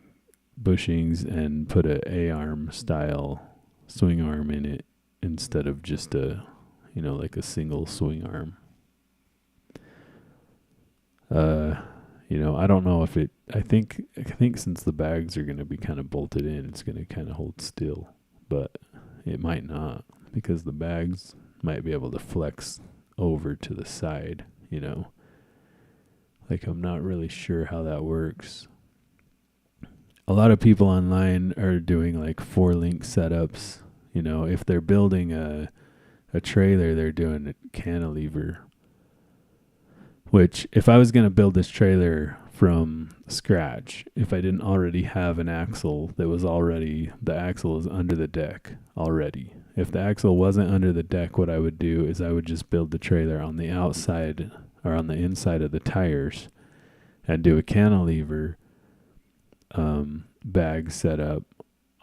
S1: and put a A-arm style swing arm in it instead of just a, you know, like a single swing arm. You know, I don't know if it, I think since the bags are going to be kind of bolted in, it's going to kind of hold still, but it might not because the bags might be able to flex over to the side, you know. Like, I'm not really sure how that works. A lot of people online are doing like 4-link setups. You know, if they're building a trailer, they're doing a cantilever. Which, if I was going to build this trailer from scratch, if I didn't already have an axle that was already, the axle is under the deck already. If the axle wasn't under the deck, what I would do is I would just build the trailer on the outside or on the inside of the tires and do a cantilever bag setup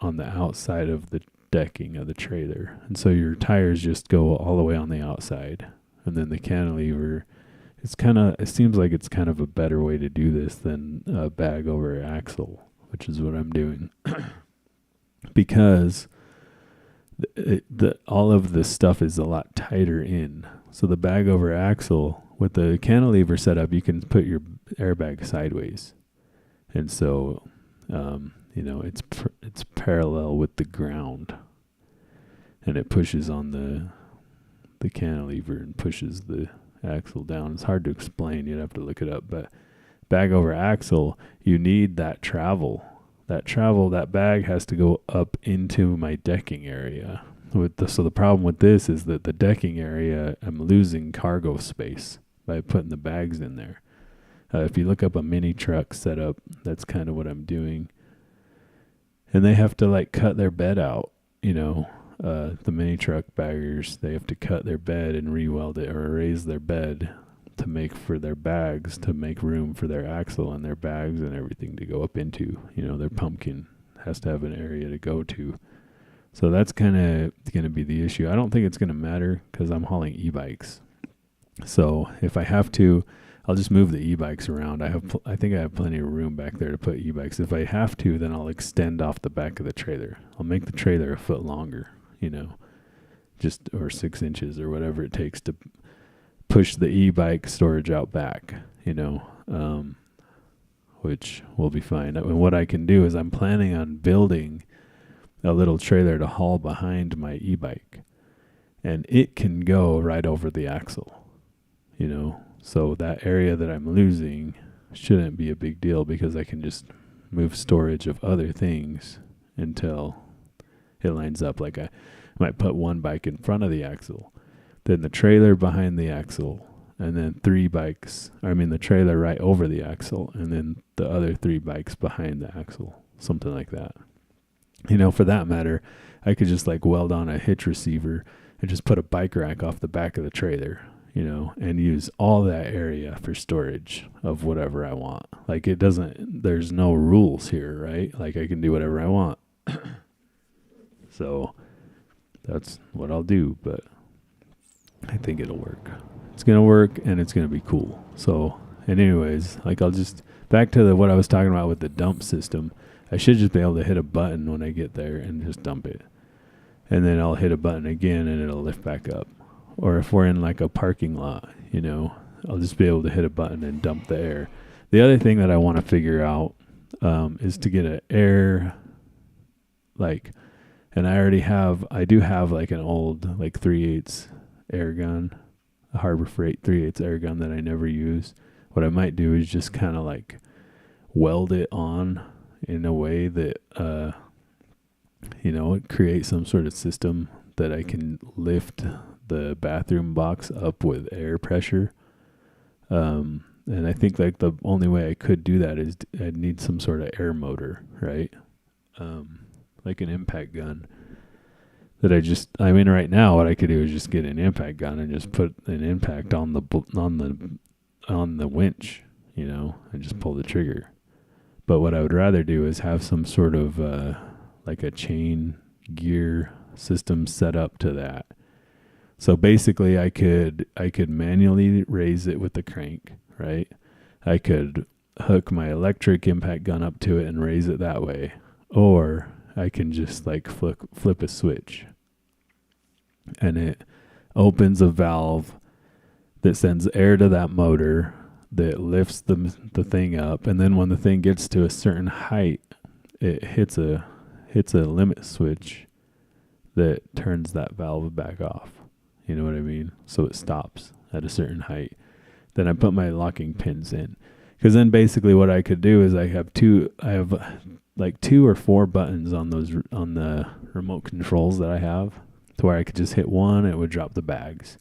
S1: on the outside of the decking of the trailer. And so your tires just go all the way on the outside. And then the cantilever, it seems like it's kind of a better way to do this than a bag over axle, which is what I'm doing. Because all of the stuff is a lot tighter in. So the bag over axle, with the cantilever setup, you can put your airbag sideways. And so, you know, it's parallel with the ground. And it pushes on the cantilever and pushes the axle down. It's hard to explain. You'd have to look it up. But bag over axle, you need that travel. That bag has to go up into my decking area. So the problem with this is that the decking area, I'm losing cargo space by putting the bags in there. If you look up a mini truck setup, that's kind of what I'm doing. And they have to like cut their bed out, you know. The mini truck baggers, they have to cut their bed and re-weld it or raise their bed to make for their bags, to make room for their axle and their bags and everything to go up into. You know, their pumpkin has to have an area to go to. So that's kind of going to be the issue. I don't think it's going to matter because I'm hauling e-bikes. So if I have to, I'll just move the e-bikes around. I think I have plenty of room back there to put e-bikes. If I have to, then I'll extend off the back of the trailer. I'll make the trailer a foot longer, you know, or 6 inches or whatever it takes to push the e-bike storage out back, you know, which will be fine. And what I can do is I'm planning on building a little trailer to haul behind my e-bike, and it can go right over the axle, you know. So that area that I'm losing shouldn't be a big deal because I can just move storage of other things until it lines up. Like I might put one bike in front of the axle, then the trailer behind the axle, and then the trailer right over the axle, and then the other 3 bikes behind the axle, something like that. You know, for that matter, I could just like weld on a hitch receiver and just put a bike rack off the back of the trailer, you know, and use all that area for storage of whatever I want. Like there's no rules here, right? Like I can do whatever I want. So that's what I'll do, but I think it'll work. It's going to work and it's going to be cool. So, and anyways, like I'll just, back to what I was talking about with the dump system, I should just be able to hit a button when I get there and just dump it. And then I'll hit a button again and it'll lift back up. Or if we're in like a parking lot, you know, I'll just be able to hit a button and dump the air. The other thing that I want to figure out is to get an air, like, and I do have like an old like 3/8 air gun, a Harbor Freight 3/8 air gun that I never use. What I might do is just kind of like weld it on in a way that, you know, create some sort of system that I can lift the bathroom box up with air pressure. And I think like the only way I could do that is I'd need some sort of air motor, right? Like an impact gun. I mean, right now, what I could do is just get an impact gun and just put an impact on the winch, you know, and just pull the trigger. But what I would rather do is have some sort of like a chain gear system set up to that. So basically, I could manually raise it with the crank, right? I could hook my electric impact gun up to it and raise it that way, or I can just like flip a switch, and it opens a valve that sends air to that motor that lifts the thing up, and then when the thing gets to a certain height, it hits a limit switch that turns that valve back off. You know what I mean? So it stops at a certain height. Then I put my locking pins in, because then basically what I could do is I have like 2 or 4 buttons on the remote controls that I have, to where I could just hit one, it would drop the bags.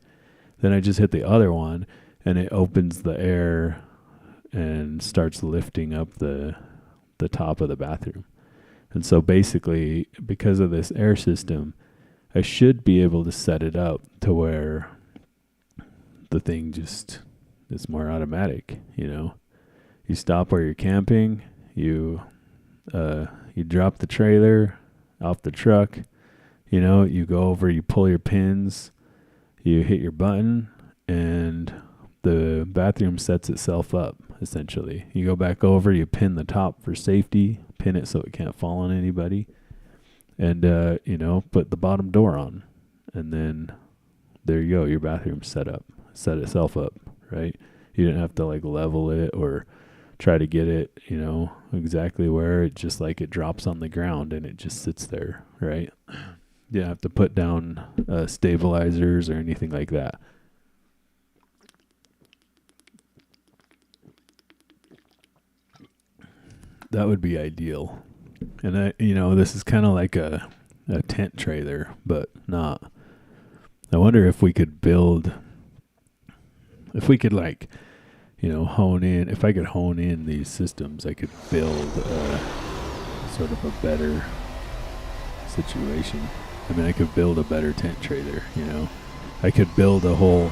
S1: Then I just hit the other one, and it opens the air and starts lifting up the top of the bathroom. And so basically, because of this air system, I should be able to set it up to where the thing just is more automatic, you know. You stop where you're camping, you drop the trailer off the truck, you know, you go over, you pull your pins, you hit your button, and the bathroom sets itself up, essentially. You go back over, you pin the top for safety, pin it so it can't fall on anybody, and, you know, put the bottom door on. And then there you go, your bathroom's set itself up, right? You didn't have to, like, level it or try to get it, you know, exactly where. It just, like, it drops on the ground and it just sits there, right? You don't have to put down stabilizers or anything like that. That would be ideal. And you know, this is kind of like a tent trailer, but not. I wonder if we could like, you know, if I could hone in these systems, I could build sort of a better situation. I mean, I could build a better tent trailer, you know. I could build a whole,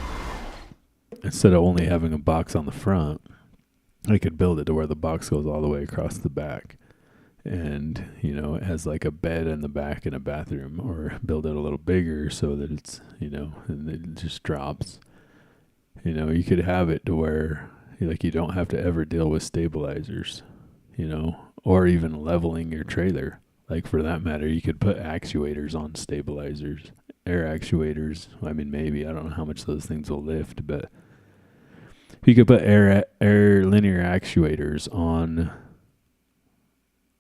S1: instead of only having a box on the front, I could build it to where the box goes all the way across the back. And, you know, it has like a bed in the back and a bathroom, or build it a little bigger so that it's, you know, and it just drops. You know, you could have it to where, like, you don't have to ever deal with stabilizers, you know, or even leveling your trailer. Like, for that matter, you could put actuators on stabilizers, air actuators. I mean, maybe, I don't know how much those things will lift, but if you could put air linear actuators on,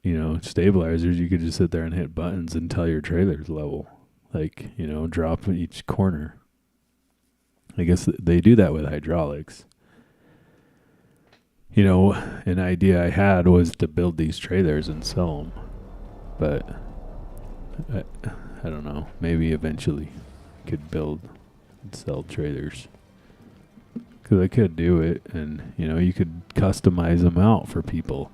S1: you know, stabilizers, you could just sit there and hit buttons until your trailer's level. Like, you know, drop each corner. I guess they do that with hydraulics. You know, an idea I had was to build these trailers and sell them. But I don't know. Maybe eventually I could build and sell trailers. Because I could do it, and, you know, you could customize them out for people.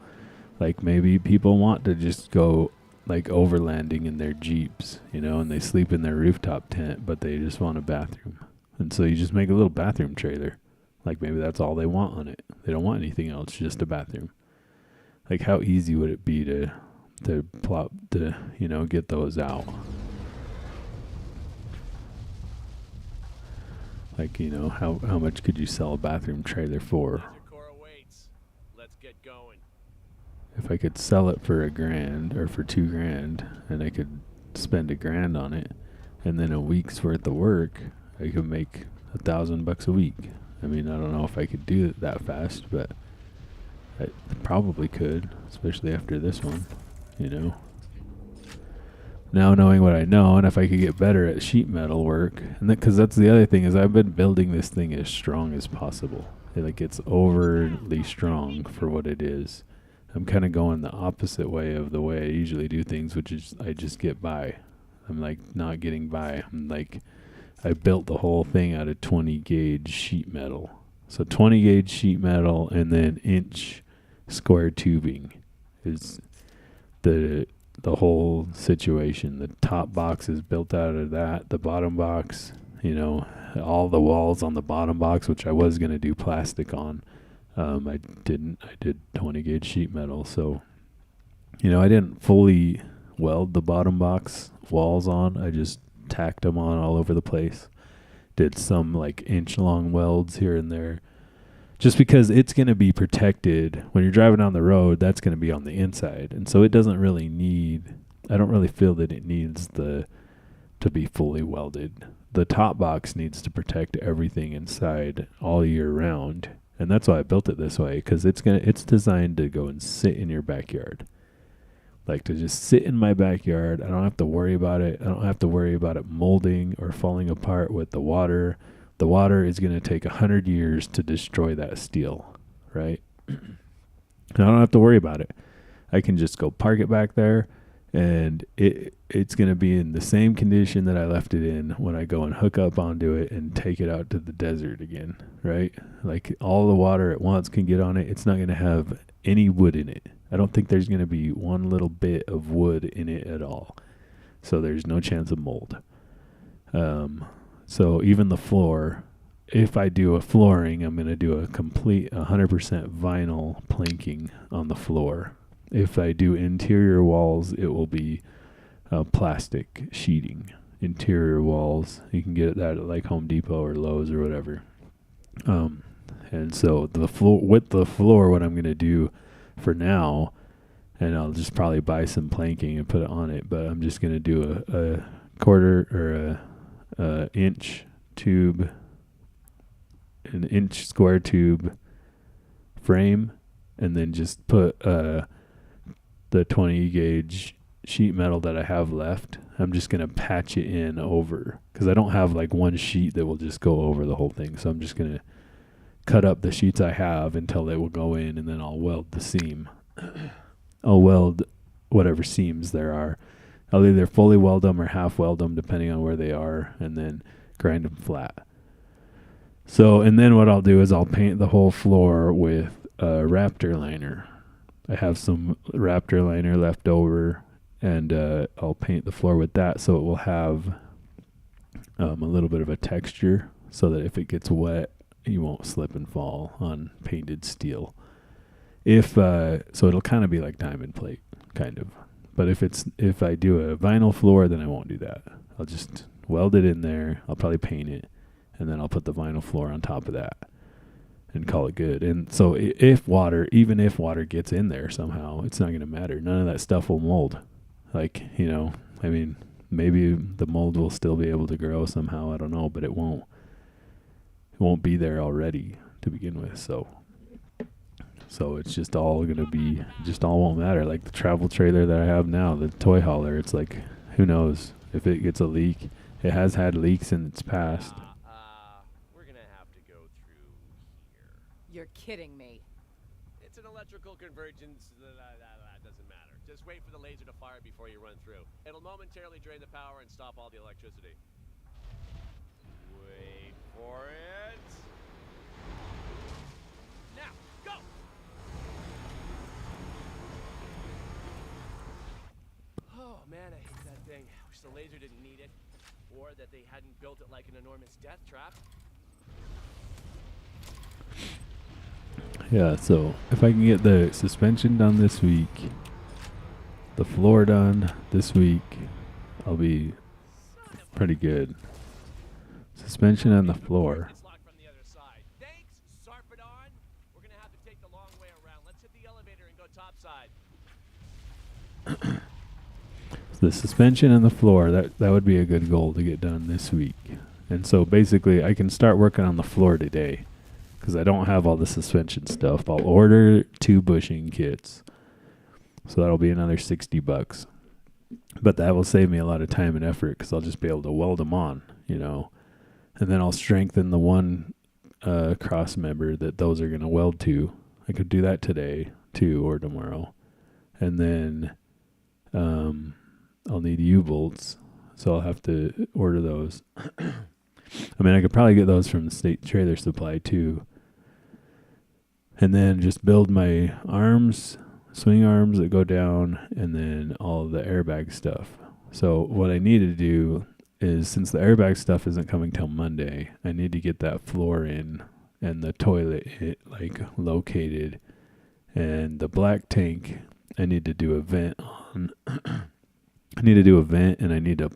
S1: Like, maybe people want to just go, like, overlanding in their Jeeps, you know, and they sleep in their rooftop tent, but they just want a bathroom. And so you just make a little bathroom trailer. Like, maybe that's all they want on it. They don't want anything else, just a bathroom. Like, how easy would it be to you know, get those out? Like, you know, how much could you sell a bathroom trailer for?
S2: Let's get going.
S1: If I could sell it for $1,000 or for $2,000, and I could spend $1,000 on it, and then a week's worth of work, I could make $1,000 a week. I mean, I don't know if I could do it that fast, but I probably could, especially after this one, you know. Now knowing what I know, and if I could get better at sheet metal work, and because that's the other thing, is I've been building this thing as strong as possible. Like, it's overly strong for what it is. I'm kind of going the opposite way of the way I usually do things, which is I just get by. I'm like not getting by. I'm like, I built the whole thing out of 20 gauge sheet metal, So 20 gauge sheet metal and then inch square tubing is the whole situation. The top box is built out of that. The bottom box, all the walls on the bottom box, which I was going to do plastic on, I didn't. I did 20 gauge sheet metal. So, I didn't fully weld the bottom box walls on. I just tacked them on all over the place. Did some like inch long welds here and there. Just because it's going to be protected when you're driving down the road, that's going to be on the inside. And so it doesn't really I don't really feel that it needs to be fully welded. The top box needs to protect everything inside all year round. And that's why I built it this way, because it's designed to go and sit in your backyard. Like to just sit in my backyard. I don't have to worry about it. I don't have to worry about it molding or falling apart with the water. The water is going to take 100 years to destroy that steel, right? And I don't have to worry about it. I can just go park it back there, and it's going to be in the same condition that I left it in when I go and hook up onto it and take it out to the desert again, right? Like all the water it wants can get on it. It's not going to have any wood in it. I don't think there's going to be one little bit of wood in it at all. So there's no chance of mold. So even the floor, if I do a flooring, I'm going to do a complete 100% vinyl planking on the floor. If I do interior walls, it will be plastic sheeting. Interior walls, you can get that at like Home Depot or Lowe's or whatever. And so the floor, what I'm going to do for now, and I'll just probably buy some planking and put it on it, but I'm just going to do a quarter or a inch tube, an inch square tube frame, and then just put the 20 gauge sheet metal that I have left. I'm just going to patch it in over, because I don't have like one sheet that will just go over the whole thing. So I'm just going to cut up the sheets I have until they will go in, and then I'll weld the seam. I'll weld whatever seams there are. I'll either fully weld them or half weld them depending on where they are, and then grind them flat. So, and then what I'll do is I'll paint the whole floor with Raptor liner. I have some Raptor liner left over, and I'll paint the floor with that so it will have a little bit of a texture so that if it gets wet, you won't slip and fall on painted steel. So it'll kind of be like diamond plate, kind of. But if I do a vinyl floor, then I won't do that. I'll just weld it in there. I'll probably paint it, and then I'll put the vinyl floor on top of that and call it good. And so even if water gets in there somehow, it's not going to matter. None of that stuff will mold. Like, maybe the mold will still be able to grow somehow. I don't know, but it won't be there already to begin with. So it's just all going to be, won't matter. Like the travel trailer that I have now, the toy hauler, it's like, who knows if it gets a leak. It has had leaks in its past.
S2: We're gonna have to go through here.
S3: You're kidding me.
S2: It's an electrical convergence. That doesn't matter. Just wait for the laser to fire before you run through. It'll momentarily drain the power and stop all the electricity. Wait for it. Now, go! Oh man, I hate that thing. Wish the laser didn't need it. Or that they hadn't built it like an enormous death trap.
S1: Yeah, so if I can get the suspension done this week, the floor done this week, I'll be pretty good. Suspension on the floor.
S2: It's locked from the other side. Thanks, Sarpedon. We're gonna have to take the long way around. Let's hit the elevator and go topside.
S1: The suspension and the floor, that would be a good goal to get done this week. And so basically I can start working on the floor today, because I don't have all the suspension stuff. I'll order 2 bushing kits, so that'll be another $60. But that will save me a lot of time and effort, because I'll just be able to weld them on, and then I'll strengthen the one cross member that those are going to weld to. I could do that today too, or tomorrow. And then I'll need U-bolts, so I'll have to order those. I mean, I could probably get those from the State Trailer Supply too, and then just build my arms, swing arms that go down, and then all the airbag stuff. So what I need to do is, since the airbag stuff isn't coming till Monday, I need to get that floor in and the toilet located, and the black tank I need to do a vent on. I need to do a vent, and I need to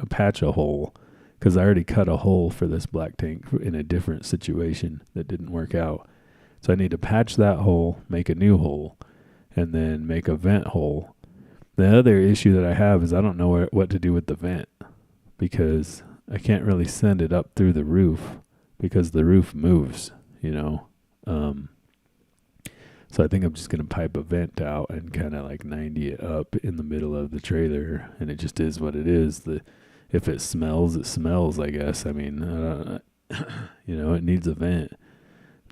S1: patch a hole, because I already cut a hole for this black tank in a different situation that didn't work out. So I need to patch that hole, make a new hole, and then make a vent hole. The other issue that I have is I don't know what to do with the vent, because I can't really send it up through the roof because the roof moves, you know. So I think I'm just going to pipe a vent out and kind of like 90 it up in the middle of the trailer, and it just is what it is. If it smells, it smells, I guess. I mean, you know, it needs a vent.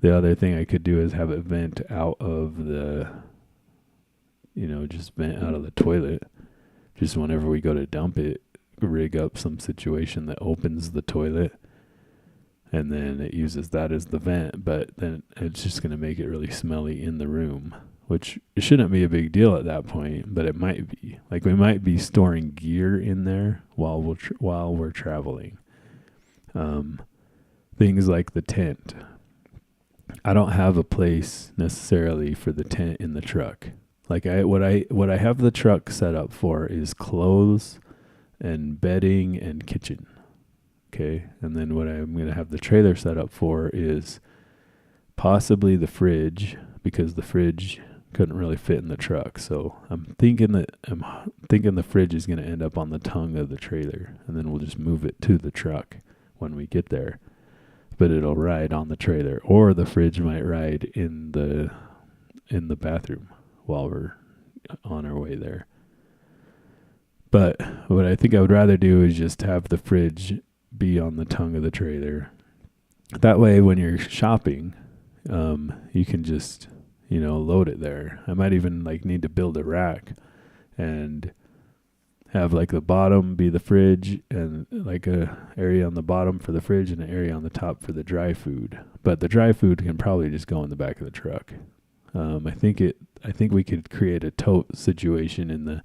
S1: The other thing I could do is have it vent out of the, you know, just vent out of the toilet. Just whenever we go to dump it, rig up some situation that opens the toilet, and then it uses that as the vent. But then it's just going to make it really smelly in the room, which it shouldn't be a big deal at that point, but it might be. Like, we might be storing gear in there while we're traveling. Things like the tent. I don't have a place necessarily for the tent in the truck. Like, what I have the truck set up for is clothes and bedding and kitchen. Okay, and then what I'm going to have the trailer set up for is possibly the fridge, because the fridge couldn't really fit in the truck. So I'm thinking the fridge is going to end up on the tongue of the trailer, and then we'll just move it to the truck when we get there. But it'll ride on the trailer, or the fridge might ride in the bathroom while we're on our way there. But what I think I would rather do is just have the fridge be on the tongue of the trailer. That way, when you're shopping, you can just, you know, load it there. I might even need to build a rack and have the bottom be the fridge, and a area on the bottom for the fridge and an area on the top for the dry food. But the dry food can probably just go in the back of the truck. I think we could create a tote situation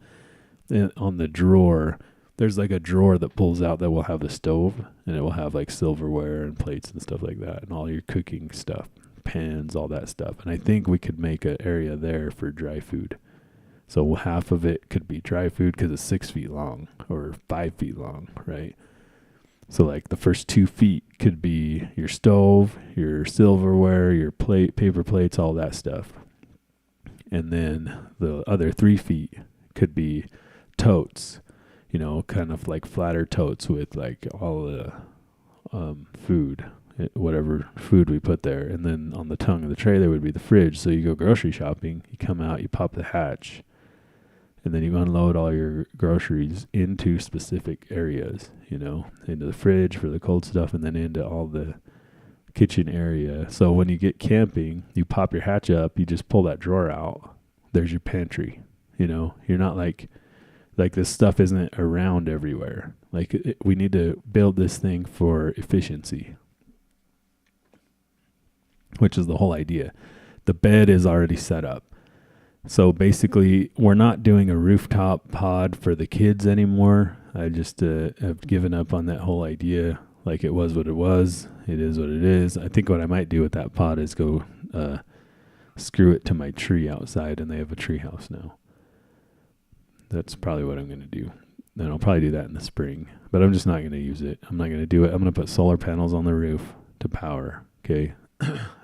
S1: on the drawer. There's a drawer that pulls out that will have the stove, and it will have silverware and plates and stuff like that, and all your cooking stuff, pans, all that stuff. And I think we could make an area there for dry food. So half of it could be dry food, because it's 6 feet long or 5 feet long, right? So the first 2 feet could be your stove, your silverware, your paper plates, all that stuff. And then the other 3 feet could be totes, kind of flatter totes with all the food, whatever food we put there. And then on the tongue of the trailer would be the fridge. So you go grocery shopping, you come out, you pop the hatch, and then you unload all your groceries into specific areas, into the fridge for the cold stuff, and then into all the kitchen area. So when you get camping, you pop your hatch up, you just pull that drawer out. There's your pantry. You're not like this stuff isn't around everywhere. We need to build this thing for efficiency, which is the whole idea. The bed is already set up. So basically, we're not doing a rooftop pod for the kids anymore. I just have given up on that whole idea. It was what it was. It is what it is. I think what I might do with that pod is go screw it to my tree outside, and they have a tree house now. That's probably what I'm going to do. And I'll probably do that in the spring. But I'm just not going to use it. I'm not going to do it. I'm going to put solar panels on the roof to power, okay,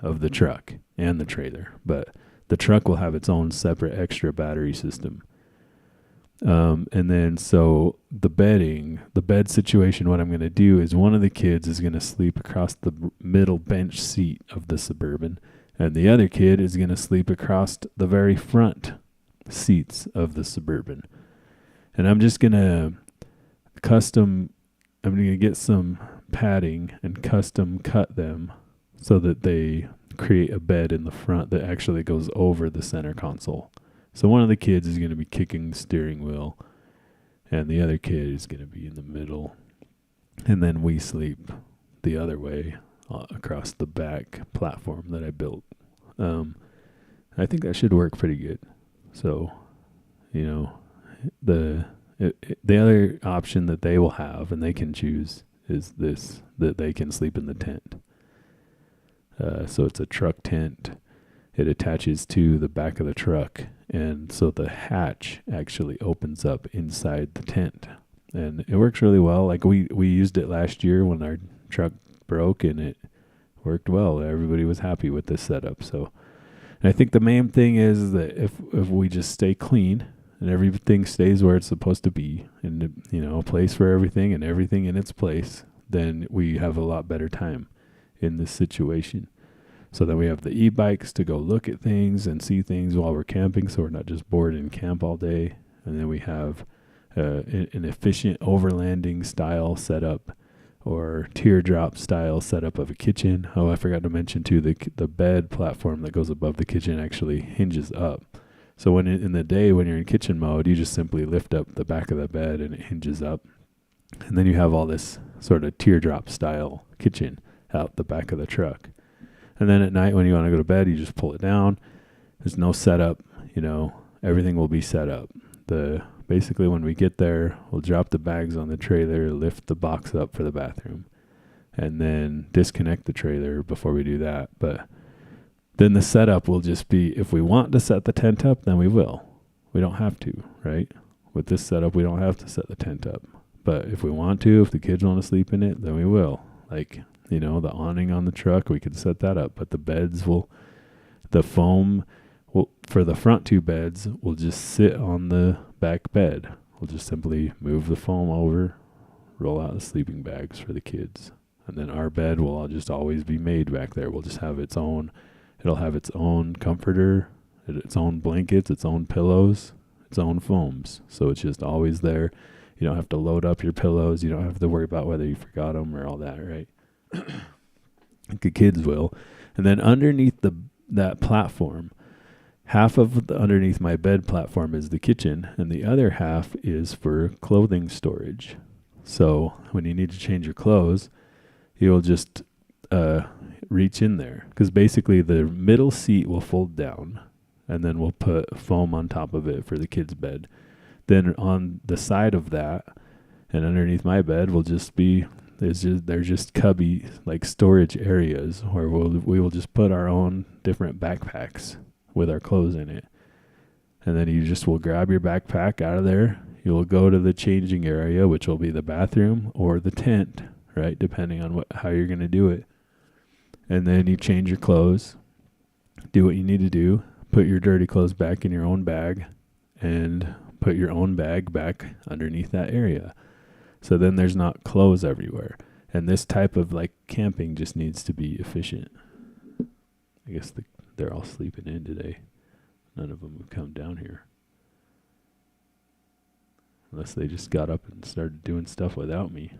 S1: of the truck and the trailer. But the truck will have its own separate extra battery system. And then so the bed situation, what I'm going to do is one of the kids is going to sleep across the middle bench seat of the Suburban, and the other kid is going to sleep across the very front seats of the Suburban. And I'm just going to I'm going to get some padding and custom cut them so that they create a bed in the front that actually goes over the center console. So one of the kids is going to be kicking the steering wheel, and the other kid is going to be in the middle. And then we sleep the other way across the back platform that I built I think that should work pretty good. So, you know, the other option that they will have and they can choose is this, that they can sleep in the tent. So it's a truck tent. It attaches to the back of the truck, and so the hatch actually opens up inside the tent, and it works really well. Like we used it last year when our truck broke, and it worked well. Everybody was happy with this setup. So, and I think the main thing is that if we just stay clean and everything stays where it's supposed to be, and you know, a place for everything and everything in its place, then we have a lot better time in this situation. So then we have the e-bikes to go look at things and see things while we're camping, so we're not just bored in camp all day. And then we have an efficient overlanding style setup or teardrop style setup of a kitchen. Oh, I forgot to mention too, the bed platform that goes above the kitchen actually hinges up. So when in the day when you're in kitchen mode, you just simply lift up the back of the bed and it hinges up. And then you have all this sort of teardrop style kitchen out the back of the truck. And then at night when you want to go to bed, you just pull it down. There's no setup, you know, everything will be set up. Basically when we get there, we'll drop the bags on the trailer, lift the box up for the bathroom, and then disconnect the trailer before we do that. But then the setup will just be, if we want to set the tent up, then we will. We don't have to, right? With this setup, we don't have to set the tent up. But if we want to, if the kids want to sleep in it, then we will. Like, you know, the awning on the truck, we can set that up. But the beds the foam for the front two beds will just sit on the back bed. We'll just simply move the foam over, roll out the sleeping bags for the kids. And then our bed will just always be made back there. We'll just have it'll have its own comforter, its own blankets, its own pillows, its own foams. So it's just always there. You don't have to load up your pillows. You don't have to worry about whether you forgot them or all that, right? The kids will. And then underneath that platform, half of underneath my bed platform is the kitchen, and the other half is for clothing storage. So when you need to change your clothes, you'll just reach in there, because basically the middle seat will fold down, and then we'll put foam on top of it for the kids' bed. Then on the side of that and underneath my bed will just be, they're just cubby, like storage areas where we will just put our own different backpacks with our clothes in it. And then you just will grab your backpack out of there. You'll go to the changing area, which will be the bathroom or the tent, right? Depending on how you're going to do it. And then you change your clothes, do what you need to do, put your dirty clothes back in your own bag, and put your own bag back underneath that area. So then there's not clothes everywhere. And this type of like camping just needs to be efficient. I guess they're all sleeping in today. None of them have come down here. Unless they just got up and started doing stuff without me.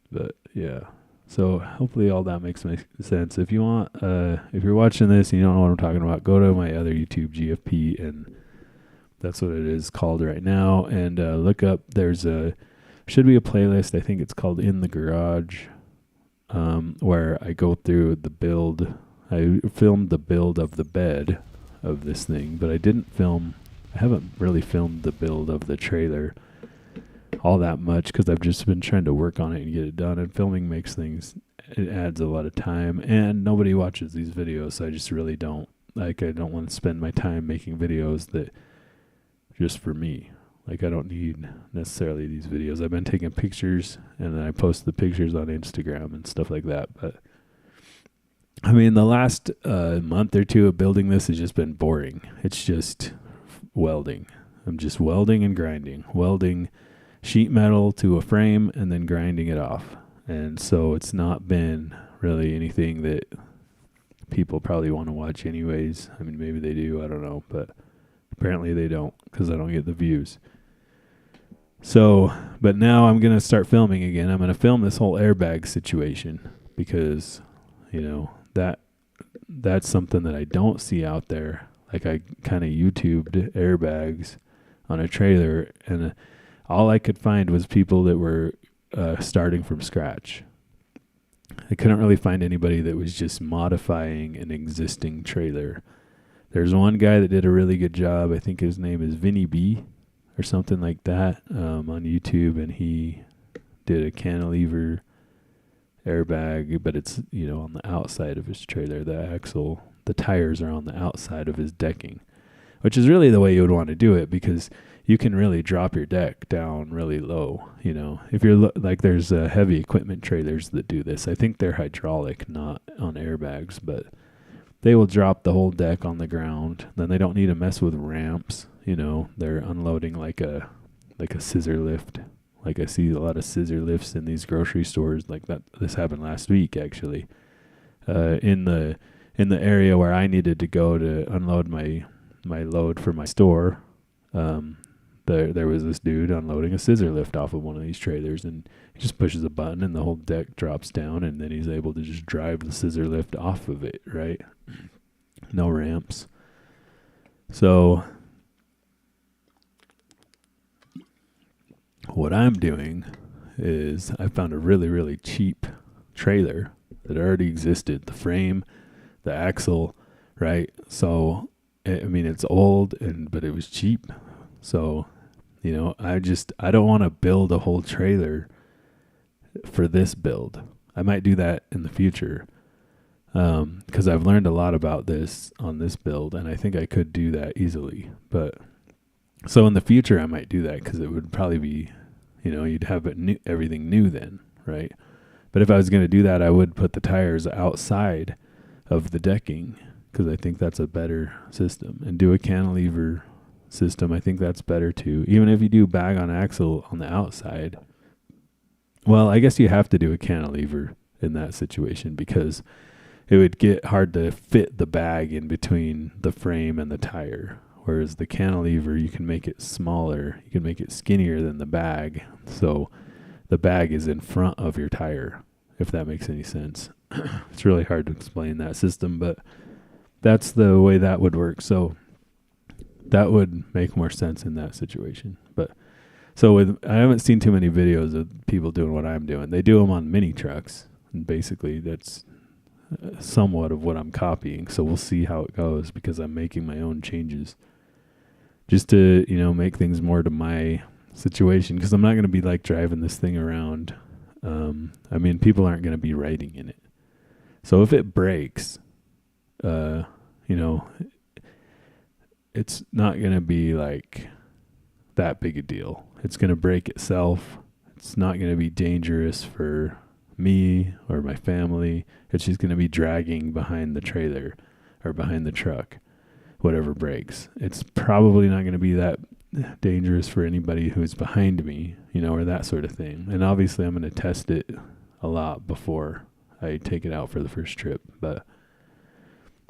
S1: But yeah. So hopefully all that makes sense. If you want, if you're watching this and you don't know what I'm talking about, go to my other YouTube, GFP, and that's what it is called right now. And look up, should be a playlist. I think it's called In the Garage, where I go through the build. I filmed the build of the bed of this thing, but I haven't really filmed the build of the trailer all that much, because I've just been trying to work on it and get it done. And filming it adds a lot of time, and nobody watches these videos, so I just really don't I don't want to spend my time making videos that just for me. Like, I don't need necessarily these videos. I've been taking pictures, and then I post the pictures on Instagram and stuff like that. But I mean, the last month or two of building this has just been boring. It's just welding. I'm just welding and grinding, welding sheet metal to a frame and then grinding it off. And so it's not been really anything that people probably want to watch anyways. I mean, maybe they do, I don't know, but apparently they don't, because I don't get the views. So, but now I'm going to start filming again. I'm going to film this whole airbag situation, because, you know, that's something that I don't see out there. Like, I kind of YouTubed airbags on a trailer, and all I could find was people that were starting from scratch. I couldn't really find anybody that was just modifying an existing trailer. There's one guy that did a really good job. I think his name is Vinny B or something like that, on YouTube, and he did a cantilever airbag, but it's, on the outside of his trailer. The tires are on the outside of his decking, which is really the way you would want to do it, because you can really drop your deck down really low. If you're like, there's heavy equipment trailers that do this. I think they're hydraulic, not on airbags, but they will drop the whole deck on the ground. Then they don't need to mess with ramps. They're unloading like a scissor lift. Like, I see a lot of scissor lifts in these grocery stores like that. This happened last week, actually, in the area where I needed to go to unload my load for my store. There was this dude unloading a scissor lift off of one of these trailers, and he just pushes a button and the whole deck drops down, and then he's able to just drive the scissor lift off of it, right? No ramps. So what I'm doing is I found a really, really cheap trailer that already existed. The frame, the axle, right? So, it's old, but it was cheap. So, I don't want to build a whole trailer for this build. I might do that in the future, because I've learned a lot about this on this build, and I think I could do that easily. But so in the future, I might do that, because it would probably be, you'd have everything new then, right? But if I was going to do that, I would put the tires outside of the decking, because I think that's a better system, and do a cantilever system. I think that's better too. Even if you do bag on axle on the outside, well, I guess you have to do a cantilever in that situation, because it would get hard to fit the bag in between the frame and the tire. Whereas the cantilever, you can make it smaller. You can make it skinnier than the bag. So the bag is in front of your tire, if that makes any sense. It's really hard to explain that system, but that's the way that would work. So that would make more sense in that situation. But so I haven't seen too many videos of people doing what I'm doing. They do them on mini trucks, and basically that's somewhat of what I'm copying. So we'll see how it goes, because I'm making my own changes just to, make things more to my situation, because I'm not going to be like driving this thing around. People aren't going to be riding in it. So if it breaks, it's not going to be like that big a deal. It's going to break itself. It's not going to be dangerous for me or my family. It's just going to be dragging behind the trailer or behind the truck, whatever breaks. It's probably not going to be that dangerous for anybody who's behind me, or that sort of thing. And obviously I'm going to test it a lot before I take it out for the first trip, but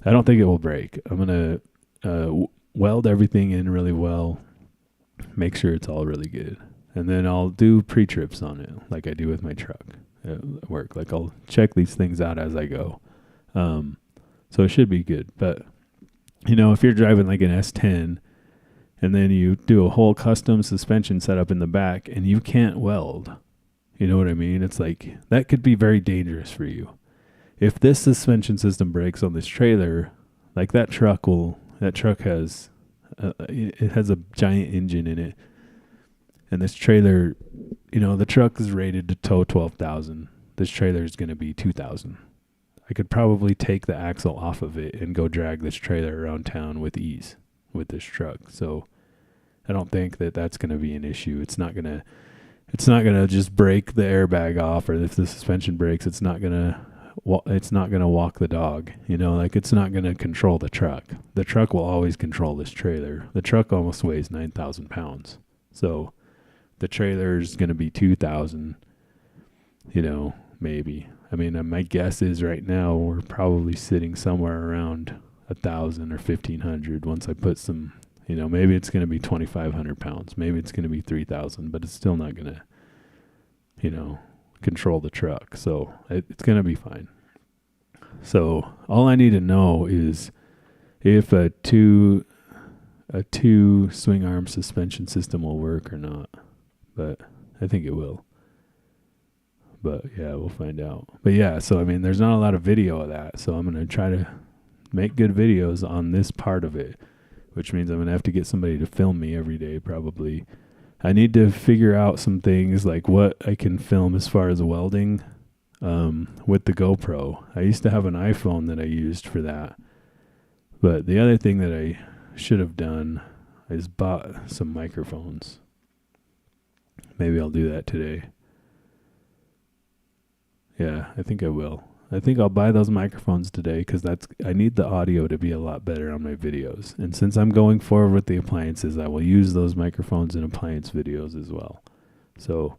S1: I don't think it will break. I'm going to weld everything in really well, make sure it's all really good. And then I'll do pre-trips on it like I do with my truck at work. Like, I'll check these things out as I go. So it should be good. But, if you're driving like an S10 and then you do a whole custom suspension setup in the back and you can't weld, you know what I mean? It's like, that could be very dangerous for you. If this suspension system breaks on this trailer, like that truck has, it has a giant engine in it. And this trailer, the truck is rated to tow 12,000. This trailer is going to be 2,000. I could probably take the axle off of it and go drag this trailer around town with ease with this truck. So I don't think that that's going to be an issue. It's not going to just break the airbag off, or if the suspension breaks, it's not going to walk the dog. It's not going to control the truck. The truck will always control this trailer. The truck almost weighs 9,000 pounds. So the trailer is going to be 2,000, maybe. My guess is right now we're probably sitting somewhere around 1,000 or 1,500 once I put some, maybe it's going to be 2,500 pounds. Maybe it's going to be 3,000, but it's still not going to, control the truck. So it's going to be fine. So all I need to know is if a two swing arm suspension system will work or not. But I think it will. But yeah, we'll find out. But yeah, so I mean, there's not a lot of video of that. So I'm going to try to make good videos on this part of it, which means I'm going to have to get somebody to film me every day probably. I need to figure out some things like what I can film as far as welding with the GoPro. I used to have an iPhone that I used for that. But the other thing that I should have done is bought some microphones. Maybe I'll do that today. Yeah, I think I will. I think I'll buy those microphones today because I need the audio to be a lot better on my videos. And since I'm going forward with the appliances, I will use those microphones in appliance videos as well. So,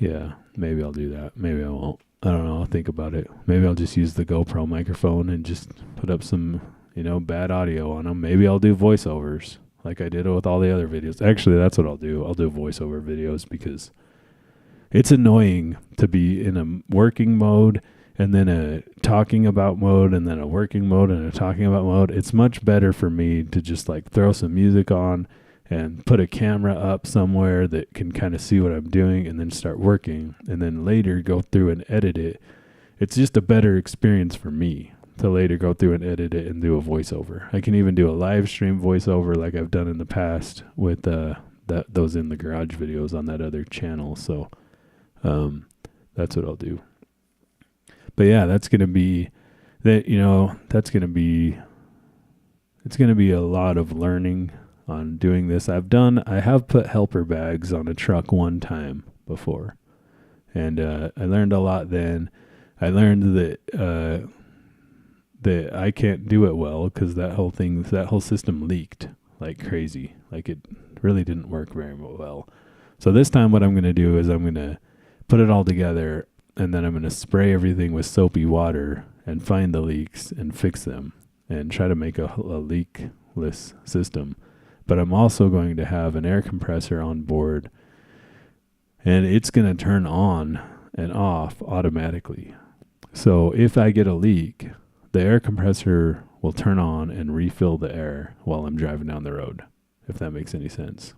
S1: yeah, maybe I'll do that. Maybe I won't. I don't know. I'll think about it. Maybe I'll just use the GoPro microphone and just put up some, bad audio on them. Maybe I'll do voiceovers like I did with all the other videos. Actually, that's what I'll do. I'll do voiceover videos because it's annoying to be in a working mode and then a talking about mode and then a working mode and a talking about mode. It's much better for me to just like throw some music on and put a camera up somewhere that can kind of see what I'm doing and then start working and then later go through and edit it. It's just a better experience for me to later go through and edit it and do a voiceover. I can even do a live stream voiceover like I've done in the past with those in the garage videos on that other channel. So that's what I'll do. But yeah, it's going to be a lot of learning on doing this. I have put helper bags on a truck one time before. And I learned a lot then. I learned that I can't do it well because that whole system leaked like crazy. Like it really didn't work very well. So this time what I'm going to do is I'm going to put it all together and then I'm going to spray everything with soapy water and find the leaks and fix them and try to make a leakless system. But I'm also going to have an air compressor on board and it's going to turn on and off automatically. So if I get a leak, the air compressor will turn on and refill the air while I'm driving down the road, if that makes any sense.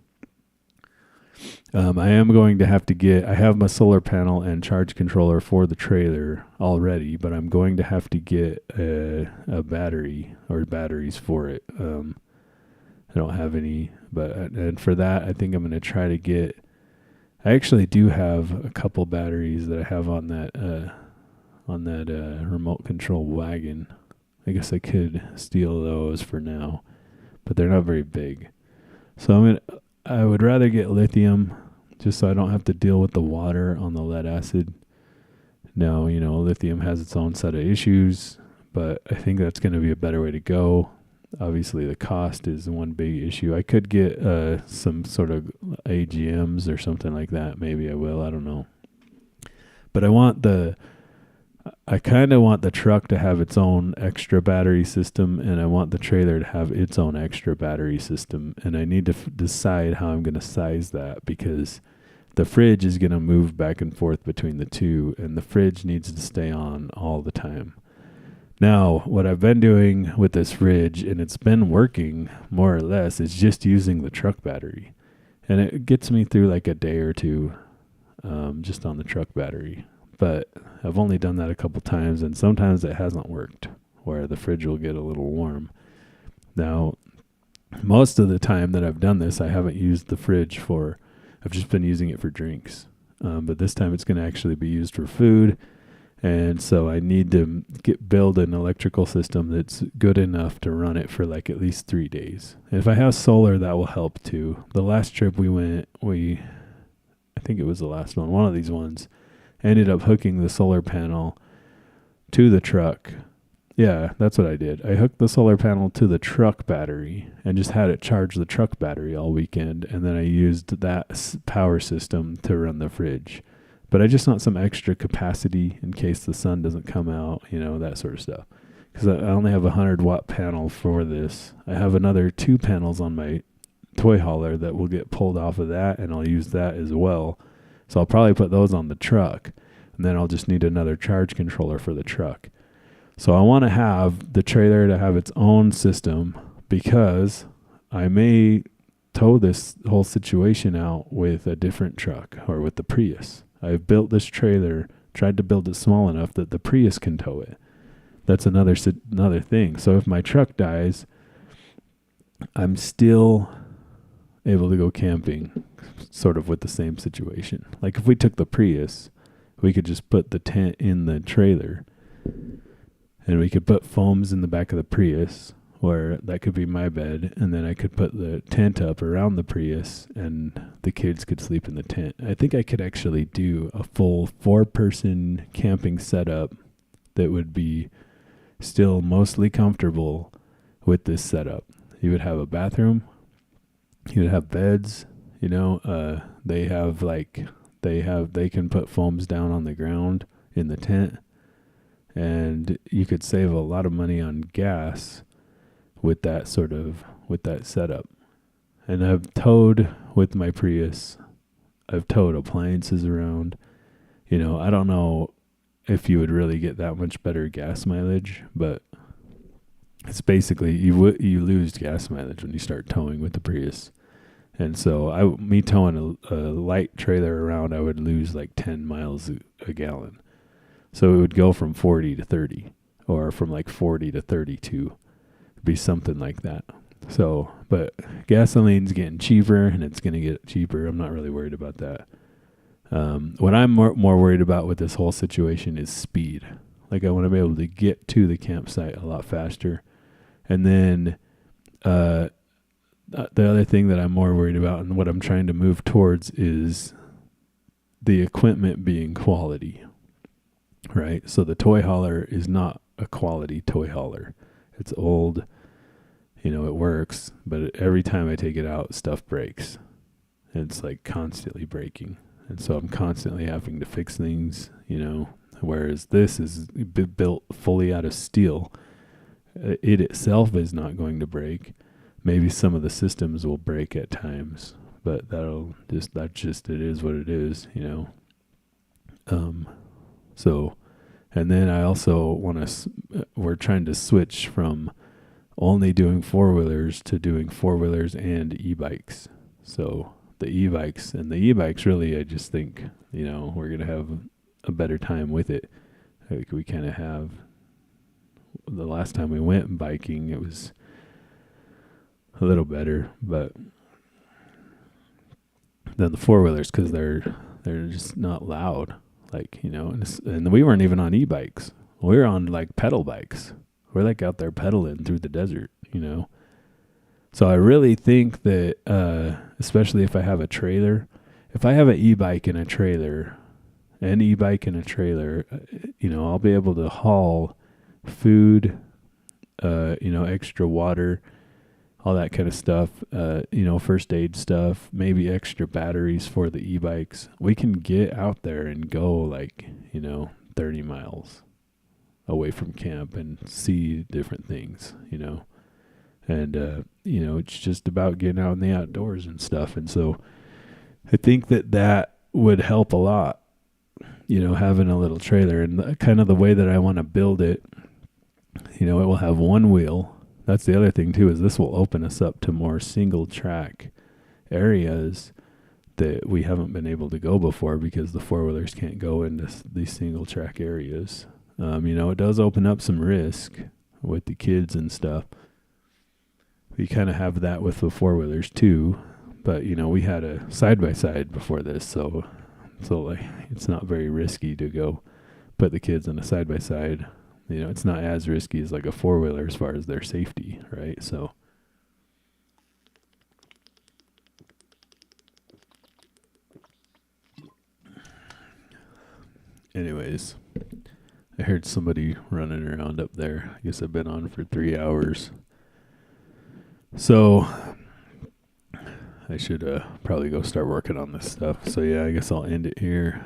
S1: I am going to have to I have my solar panel and charge controller for the trailer already, but I'm going to have to get a battery or batteries for it. I don't have any, and for that, I think I'm going to try to get, I actually do have a couple batteries that I have on that remote control wagon. I guess I could steal those for now, but they're not very big. So I would rather get lithium just so I don't have to deal with the water on the lead acid. Now, lithium has its own set of issues, but I think that's going to be a better way to go. Obviously, the cost is one big issue. I could get some sort of AGMs or something like that. Maybe I will. I don't know. But I kind of want the truck to have its own extra battery system, and I want the trailer to have its own extra battery system. And I need to decide how I'm going to size that because the fridge is going to move back and forth between the two, and the fridge needs to stay on all the time. Now, what I've been doing with this fridge, and it's been working more or less, is just using the truck battery. And it gets me through like a day or two just on the truck battery. But I've only done that a couple times, and sometimes it hasn't worked, where the fridge will get a little warm. Now, most of the time that I've done this, I haven't used the fridge I've just been using it for drinks. But this time it's going to actually be used for food. And so I need to build an electrical system that's good enough to run it for like at least 3 days. And if I have solar, that will help too. The last trip we went, I think it was the last one of these ones, ended up hooking the solar panel to the truck. Yeah, that's what I did. I hooked the solar panel to the truck battery and just had it charge the truck battery all weekend. And then I used that power system to run the fridge. But I just want some extra capacity in case the sun doesn't come out, that sort of stuff. Because I only have a 100-watt panel for this. I have another 2 panels on my toy hauler that will get pulled off of that, and I'll use that as well. So I'll probably put those on the truck, and then I'll just need another charge controller for the truck. So I want to have the trailer to have its own system because I may tow this whole situation out with a different truck or with the Prius. I've built this trailer, tried to build it small enough that the Prius can tow it. That's another thing. So if my truck dies, I'm still able to go camping sort of with the same situation. Like if we took the Prius, we could just put the tent in the trailer and we could put foams in the back of the Prius where that could be my bed, and then I could put the tent up around the Prius and the kids could sleep in the tent. I think I could actually do a full 4-person camping setup that would be still mostly comfortable with this setup. You would have a bathroom, you would have beds, they can put foams down on the ground in the tent, and you could save a lot of money on gas with that setup. And I've towed with my Prius, I've towed appliances around. I don't know if you would really get that much better gas mileage, but it's basically you lose gas mileage when you start towing with the Prius. And so me towing a light trailer around, I would lose like 10 miles a gallon. So it would go from 40 to 30, or from like 40 to 32. It'd be something like that. So, but gasoline's getting cheaper, and it's going to get cheaper. I'm not really worried about that. What I'm more worried about with this whole situation is speed. Like I want to be able to get to the campsite a lot faster. And then the other thing that I'm more worried about and what I'm trying to move towards is the equipment being quality, right? So the toy hauler is not a quality toy hauler. It's old, it works, but every time I take it out, stuff breaks. It's like constantly breaking. And so I'm constantly having to fix things, whereas this is built fully out of steel. It itself is not going to break. Maybe some of the systems will break at times, but that's just it is what it is, So, and then I also we're trying to switch from only doing 4-wheelers to doing 4-wheelers and e-bikes. So the e-bikes really, I just think, we're going to have a better time with it. Like we kind of have. The last time we went biking, it was a little better, but then the 4-wheelers, because they're just not loud, and we weren't even on e-bikes. We were on like pedal bikes. We're like out there pedaling through the desert, So I really think that, especially if I have a trailer, if I have an e-bike and a trailer, I'll be able to haul food, extra water, all that kind of stuff, first aid stuff, maybe extra batteries for the e-bikes. We can get out there and go 30 miles away from camp and see different things, and, it's just about getting out in the outdoors and stuff. And so I think that would help a lot, having a little trailer, and kind of the way that I want to build it. It will have one wheel. That's the other thing too, is this will open us up to more single track areas that we haven't been able to go before, because the 4-wheelers can't go into these single track areas. It does open up some risk with the kids and stuff. We kind of have that with the 4-wheelers too, but we had a side-by-side before this, so it's not very risky to go put the kids on a side-by-side. It's not as risky as like a 4-wheeler as far as their safety, right? So anyways, I heard somebody running around up there. I guess I've been on for 3 hours. So I should probably go start working on this stuff. So yeah, I guess I'll end it here.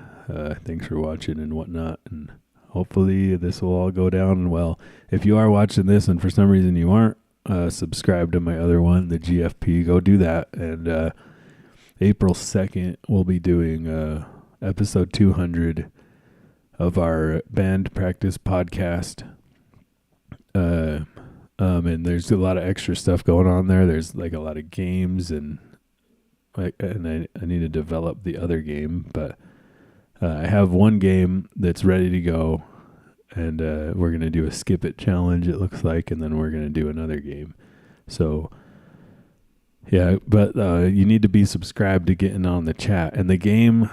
S1: Thanks for watching and whatnot, and hopefully this will all go down well. If you are watching this and for some reason you aren't subscribed to my other one, the GFP, go do that. And April 2nd, we'll be doing episode 200 of our band practice podcast. And there's a lot of extra stuff going on there. There's like a lot of games, and I need to develop the other game, but I have one game that's ready to go, and we're going to do a skip it challenge, it looks like, and then we're going to do another game. So, yeah, but you need to be subscribed to get in on the chat. And the game,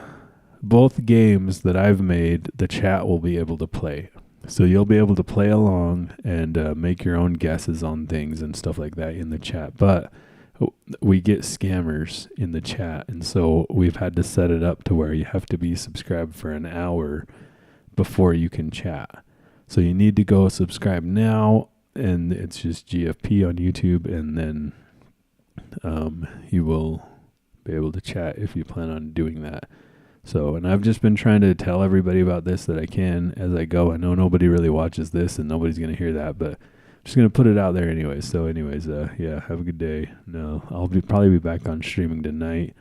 S1: both games that I've made, the chat will be able to play. So you'll be able to play along and make your own guesses on things and stuff like that in the chat. But we get scammers in the chat, and so we've had to set it up to where you have to be subscribed for an hour before you can chat. So you need to go subscribe now, and it's just GFP on YouTube, and then you will be able to chat if you plan on doing that. So, and I've just been trying to tell everybody about this that I can as I go. I know nobody really watches this, and nobody's going to hear that, but I'm just going to put it out there anyways. So anyways, yeah, have a good day. No, I'll probably be back on streaming tonight.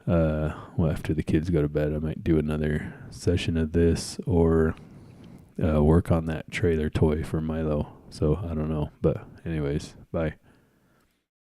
S1: Well, after the kids go to bed, I might do another session of this or work on that trailer toy for Milo. So I don't know. But anyways, bye.